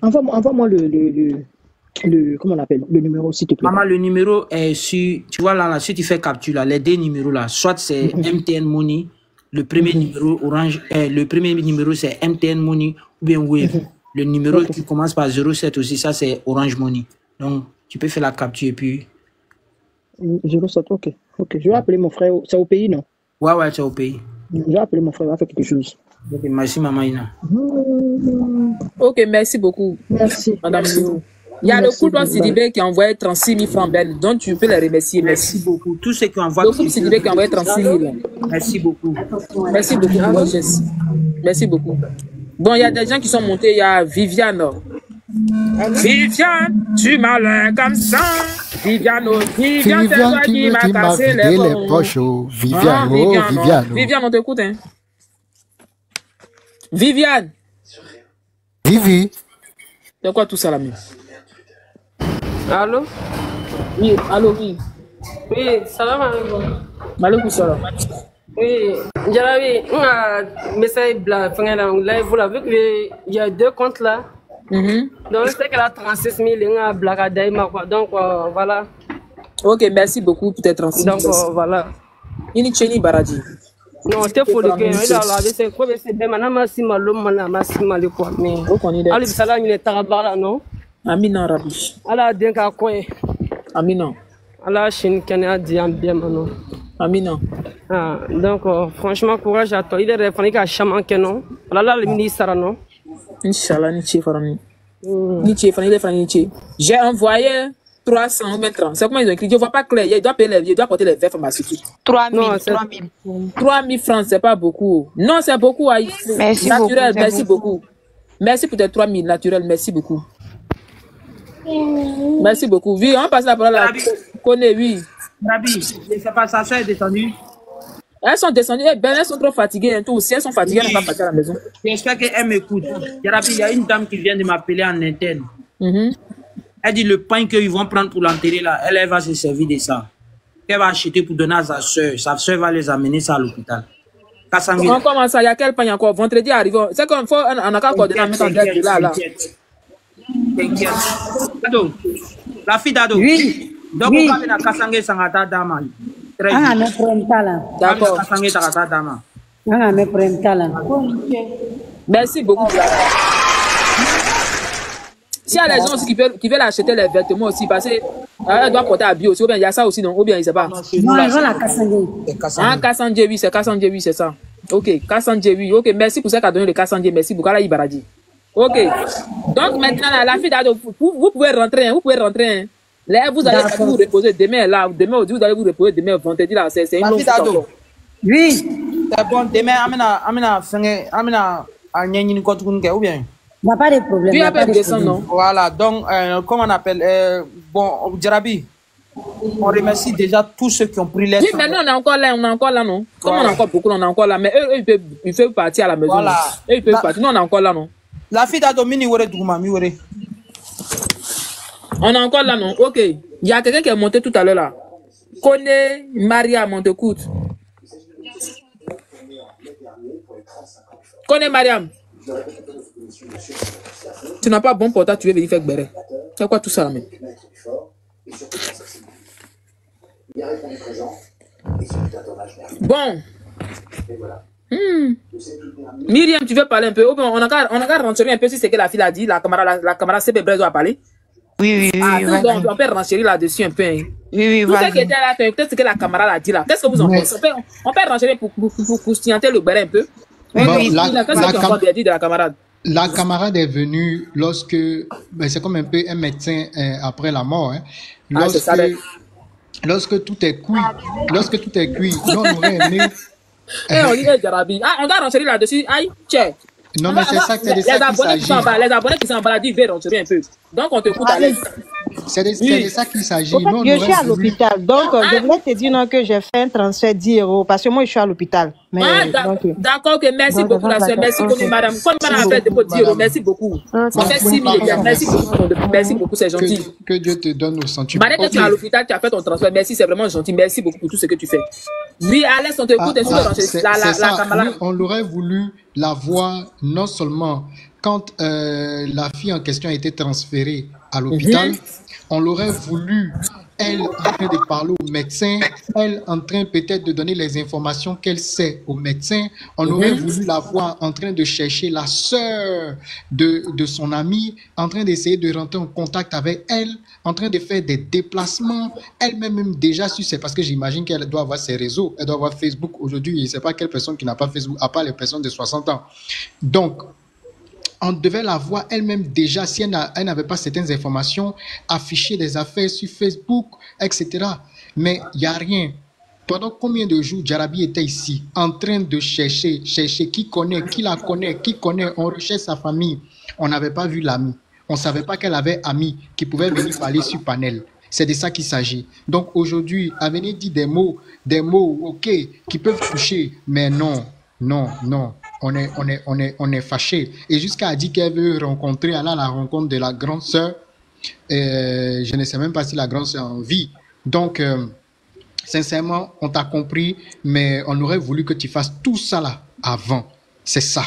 Envoie-moi comment on appelle, le numéro, s'il te plaît. Maman, le numéro est sur, tu vois là, si tu fais capture là, les 2 numéros là, soit c'est MTN Money, le premier numéro Orange, le premier numéro c'est MTN Money ou bien Wave. Le numéro qui commence par 07 aussi, ça c'est Orange Money. Donc, tu peux faire la capture et puis... 07, ok. Je vais appeler mon frère, c'est au pays, non? Ouais, c'est au pays. Je vais appeler mon frère, il va faire quelque chose. Ok, merci maman Ina. Ok, merci beaucoup. Merci. Madame Lio. Il y a le couple Sidibé qui a envoyé 36 000 francs belges, donc tu peux les remercier. Merci beaucoup. Tous ceux qui envoient. Le couple Sidibé qui a envoyé 36 000. Merci beaucoup. Merci beaucoup, merci beaucoup. Bon, il y a des gens qui sont montés. Il y a Viviane. Viviane, tu m'as l'air comme ça. Viviane, c'est toi qui m'a cassé les poches. Viviane, on t'écoute, hein. Viviane. Vivi. C'est quoi tout ça, l'ami? Allô? Oui, allô, oui. Oui, salam alaikum. Malouk salam. Oui, Jarabi, on a message là, vous l'avez vu qu'il y a 2 comptes là. Donc, c'est qu'elle a 36 000, on a blague Daïma, quoi. Donc, voilà. Ok, merci beaucoup pour tes 36 000. Donc, voilà. Ini Baradi. Non, c'est faux, c'est quoi, c'est bien, madame, merci, mal, quoi. Mais, allez, salam, il est tarabara, non? Amina Rabi. Allah, denka quoi? Amina. Allah, Chine, Kenya, Diam, bien, non? Amina. Donc, franchement, courage à toi. Il est référé à Chaman Kenon. Allah, le ministre, non? Inch'Allah, Nietzsche, Farani. Nietzsche. J'ai envoyé 300 ou 30. C'est comment ils ont écrit? Je ne vois pas clair. Il doit payer il doit porter les verres pharmaceutiques. 3 000. 3 000 francs, c'est pas beaucoup. Non, c'est beaucoup. Merci naturel, beaucoup, merci beaucoup. Merci pour tes 3 000 naturel, merci beaucoup. Merci beaucoup. Oui, on passe la parole à Kone, oui. Rabi, c'est pas sa soeur est descendue. Elles sont descendues, elles sont trop fatiguées. Tout. Si elles sont fatiguées, elles ne vont pas partir à la maison. J'espère qu'elle m'écoute. Il y a une dame qui vient de m'appeler en interne. Elle dit le pain qu'ils vont prendre pour l'enterrer là, elle va se servir de ça. Elle va acheter pour donner à sa soeur. Sa soeur va les amener ça à l'hôpital. On commence ça, il y a quel pain encore? Vendredi arrivons. C'est comme faut, on a qu'à coordonner à mettre en direct là. T'inquiète. Dado, la fille d'Ado. Oui. Donc, on va venir à Kassangé Sangata Dama. Très bien. D'accord. Kassangé Sangata Dama. Merci beaucoup. S'il y a les gens aussi qui veulent acheter les vêtements aussi, parce qu'elle doit porter à bio aussi, ou bien il y a ça aussi, non? Ou bien il ne sait pas. Non, ils vont à Kassangé. Ah, Kassangé, oui, c'est Kassangé, oui, c'est ça. Ok, Kassangé, oui. Ok, merci pour ça qu'a donné le Kassangé. Merci beaucoup. Là, Ibaradi. Ok. Donc maintenant, la fille d'Ado, vous pouvez rentrer, vous pouvez rentrer. Hein. Là, vous allez vous reposer demain, là. Demain, vous allez vous reposer demain, vendredi, là. C'est une longue d'Ado. Oui. C'est bon, demain, Amina, ou bien? Il n'y a pas de problème. Tu as pas de descendre, non? Voilà, donc, comment on appelle bon, Jarabi, on remercie déjà tous ceux qui ont pris l'aide. Oui, mais nous, on est encore là, non? Comme on a encore beaucoup, on est encore là. Mais eux, ils peuvent partir à la maison. Voilà. Eux, ils peuvent partir. Nous, on est encore là, non? La fille d'Adomini, on est encore là, non? Ok. Il y a quelqu'un qui est monté tout à l'heure là. Connaît Maria Montecoute. Connais Mariam. Tu n'as pas bon portable, tu veux venir faire béret. C'est quoi tout ça là, mais? Bon. Myriam, tu veux parler un peu? On a qu'à renseigner un peu si c'est que la fille a dit, la camarade CP Brezo a parlé. Oui. Donc, on peut renseigner là-dessus un peu. Hein. Oui, tout ce qui était là, peut-être ce que la camarade a dit là. Qu'est-ce que vous en pensez? On peut renseigner pour stianter le béret un peu. La camarade est venue lorsque, c'est comme un peu un médecin après la mort. Hein. Lorsque tout est cuit, nous, on aurait aimé. On doit renseigner là-dessus. Aïe, tiens. Non, mais c'est ça, c'est de ça qu'il s'agit. Les abonnés qui sont en bas, ils veulent renseigner un peu. Donc, on te écoute à l'aise. C'est de ça qu'il s'agit. Je suis à l'hôpital, donc je voulais te dire non, que j'ai fait un transfert 10 € parce que moi je suis à l'hôpital. D'accord, merci beaucoup la soeur, merci beaucoup madame. Comme madame a fait dépôt 10 €, merci beaucoup. Ça fait 6 000 merci beaucoup, c'est gentil. Que Dieu te donne au sentiment. Malgré que tu es à l'hôpital, tu as fait ton transfert, merci, c'est vraiment gentil, merci beaucoup pour tout ce que tu fais. Oui, Alex, on te écoute, la camarade. On l'aurait voulu la voir non seulement quand la fille en question a été transférée à l'hôpital, on l'aurait voulu, elle en train de parler au médecin, elle en train peut-être de donner les informations qu'elle sait au médecin. On aurait voulu la voir en train de chercher la sœur de son amie, en train d'essayer de rentrer en contact avec elle, en train de faire des déplacements. Elle-même déjà su, c'est parce que j'imagine qu'elle doit avoir ses réseaux, elle doit avoir Facebook aujourd'hui. Je ne sais pas quelle personne qui n'a pas Facebook, à part les personnes de 60 ans. Donc, on devait la voir elle-même déjà, si elle n'avait pas certaines informations, afficher des affaires sur Facebook, etc. Mais il n'y a rien. Pendant combien de jours Jarabi était ici, en train de chercher qui la connaît, on recherche sa famille. On n'avait pas vu l'ami. On ne savait pas qu'elle avait ami qui pouvait venir parler sur panel. C'est de ça qu'il s'agit. Donc aujourd'hui, à venir dire des mots, ok, qui peuvent toucher, mais non. On est fâché. Et jusqu'à dire qu'elle veut aller à la rencontre de la grande sœur. Je ne sais même pas si la grande sœur en vit. Donc, sincèrement, on t'a compris, mais on aurait voulu que tu fasses tout ça là avant. C'est ça.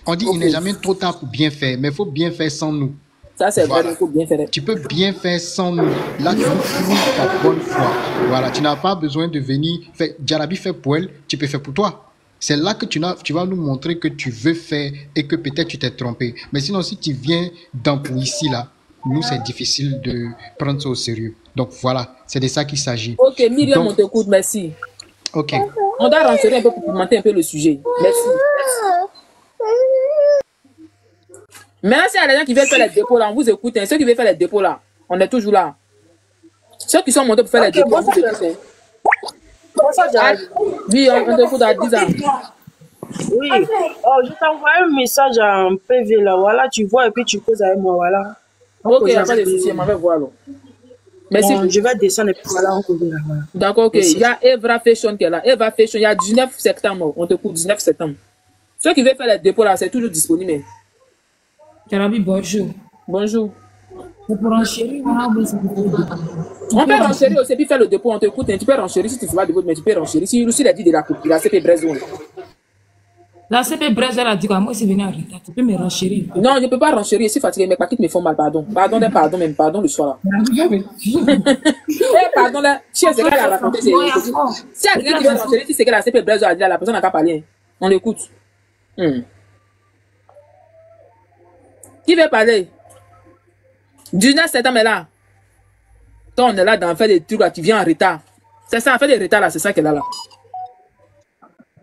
On dit qu'il n'est jamais trop tard pour bien faire, mais il faut bien faire sans nous. Ça, c'est vrai, il faut bien faire. Tu peux bien faire sans nous. Là, tu nous prouves ta bonne foi. Voilà, tu n'as pas besoin de venir faire. Jarabi fait pour elle, tu peux faire pour toi. C'est là que tu vas nous montrer que tu veux faire et que peut-être tu t'es trompé. Mais sinon, si tu viens pour ici, là, nous, c'est difficile de prendre ça au sérieux. Donc, voilà, c'est de ça qu'il s'agit. Ok, Myriam, on t'écoute, merci. Ok. On doit renseigner un peu pour commenter un peu le sujet. Merci. Maintenant, s'il y a des gens qui veulent faire les dépôts, là, on vous écoute. Ceux qui veulent faire les dépôts, là, on est toujours là. Ceux qui sont montés pour faire les dépôts, on vous écoute. Oui, on t'écoute à 10 ans. Oui. Oh, je t'envoie un message en PV là. Voilà, tu vois et puis tu poses avec moi. Voilà. Ok, il n'y a pas de souci, on va voir. Merci. Bon, je vais descendre et puis voilà, on peut là. Voilà. D'accord, ok. Il y a Evra Fashion qui est là. Evra Fashion, il y a 19 septembre. On te coupe 19 septembre. Ceux qui veulent faire les dépôts là, c'est toujours disponible. Jarabi, bonjour. Bonjour. C'est pour enchérir, on peut renchérir aussi, puis faire le dépôt, on t'écoute. Tu peux renchérir si tu fais pas de dépôt, mais tu peux renchérir. Si Russie l'a dit de la coupe, la CP Brezo. La CP Brezo, elle a dit quoi? Moi, c'est venu en retard. Tu peux me renchérir. Non, je ne peux pas renchérir. Je suis fatigué. Mes paquets me font mal, pardon. Pardon le soir là. Pardon, là. Si c'est qu'elle a raconté, si il y a quelqu'un qui veut renchérir, si c'est que la CP Brezo a dit, la personne n'a qu'à parler. On l'écoute. Qui veut parler? 19 septembre est là. Quand on est là dans faire des trucs, là, tu viens en retard. C'est ça, en fait des retards là, c'est ça qu'elle a là.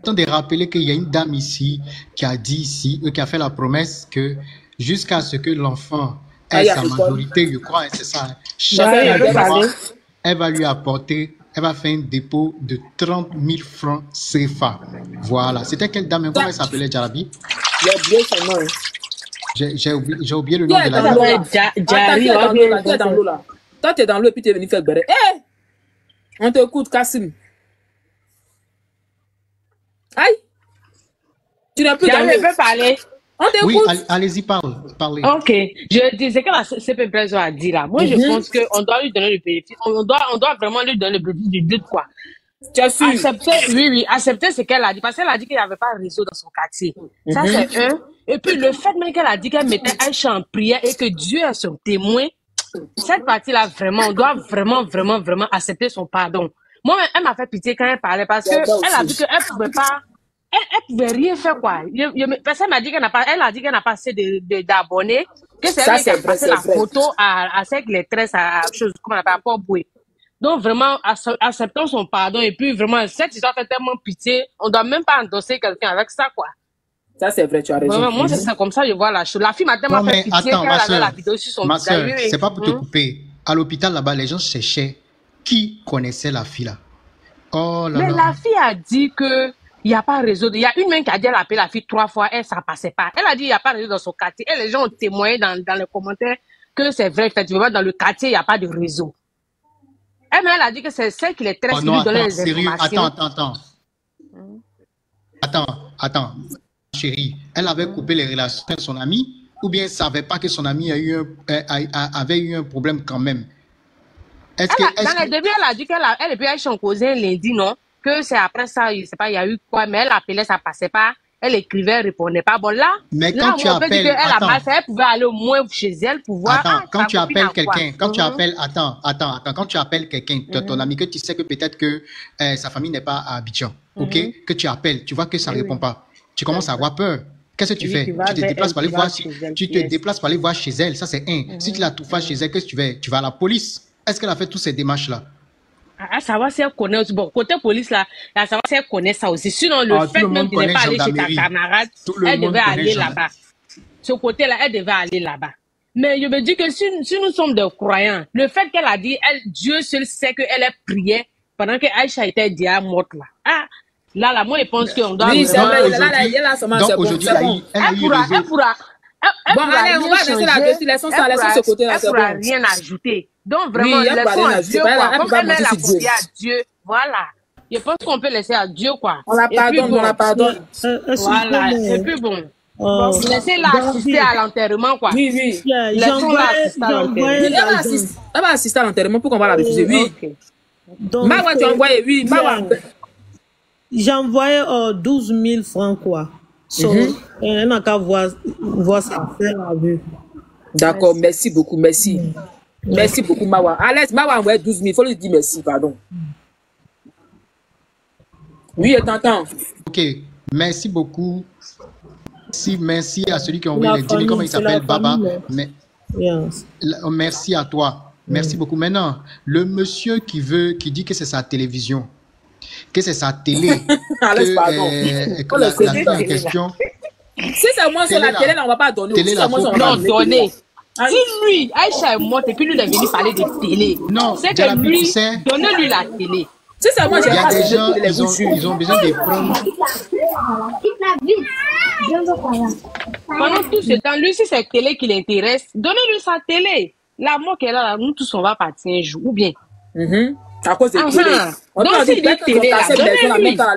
Temps de rappeler qu'il y a une dame ici qui a dit ici, qui a fait la promesse que jusqu'à ce que l'enfant ait sa majorité, je crois, c'est ça. Chaque mois, elle va lui apporter, elle va faire un dépôt de 30 000 francs CFA. Voilà. C'était quelle dame? Comment elle s'appelait, Jarabi? Il y a oublié son nom. J'ai oublié le nom de la dame. dame. Tu es dans l'eau là. Toi, tu es dans l'eau et puis tu es venu faire béret. Hé! On t'écoute, Kassim. Aïe! Tu n'as plus dans l'eau. Je peux parler. On t'écoute. Oui, allez-y, parlez. Ok, je disais que la CPPS a dit là. Moi, je pense qu'on doit lui donner le bénéfice. On doit vraiment lui donner le bénéfice du doute, quoi. Tu as su? Oui, accepter ce qu'elle a dit. Parce qu'elle a dit qu'il n'y avait pas de réseau dans son quartier. Ça, c'est un. Et puis, le fait même qu'elle a dit qu'elle mettait Aïcha en prière et que Dieu est son témoin, cette partie-là, vraiment, on doit vraiment accepter son pardon. Moi, elle m'a fait pitié quand elle parlait parce qu'elle a dit qu'elle pouvait pas. Elle pouvait rien faire, quoi. Parce qu'elle m'a dit qu'elle n'a pas assez d'abonnés, que c'est elle qui a passé la photo à celle qui les tresse à chose, comment on appelle, à Port-Boué. Donc, vraiment, acceptons son pardon. Et puis, vraiment, cette histoire fait tellement pitié. On doit même pas endosser quelqu'un avec ça, quoi. Ça, c'est vrai, tu as raison. Vraiment, moi, c'est comme ça, je vois la chose. La fille m'a tellement fait pitié qu'elle avait la vidéo sur son visage. Ma soeur, c'est pas pour te couper. À l'hôpital, là-bas, les gens cherchaient qui connaissait la fille, là. Oh là là. Mais la fille a dit que il n'y a pas réseau. Il y a une main qui a dit elle a appelé la fille 3 fois, elle, ça passait pas. Elle a dit il n'y a pas réseau dans son quartier. Et les gens ont témoigné dans les commentaires que c'est vrai, effectivement, dans le quartier, il n'y a pas de réseau. Elle a dit que c'est celle qui les traite qui lui donnait les informations. Attends, chérie. Elle avait coupé les relations avec son ami ou bien elle ne savait pas que son ami avait eu un problème quand même? Dans le début, elle a dit qu'elle et puis elle s'en causait lundi, non? Que c'est après ça, je sais pas, il y a eu quoi, mais elle appelait, ça passait pas. Elle écrivait, elle répondait pas. Bon, là, mais quand tu appelles, elle pouvait aller au moins chez elle pour voir. Attends, quand tu appelles quelqu'un, quand tu appelles quelqu'un, ton ami, que tu sais que peut-être que sa famille n'est pas à Abidjan, ok? Que tu appelles, tu vois que ça ne répond pas. Tu commences à avoir peur. Qu'est-ce que tu fais? Tu te déplaces pour aller voir, pour aller voir chez elle. Ça, c'est un. Si tu la trouves pas chez elle, qu'est-ce que tu fais? Tu vas à la police. Est-ce qu'elle a fait toutes ces démarches-là? À savoir si elle connaît aussi. Bon, côté police, là, à savoir si elle connaît ça aussi. Sinon, le fait même de ne pas aller chez ta camarade, elle devait aller là-bas. Ce côté-là, elle devait aller là-bas. Mais je me dis que si nous sommes des croyants, le fait qu'elle a dit, Dieu seul sait qu'elle est priée pendant que Aïcha était déjà morte là. Ah, là, moi, je pense qu'on doit... Oui, c'est vrai, là, donc aujourd'hui, elle pourra... Bon, allez, on va rester là-dessus. Laissons ce côté-là. Elle pourra rien ajouter. Donc, vraiment, laissons à Dieu, quoi. Comme elle a confié à Dieu, voilà. Je pense qu'on peut laisser à Dieu, quoi. On la pardonne, Voilà, et puis bon. Laissez-la assister à l'enterrement, quoi. Oui. Laissons-la assister à l'enterrement. Elle va assister à l'enterrement pour qu'on va la refuser, oui. Mawa, tu as envoyé, oui. J'ai envoyé 12 000 francs, quoi. Elle n'a qu'à voir ça, faire la vue. D'accord, merci beaucoup, merci. Merci beaucoup, Mawa. Alex, Mawa a envoyé 12 000, il faut lui dire merci, pardon. Oui, elle t'entend. Ok, merci beaucoup. Merci à celui qui a envoyé les 10 000, comment il s'appelle, Baba. Merci à toi. Merci beaucoup. Maintenant, le monsieur qui dit que c'est sa télévision, que c'est sa télé, que la fille en question... Si c'est moi sur la télé, on ne va pas donner. Non, donner. Si lui, Aïcha est morte et puis lui, il est venu parler de télé. Non, c'est que lui, donnez-lui la télé. Si c'est moi, il y a des gens, ils ont besoin de prendre... Pendant tout ce temps, lui, si c'est télé qui l'intéresse, donnez-lui sa télé. La mort qu'elle a là, nous tous, on va partir un jour, ou bien. À cause de télé. On a dit que télé,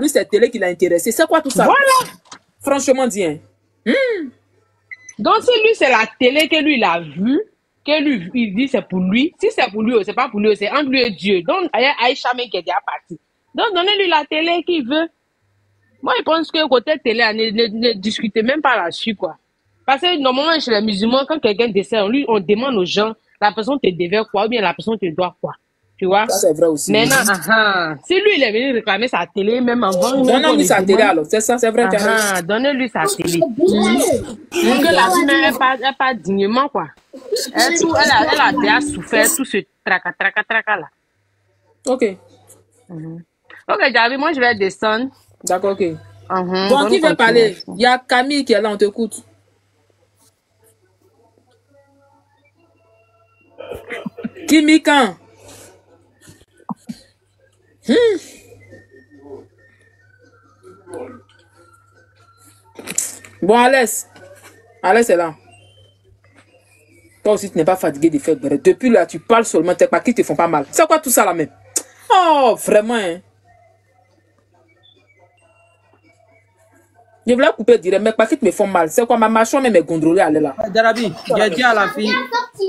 lui, c'est télé qui l'a intéressé. C'est quoi tout ça? Voilà. Franchement, dis. Donc, si lui, c'est la télé que lui, il a vue, que lui, il dit c'est pour lui. Si c'est pour lui, c'est pas pour lui, c'est entre lui et Dieu. Donc, il y a Aïcha qui est déjà parti. Donc, donnez-lui la télé qu'il veut. Moi, je pense que côté télé, ne discutez même pas là-dessus, quoi. Parce que normalement, chez les musulmans, quand quelqu'un décède, on demande aux gens, la personne te devait quoi, ou bien la personne te doit quoi. Tu vois? Ça, c'est vrai aussi. Maintenant, si lui, il est venu réclamer sa télé, même avant... Donnez-lui sa télé, alors. C'est ça, c'est vrai. Donnez-lui sa télé. Pour que la fille n'est pas dignement, quoi. Elle a déjà souffert tout ce tracas là. Ok. Ok, Javi, moi, je vais descendre. D'accord, ok. Bon, qui veut parler? Il y a Camille qui est là, on t'écoute. Kimikan. Bon, Alès est là. Toi aussi, tu n'es pas fatigué de faire beret. Depuis là, tu parles seulement, tes paquets te font pas mal. C'est quoi tout ça là même? Oh, vraiment, hein. Je voulais couper direct, mes paquets me font mal. C'est quoi, ma mâchoire même est gondrolée, elle est là. Jarabi, j'ai dit à la fille,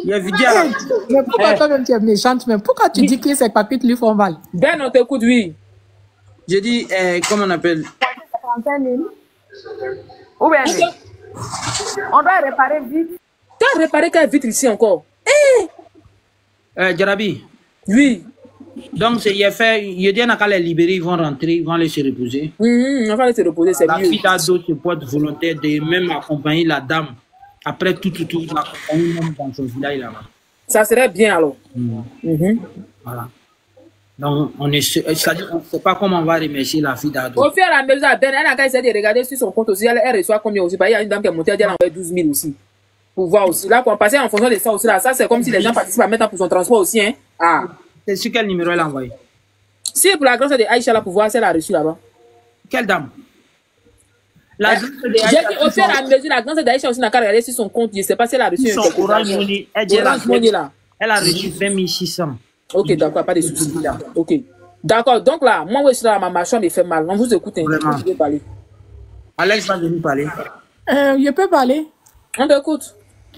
j'ai dit à la fille. Mais pourquoi toi-même tu es méchante, mais pourquoi tu dis que ces paquets lui font mal? Ben, on t'écoute, oui. J'ai dit, comment on appelle? Ou bien, on doit réparer vite. Tu as réparé quelle vitre ici encore? Jarabi. Oui. Donc, il a fait, il dit qu'à les libérer, ils vont rentrer, ils vont aller se reposer. On va aller se reposer, c'est mieux. La fille a d'autres potes volontaires de même accompagner la dame. Après tout, l'accompagner même dans son village là-bas. Ça serait bien alors. Voilà. Donc, on ne sait pas comment on va remercier la fille d'Ado. Au fur et à mesure, elle a essayé de regarder sur son compte aussi, elle reçoit combien aussi. Il y a une dame qui est montée, elle a envoyé 12 000 aussi. Pour voir aussi. Là, qu'on passait en fonction de ça aussi. Là, ça, c'est comme si les gens participent à mettre pour son transport aussi. Hein. Ah. C'est sur quel numéro elle a envoyé? Si pour la grâce de Aïcha, là, pour voir si elle a reçu là-bas. Quelle dame? J'ai dit au fur et à mesure, la grâce d'Aïcha aussi n'a qu'à regarder sur son compte. Je ne sais pas si elle a reçu son Orange Money. Elle a reçu 20 600. Ok, d'accord, pas de soucis. Ok. D'accord, donc là, moi, je suis là, ma mâchoire me fait mal. On vous écoute. Vraiment. Je vais parler. Alex va venir parler. Je peux parler? On t'écoute.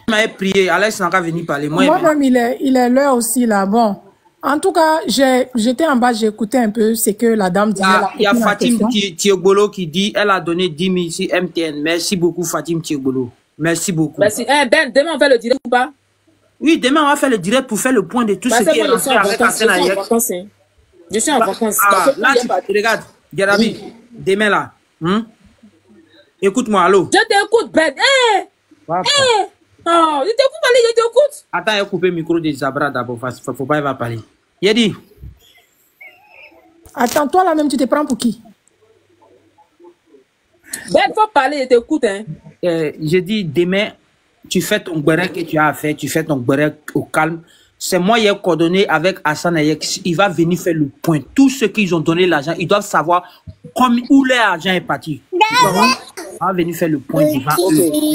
Il m'a prié, Alex n'a qu'à venir parler. Moi-même, il est l'heure aussi là. Bon. En tout cas, j'étais en bas, j'écoutais un peu ce que la dame disait. Il y a Fatim Thiogbolo qui dit elle a donné 10 000 ici MTN. Merci beaucoup, Fatim Thiogbolo. Merci beaucoup. Merci. Ben, demain, on fait le direct ou pas? Oui, demain, on va faire le direct pour faire le point de tout ce qui est lancé avec Hassan Ayek. Je suis en vacances. Là, tu regardes, Garabi, demain là. Écoute-moi, allô? Je t'écoute, Ben. Oh, je t'écoute parler, je t'écoute. Attends, il a coupé le micro de Zabra d'abord. Faut pas, il va parler. Il a dit. Attends, toi là-même, tu te prends pour qui? Ben, il faut parler, je t'écoute. Hein. Je dis, demain, tu fais ton berek que tu as à faire, tu fais ton berek au calme. C'est moi qui ai coordonné avec Hassan Ayek. Il va venir faire le point. Tous ceux qui ont donné l'argent, ils doivent savoir où l'argent est parti. Il va venir faire le point.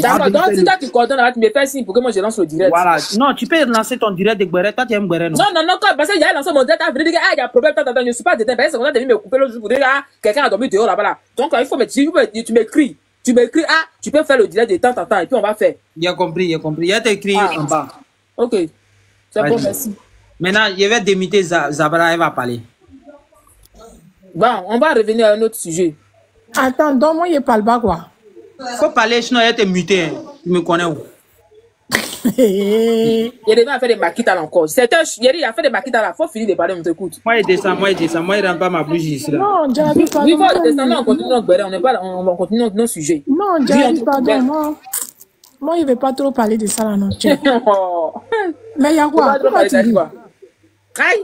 D'accord, donc si toi tu coordonnes, tu me fais signe pour que moi je lance le direct. Voilà. Non, tu peux lancer ton direct de berek. Toi, tu aimes berek, non? Non, parce que j'ai lancé mon direct, il y a un problème, je ne suis pas détenu. Parce que on a devenu me couper l'autre jour pour dire, quelqu'un a dormi dehors là-bas. Donc, il faut me dire, tu m'écris. Tu m'écris, tu peux faire le direct de temps en temps et puis on va faire. Il a compris. Il a écrit en bas. Ok. C'est bon, merci. Maintenant, je vais démiter Zabra, elle va parler. Bon, on va revenir à un autre sujet. Attends, donc moi, je parle pas quoi. Faut parler, sinon il a été muté. Tu me connais où? Il a fait des maquitas encore. Il a fait des maquitas là. Faut finir de parler, on t'écoute. Moi, il descend. Moi, il ne rend pas ma bouche ici. Non, Djarabi, pardon. Oui, faut descendre, on continue notre berre. On va continuer nos sujets. Non, Djarabi, pardon. Moi, je ne vais pas trop parler de ça là, non. Mais il y a quoi? Pourquoi tu dis? Aïe!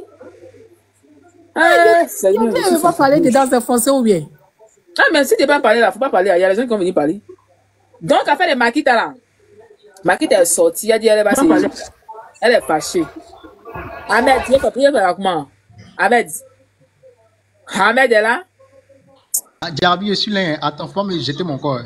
Tu ne veux pas parler de danse français ou bien? Ah, mais si tu ne veux pas parler là, il ne faut pas parler. Il y a les gens qui vont venir parler. Donc, elle fait des maquitas là. Makita est sortie, elle dit elle est fâchée. Ahmed, tu veux prier avec moi? Ahmed est là? Djarabi, je suis là. Attends, faut pas me jeter mon corps.